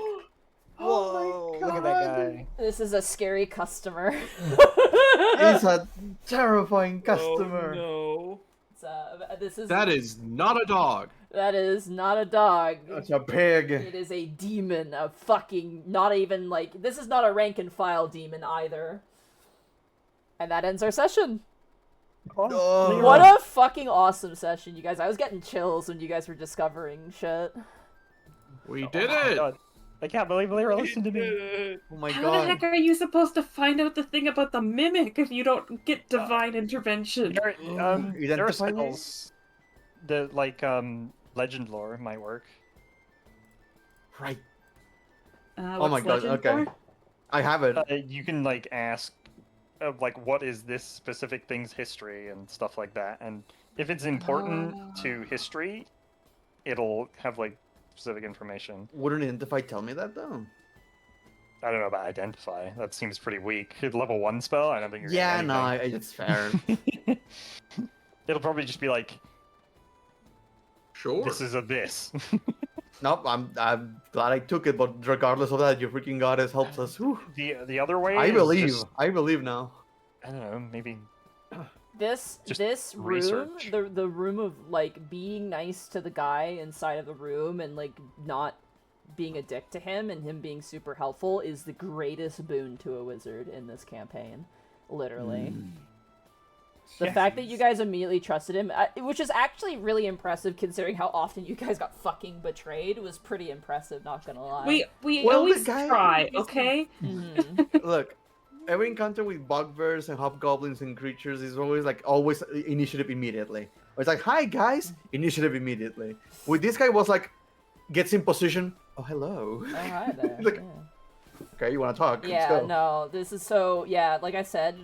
Oh my god. Look at that guy. This is a scary customer. He's a terrifying customer. Oh, That is not a dog. That is not a dog. That's a pig. It is a demon. A fucking, not even like, this is not a rank and file demon either. And that ends our session. Oh. What a fucking awesome session, you guys. I was getting chills when you guys were discovering shit. We did my it. God. I can't believe they listened to me. Oh my How god. the heck are you supposed to find out the thing about the mimic if you don't get divine intervention? There are Identify me? spells. The legend lore might work. Right. Oh my god, okay. I have it. You can like ask, like, what is this specific thing's history and stuff like that, and if it's important to history, it'll have like specific information. Wouldn't Identify tell me that though? I don't know about identify. That seems pretty weak. Level 1 spell. I don't think you're. Yeah, getting no, anything. it's fair. It'll probably just be like, Sure. this is a this. Nope, I'm glad I took it, but regardless of that, your freaking goddess helps us. Whew. The other way. I is believe. just- I believe now. I don't know. Maybe. This Just room, research. the room of like being nice to the guy inside of the room and like not being a dick to him and him being super helpful is the greatest boon to a wizard in this campaign. Literally. The Yeah. fact that you guys immediately trusted him, which is actually really impressive considering how often you guys got fucking betrayed, was pretty impressive, not gonna lie. We Well, the always guy- try, okay? Mhm. Look, every encounter with bugbears and hobgoblins and creatures is always initiative immediately. It's like, hi guys, initiative immediately. With this guy was like, gets in position. Oh hello. Oh, hi there. Like- yeah. Okay, you want to talk? Yeah, Let's go. no, this is so, yeah, like I said,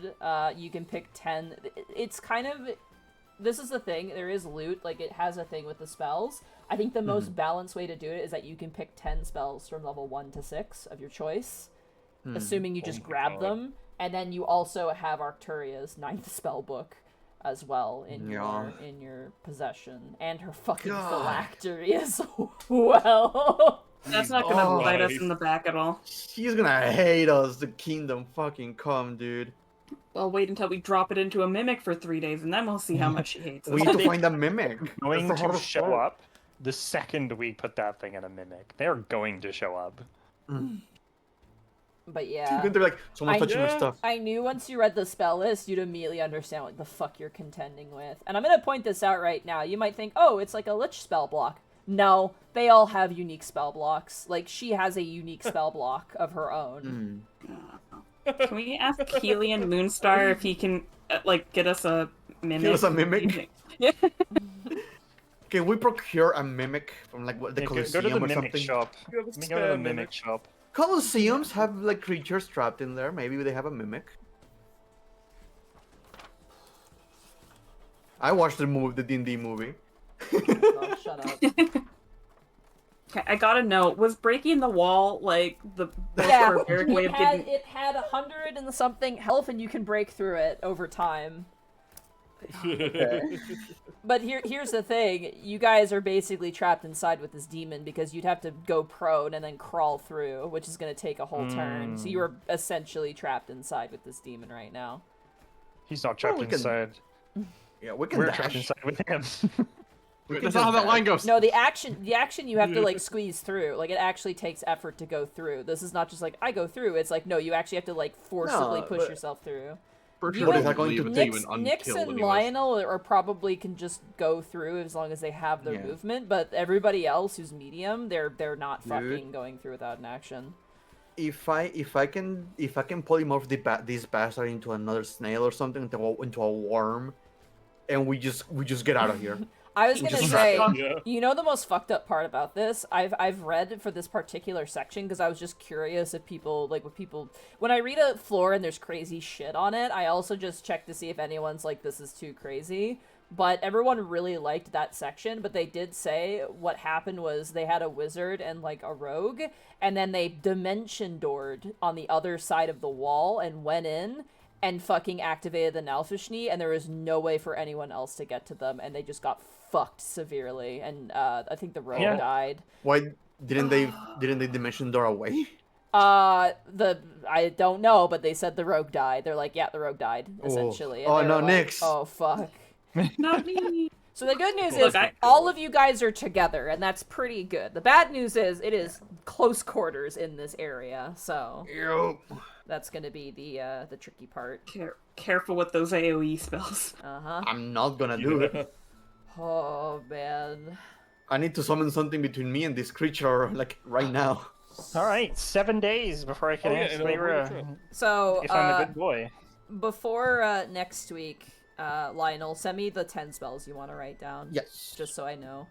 you can pick 10. It's kind of, this is the thing, there is loot, like it has a thing with the spells. I think the most balanced way to do it is that you can pick 10 spells from level 1 to 6 of your choice, assuming you just grab them, and then you also have Arcturia's 9th spell book as well in your possession, and her fucking phylactery as well. That's not gonna bite us in the back at all. She's gonna hate us. The kingdom fucking come, dude. Well, wait until we drop it into a mimic for 3 days, and then we'll see how much she hates us. We need to find a mimic. Going That's the to hardest show part. up the second we put that thing in a mimic. They're going to show up. But yeah, They're like, someone's touching my stuff. I knew once you read the spell list, you'd immediately understand what the fuck you're contending with. And I'm gonna point this out right now. You might think, oh, it's like a Lich spell block. No, they all have unique spell blocks. Like, she has a unique spell block of her own. Can we ask Keelian Moonstar if he can, get us a mimic? Give us a mimic? Yeah. Can we procure a mimic from like what the Yeah, go Colosseum to the or mimic something? shop. Give Let us me go to the spare mimic mimic. shop. Colosseums have like creatures trapped in there. Maybe they have a mimic. I watched the D&D movie. Oh, shut up. Okay, I gotta know, was breaking the wall, like, the most Yeah, barbaric way of getting... it had 100 and something health, and you can break through it over time. But here's the thing, you guys are basically trapped inside with this demon because you'd have to go prone and then crawl through, which is going to take a whole turn. So you are essentially trapped inside with this demon right now. He's not trapped we can- inside. Yeah, we can We're dash. trapped inside with him. That's not how that line goes. No, the action you have to like squeeze through. Like, it actually takes effort to go through. This is not just like I go through. It's like, no, you actually have to like forcibly No, push but- yourself through. For You sure, and they going leave to it take- to you and Nix unkill and anyways. Lionel are probably can just go through as long as they have their Yeah. movement, but everybody else who's medium, they're not Dude. fucking going through without an action. If I can polymorph this bastard into another snail or something, into a worm, and we just get out of here. I was gonna Just say, Yeah. you know the most fucked up part about this? I've read for this particular section because I was just curious if people when I read a floor and there's crazy shit on it, I also just check to see if anyone's like, this is too crazy. But everyone really liked that section, but they did say what happened was they had a wizard and like a rogue, and then they dimension doored on the other side of the wall and went in and fucking activated the Nalfishni, and there was no way for anyone else to get to them, and they just got fucked severely, and I think the rogue Yeah. died. Why didn't they dimension door away? I don't know, but they said the rogue died. They're like, yeah, the rogue died, essentially. And Oh, they were no, like, Nix. Oh, fuck. Not me! So the good news Look, is all of you guys are together, and that's pretty good. The bad news is it is close quarters in this area, so that's gonna be the tricky part. Careful with those AoE spells. Uh-huh. I'm not gonna do it. Oh, man. I need to summon something between me and this creature, like right now. All right, 7 days before I can Oh, yeah, actually So, if I'm a good boy. before next week, Lionel, send me the 10 spells you want to write down. Yes. Just so I know.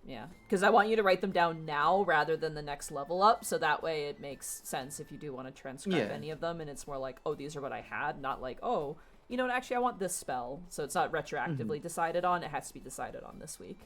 Yeah, because I want you to write them down now rather than the next level up, so that way it makes sense if you do want to transcribe Yeah. any of them, and it's more like, oh, these are what I had, not like, oh, you know what, actually I want this spell. So it's not retroactively decided on, it has to be decided on this week.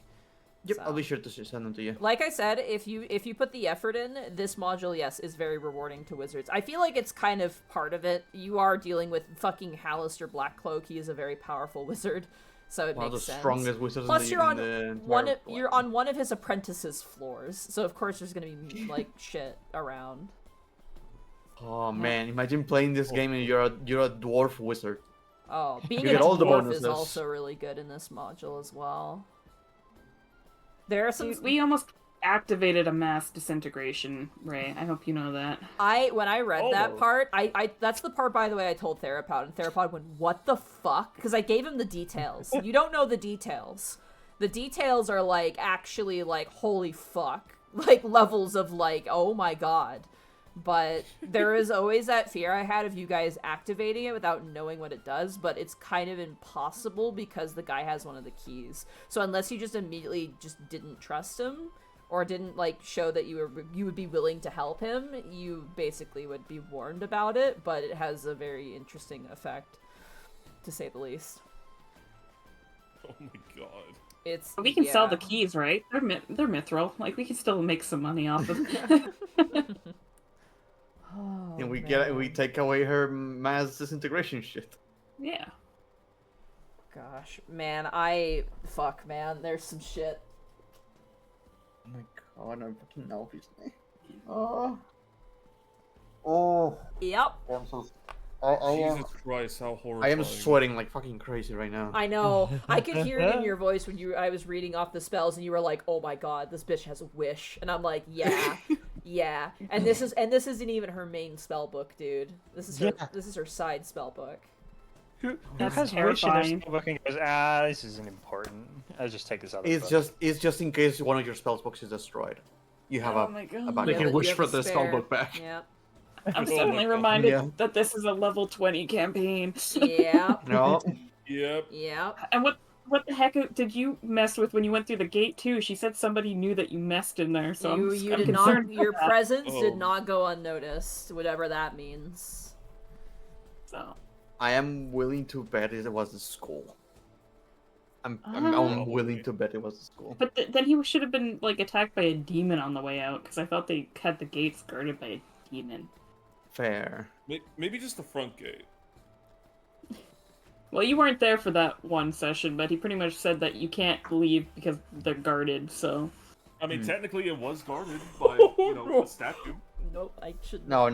Yep, So. I'll be sure to send them to you. Like I said, if you put the effort in, this module, yes, is very rewarding to wizards. I feel like it's kind of part of it. You are dealing with fucking Hallister Blackcloak. He is a very powerful wizard, so it One of the makes sense. strongest wizards Plus, in you're on the you're on one of his apprentices' floors, so of course there's gonna be like shit around. Oh man, imagine playing this game and you're a dwarf wizard. Oh, being You a get all the dwarf is bonuses. also really good in this module as well. There are some. We almost activated a mass disintegration, Ray. I hope you know that. When I read that Almost. part, I that's the part, by the way, I told Therapod, and Therapod went, what the fuck? Because I gave him the details. You don't know the details. The details are, like, actually, like, holy fuck. Like, levels of, like, oh my god. But there is always that fear I had of you guys activating it without knowing what it does, but it's kind of impossible because the guy has one of the keys. So unless you just immediately just didn't trust him, or didn't like show that you would be willing to help him, you basically would be warned about it. But it has a very interesting effect, to say the least. Oh my god. We can sell the keys, right? They're mithril. Like, we can still make some money off of them. Oh, And we man. we take away her mass disintegration shit. Yeah. Gosh, man, man, there's some shit. Oh my god, I fucking know his name. Oh. Yep. I'm so... Jesus Christ, how horrifying. I am sweating like fucking crazy right now. I know. I could hear it in your voice when I was reading off the spells, and you were like, "Oh my god, this bitch has a wish," and I'm like, "Yeah, yeah." And this isn't even her main spell book, dude. This is her side spell book. That's Has wish in their terrifying. spellbook and goes, this isn't important. I'll just take this out of the book. It's just in case one of your spell books is destroyed. You have Oh my God. a backup. They can wish You have for a the spare. spellbook back. Yeah. I'm Oh suddenly my God. reminded Yeah. that this is a level 20 campaign. Yeah. No. Yep. Yeah. And what the heck did you mess with when you went through the gate too? She said somebody knew that you messed in there, so I'm You did concerned. not. Your about that. presence Oh. did not go unnoticed, whatever that means. So I am willing to bet it was the school. I'm Oh. willing to bet it was the school. But then he should have been like attacked by a demon on the way out, because I thought they had the gates guarded by a demon. Fair. Maybe just the front gate. Well, you weren't there for that one session, but he pretty much said that you can't leave because they're guarded. So I mean, Hmm. technically it was guarded by, a statue. Nope, I shouldn't. No.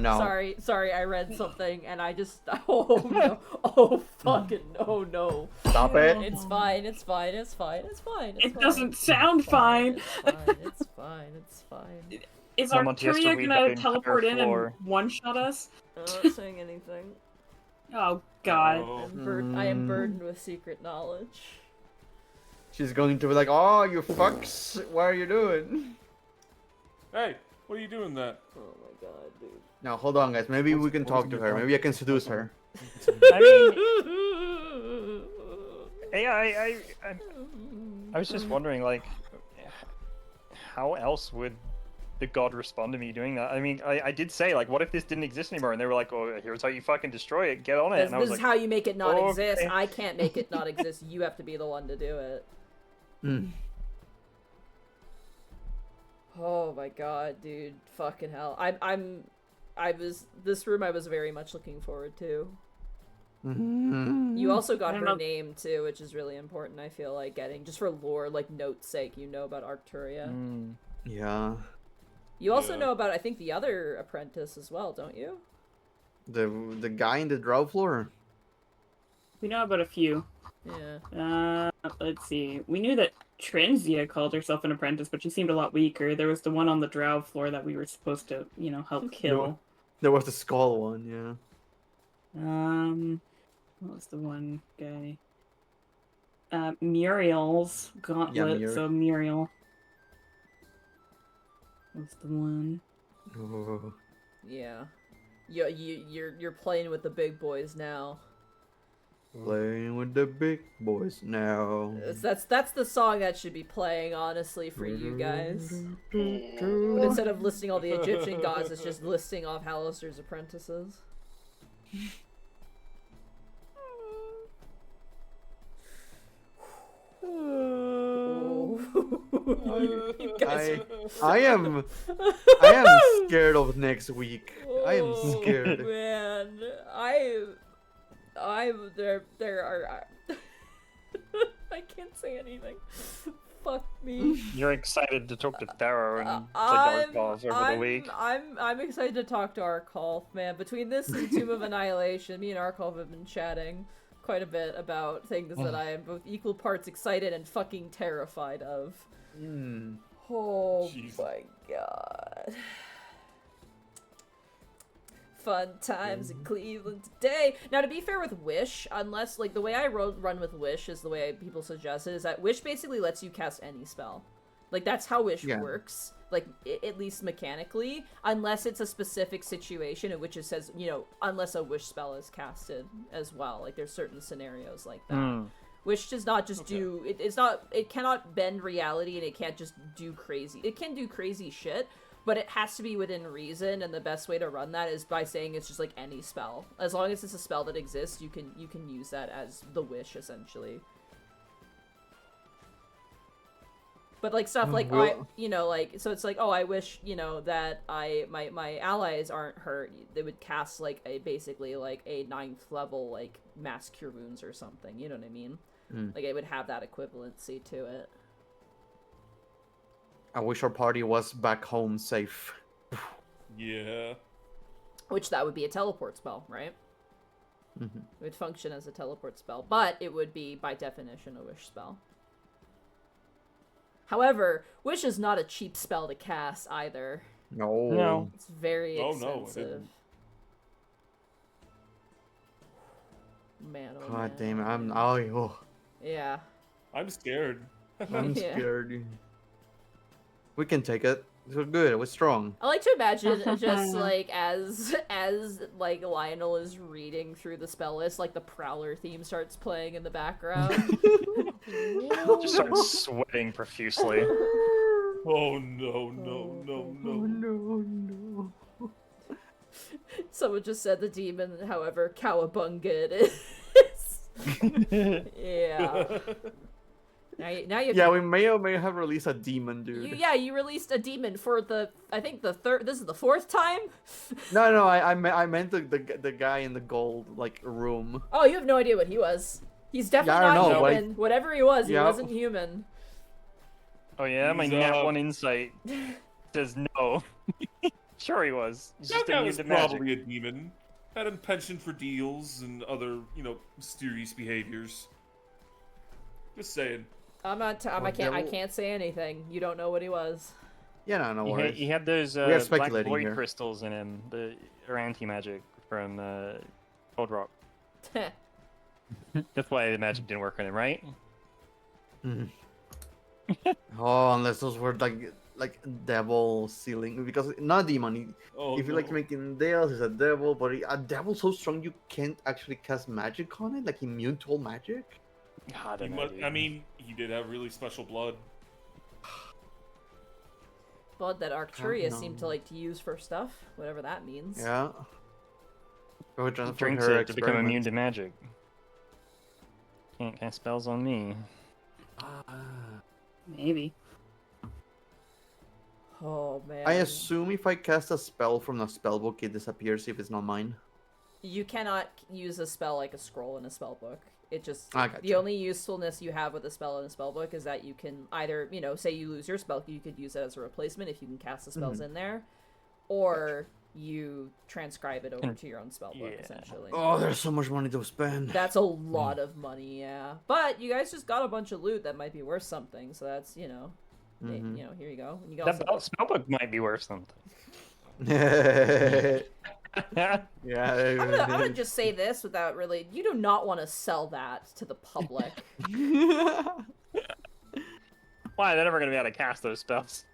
Sorry, I read something and I just. Oh no! Oh fucking no! Stop it. It's fine. It's fine. It's fine. It's fine. It's it fine. doesn't sound fine. It's fine. It's fine. Is Someone has to Arturia read gonna that teleport in entire floor. and one-shot us? I'm not saying anything. Oh God. Oh. I am burdened with secret knowledge. She's going to be like, "Oh, you fucks! What are you doing?" Hey, what are you doing that? Oh my god, dude. Now hold on, guys. Maybe we can what's talk in to your her. pocket? Maybe I can seduce her. I mean, I was just wondering, like, how else would the god respond to me doing that? I mean, I did say, like, what if this didn't exist anymore? And they were like, "Oh, here's how you fucking destroy it. Get on it." This, And I was this is like, how you make it not exist. okay. I can't make it not exist. You have to be the one to do it. Hmm. Oh my god, dude. Fucking hell. This room I was very much looking forward to. You also got I don't her know. name too, which is really important, I feel like getting. Just for lore, like note's sake, you know about Arcturia. Yeah. You also Yeah. know about, I think, the other apprentice as well, don't you? The guy in the draw floor. We know about a few. Yeah. Let's see. We knew that Trenzia called herself an apprentice, but she seemed a lot weaker. There was the one on the drow floor that we were supposed to, help kill. There was the skull one. Yeah. What was the one guy? Muriel's gauntlet. Muriel. So Muriel was the one. Oh. Yeah. You're playing with the big boys now. Playing with the big boys now. That's the song that should be playing, honestly, for you guys. But instead of listing all the Egyptian gods, it's just listing off Halaster's apprentices. You guys I am scared of next week. I am scared. Oh, man, there are. I can't say anything. Fuck me. You're excited to talk to Darrow and I'm, Darkballs over the week. I'm excited to talk to Arkolf, man. Between this and Tomb of Annihilation, me and Arkolf have been chatting quite a bit about things that I am both equal parts excited and fucking terrified of. Oh Jeez. my god. Fun times in Cleveland today. Now, to be fair with Wish, unless, like, the way I run with Wish is the way people suggest it, is that Wish basically lets you cast any spell. Like, that's how Wish works. Like, at least mechanically. Unless it's a specific situation in which it says, unless a Wish spell is casted as well. Like, there's certain scenarios like that. Wish does not just do it cannot bend reality, and it can't just do crazy. It can do crazy shit, but it has to be within reason, and the best way to run that is by saying it's just like any spell. As long as it's a spell that exists, you can use that as the wish, essentially. But like stuff like so it's like, oh, I wish, that my allies aren't hurt. They would cast like basically like a 9th level like mass cure wounds or something. You know what I mean? Like it would have that equivalency to it. I wish our party was back home safe. Yeah. Which that would be a teleport spell, right? It would function as a teleport spell, but it would be by definition a wish spell. However, wish is not a cheap spell to cast either. No. It's very expensive. Man, oh God man. damn it! I'm Yeah. I'm scared. I'm scared. We can take it. We're good. We're strong. I like to imagine just like as like Lionel is reading through the spell list, like the Prowler theme starts playing in the background. Just starts sweating profusely. Oh no. Someone just said the demon, however cowabunga it is. Yeah. Now you Yeah, we may or may have released a demon, dude. You released a demon for I think the third. This is the 4th time. No, I meant the guy in the gold like room. Oh, you have no idea what he was. He's definitely not human. Like, whatever he was, he wasn't human. Oh yeah, my nat 1 insight says no. Sure he was. He's That just guy immune was to magic. probably a demon. Had a penchant for deals and other, mysterious behaviors. Just saying. I can't say anything. You don't know what he was. Yeah, no worries. He had those We are black speculating void here. crystals in him, or anti-magic from Cold Rock. That's why the magic didn't work on him, right? Oh, unless those were like devil sealing, because not demon. If you like making deals, it's a devil, but a devil so strong you can't actually cast magic on it, like immune to all magic. He did have really special blood. Blood that Arcturus seemed to like to use for stuff, whatever that means. Yeah. Drinks it to become immune to magic. Can't cast spells on me. Maybe. Oh man. I assume if I cast a spell from the spellbook, it disappears if it's not mine. You cannot use a spell like a scroll in a spellbook. It just the only usefulness you have with a spell in a spellbook is that you can either, say you lose your spell, you could use it as a replacement if you can cast the spells in there, or you transcribe it over to your own spellbook, essentially. Oh, there's so much money to spend. That's a lot of money, yeah. But you guys just got a bunch of loot that might be worth something, so that's, here you go. And you can That spellbook might be worth something. Yeah. I'm gonna just say this without really. You do not want to sell that to the public. Why? They're never gonna be able to cast those spells.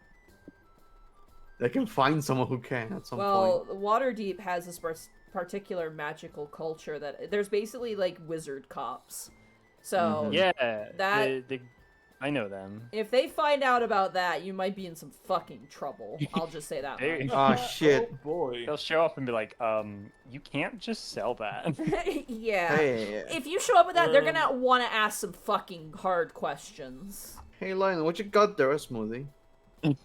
They can find someone who can at some point. Well, Waterdeep has this particular magical culture that there's basically like wizard cops. So I know them. If they find out about that, you might be in some fucking trouble. I'll just say that much. Oh shit. Oh boy. They'll show up and be like, you can't just sell that. Yeah. Hey. If you show up with that, they're gonna want to ask some fucking hard questions. Hey, Lionel, what you got there, a smoothie? Hey,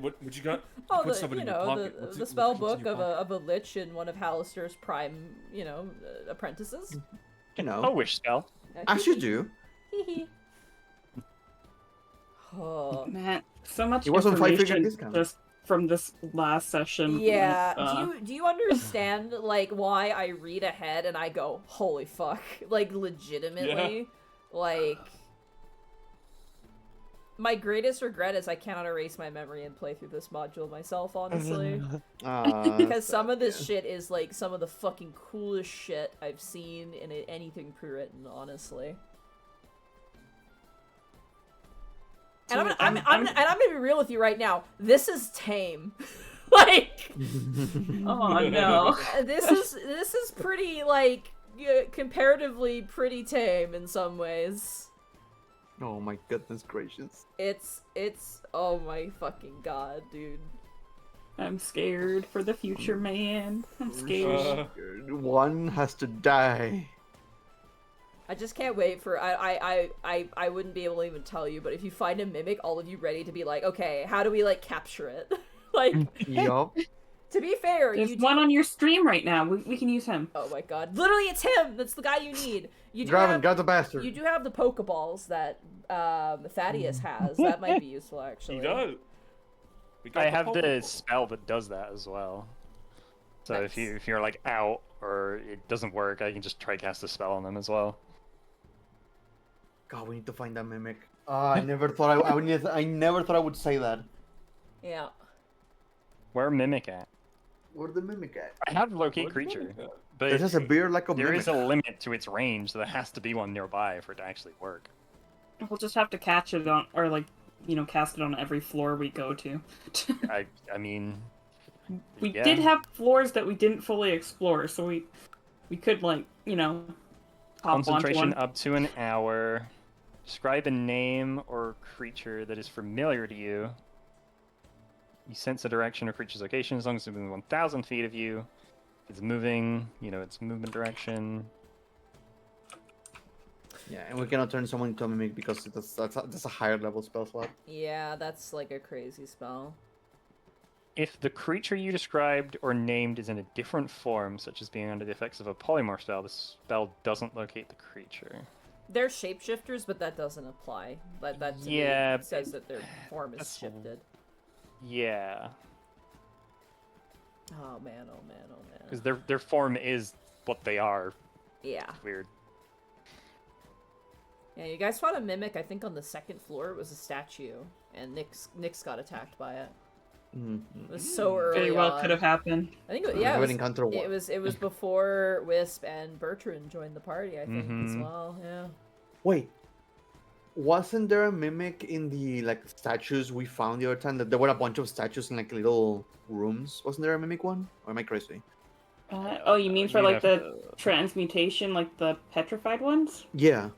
what you got? Oh, Put something in your pocket. the spell book of a lich and one of Hallister's prime, apprentices. A wish spell. As you do. Oh. Man, so much It wasn't 5-figure information discount. just from this last session. Yeah. Like, Do you understand like why I read ahead and I go, holy fuck, like legitimately, like. My greatest regret is I cannot erase my memory and play through this module myself, honestly. Because some of this shit is like some of the fucking coolest shit I've seen in anything pre-written, honestly. And I'm gonna be real with you right now. This is tame. Like, oh no. this is pretty like comparatively pretty tame in some ways. Oh my goodness gracious. It's oh my fucking god, dude. I'm scared for the future, man. I'm scared. One has to die. I just can't wait for I wouldn't be able to even tell you, but if you find a mimic, all of you ready to be like, okay, how do we like capture it? Like, Yup. to be fair, There's one on your stream right now. We can use him. Oh my god, literally, it's him. That's the guy you need. You do Grab him, have, grab the bastard. You do have the Pokeballs that Thaddeus has. That might be useful, actually. He does. I have the spell that does that as well. So Nice. if you're like out or it doesn't work, I can just try cast a spell on them as well. God, we need to find that mimic. I never thought I never thought I would say that. Yeah. Where Mimic at? Where's the mimic at? I have locate creature, but It has a beard like a there mimic. is a limit to its range, so there has to be one nearby for it to actually work. We'll just have to catch it on, or like, cast it on every floor we go to. I mean, We yeah. did have floors that we didn't fully explore, so we could like, hop onto concentration one. up to an hour. Describe a name or creature that is familiar to you. You sense a direction or creature's location as long as it's within 1,000 feet of you. If it's moving, its movement direction. Yeah, and we cannot turn someone into a mimic because that's a higher level spell slot. Yeah, that's like a crazy spell. If the creature you described or named is in a different form, such as being under the effects of a polymorph spell, the spell doesn't locate the creature. They're shapeshifters, but that doesn't apply. That to me Yeah, says that their form is that's- shifted. Yeah, Oh man, oh man, oh man. because their form is what they are. Yeah. It's weird. Yeah, you guys fought a mimic, I think on the second floor. It was a statue, and Nyx got attacked by it. It was so early Very well on. could have happened. I think it, We yeah, haven't it was, encountered one. it was before Wisp and Bertrand joined the party, I think, as Mhm. well. Yeah. Wait, wasn't there a mimic in the like statues we found the other time? That there were a bunch of statues in like little rooms. Wasn't there a mimic one? Or am I crazy? Oh, you mean for You'd like have the transmutation, like the petrified ones? Yeah.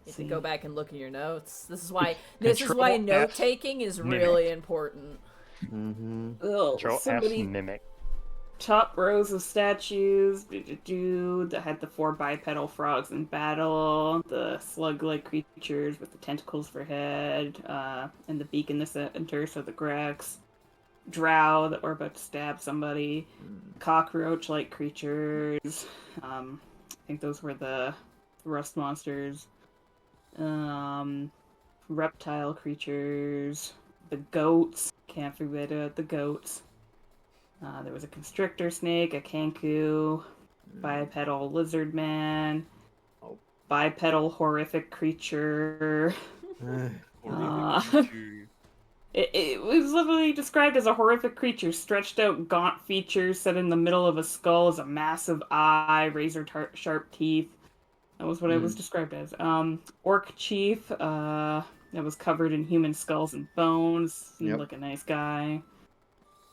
You can go back and look in your notes. This is why note taking is Mimic. really important. Mm-hmm. Ugh, Control F somebody mimic. top rows of statues that had the 4 bipedal frogs in battle, the slug-like creatures with the tentacles for head, and the beak in the center, so the Grex. Drow that were about to stab somebody. Cockroach-like creatures. I think those were the rust monsters. Reptile creatures. The goats. Can't forget about the goats. There was a constrictor snake, a kanku, bipedal lizard man, bipedal horrific creature. It was literally described as a horrific creature, stretched out gaunt features set in the middle of a skull as a massive eye, razor-sharp teeth. That was what it was described as. Orc chief, that was covered in human skulls and bones. Seemed like a nice guy.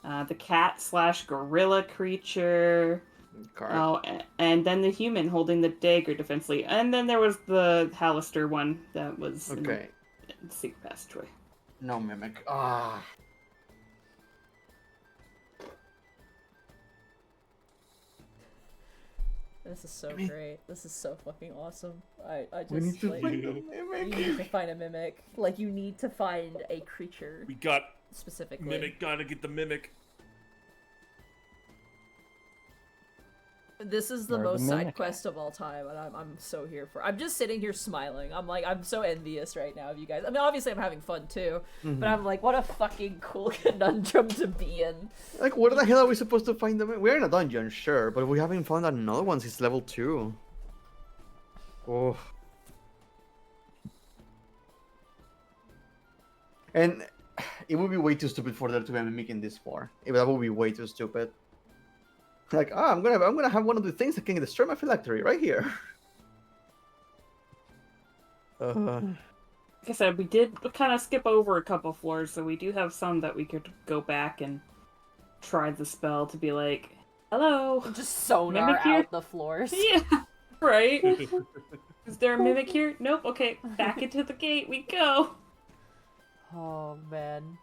The cat/gorilla creature. Oh, and then the human holding the dagger defensively. And then there was the Hallister one that was in the secret passageway. No mimic. Ah. This is so great. This is so fucking awesome. I just We need to like, find a you mimic. need to find a mimic. Like you need to find a creature We got specifically. mimic. Gotta get the mimic. This is the Where the most side mimic quest of all time, and I'm so here for. I'm just sitting here smiling. I'm so envious right now of you guys. I mean, obviously I'm having fun too, but I'm like, what a fucking cool conundrum to be in. Like, where the hell are we supposed to find them? We're in a dungeon, sure, but we haven't found another one since level 2. Oh. And it would be way too stupid for there to be a mimic in this far. That would be way too stupid. Like, I'm gonna have one of the things that can destroy my phylactery right here. Like I said, we did kind of skip over a couple floors, so we do have some that we could go back and try the spell to be like, Hello. Just sonar Mimic here? out the floors. Yeah, right. Is there a mimic here? Nope. Okay, back into the gate we go. Oh, man.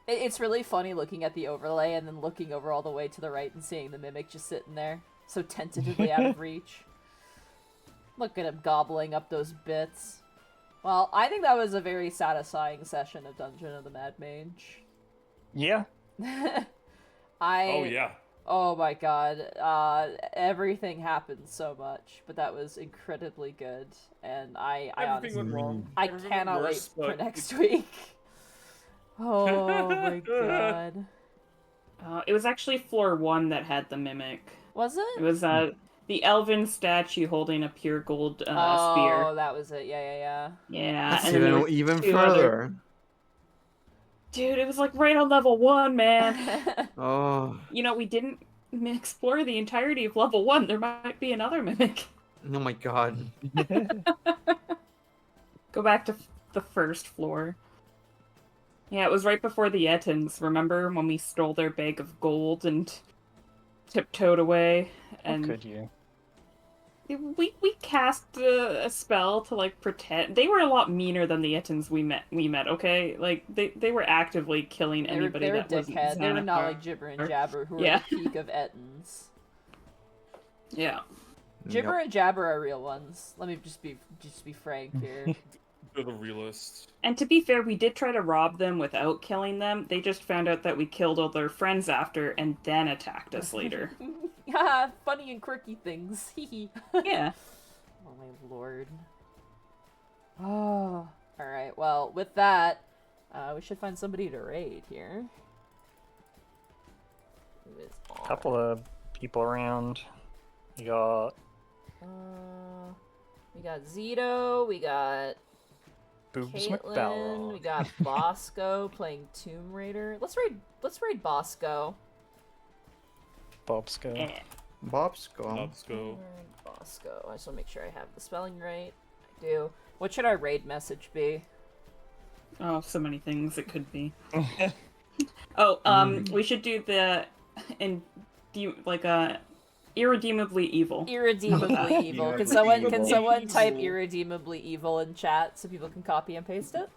It's really funny looking at the overlay and then looking over all the way to the right and seeing the mimic just sitting there, so tentatively out of reach. Look at him gobbling up those bits. Well, I think that was a very satisfying session of Dungeon of the Mad Mage. Yeah. Oh yeah. Oh my god. Everything happened so much, but that was incredibly good, and I Everything honestly, went wrong. I Everything cannot wait worse, for but next week. Oh my god. It was actually floor 1 that had the mimic. Was it? It was the elven statue holding a pure gold spear. Oh, that was it. Yeah. Yeah, That's and then there were even 2 further. other- Dude, it was like right on level 1, man. Oh. You know, we didn't explore the entirety of level 1. There might be another mimic. Oh my god. Go back to the first floor. Yeah, it was right before the Ettins. Remember when we stole their bag of gold and tiptoed away? And How could you? we cast a spell to like pretend. They were a lot meaner than the Ettins we met. Okay, like they were actively killing anybody they were that wasn't dickhead. They were not Xanathar. like Gibber and Jabber, who were Yeah. the peak of Ettins. Yeah. Gibber and Jabber are real ones. Let me just be frank here. They're the realists. And to be fair, we did try to rob them without killing them. They just found out that we killed all their friends after and then attacked us later. Yeah, funny and quirky things. Yeah. Oh my lord. Oh. Alright, well, with that, we should find somebody to raid here. Who is A couple of people around. You got we got Zito, we got Boobs Caitlin, McBallard. we got Bosco playing Tomb Raider. Let's raid Bosco. Bobsco. Eh. Bobsco. Let's go. Bosco. I just want to make sure I have the spelling right. I do. What should our raid message be? Oh, so many things it could be. We should do the irredeemably evil. Irredeemably evil. Can someone type irredeemably evil in chat so people can copy and paste it?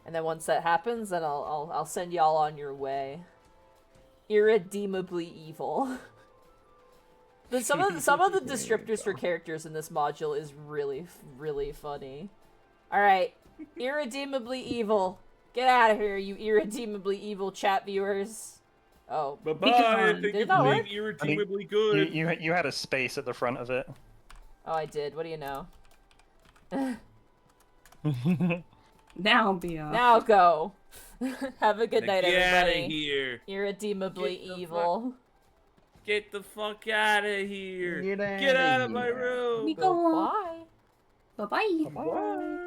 And then once that happens, then I'll send y'all on your way. Irredeemably evil. Some of the descriptors for characters in this module is really funny. All right, irredeemably evil. Get out of here, you irredeemably evil chat viewers. Oh, Bye-bye. I think Did you're it not playing work? irredeemably good. You had a space at the front of it. Oh, I did. What do you know? Now be off. Now go. Have a good night, Get out of everybody. here. Irredeemably Get the evil. Get the fuck out of here. Get Get out outta of my here. room. We go. Bye. Bye-bye. Bye.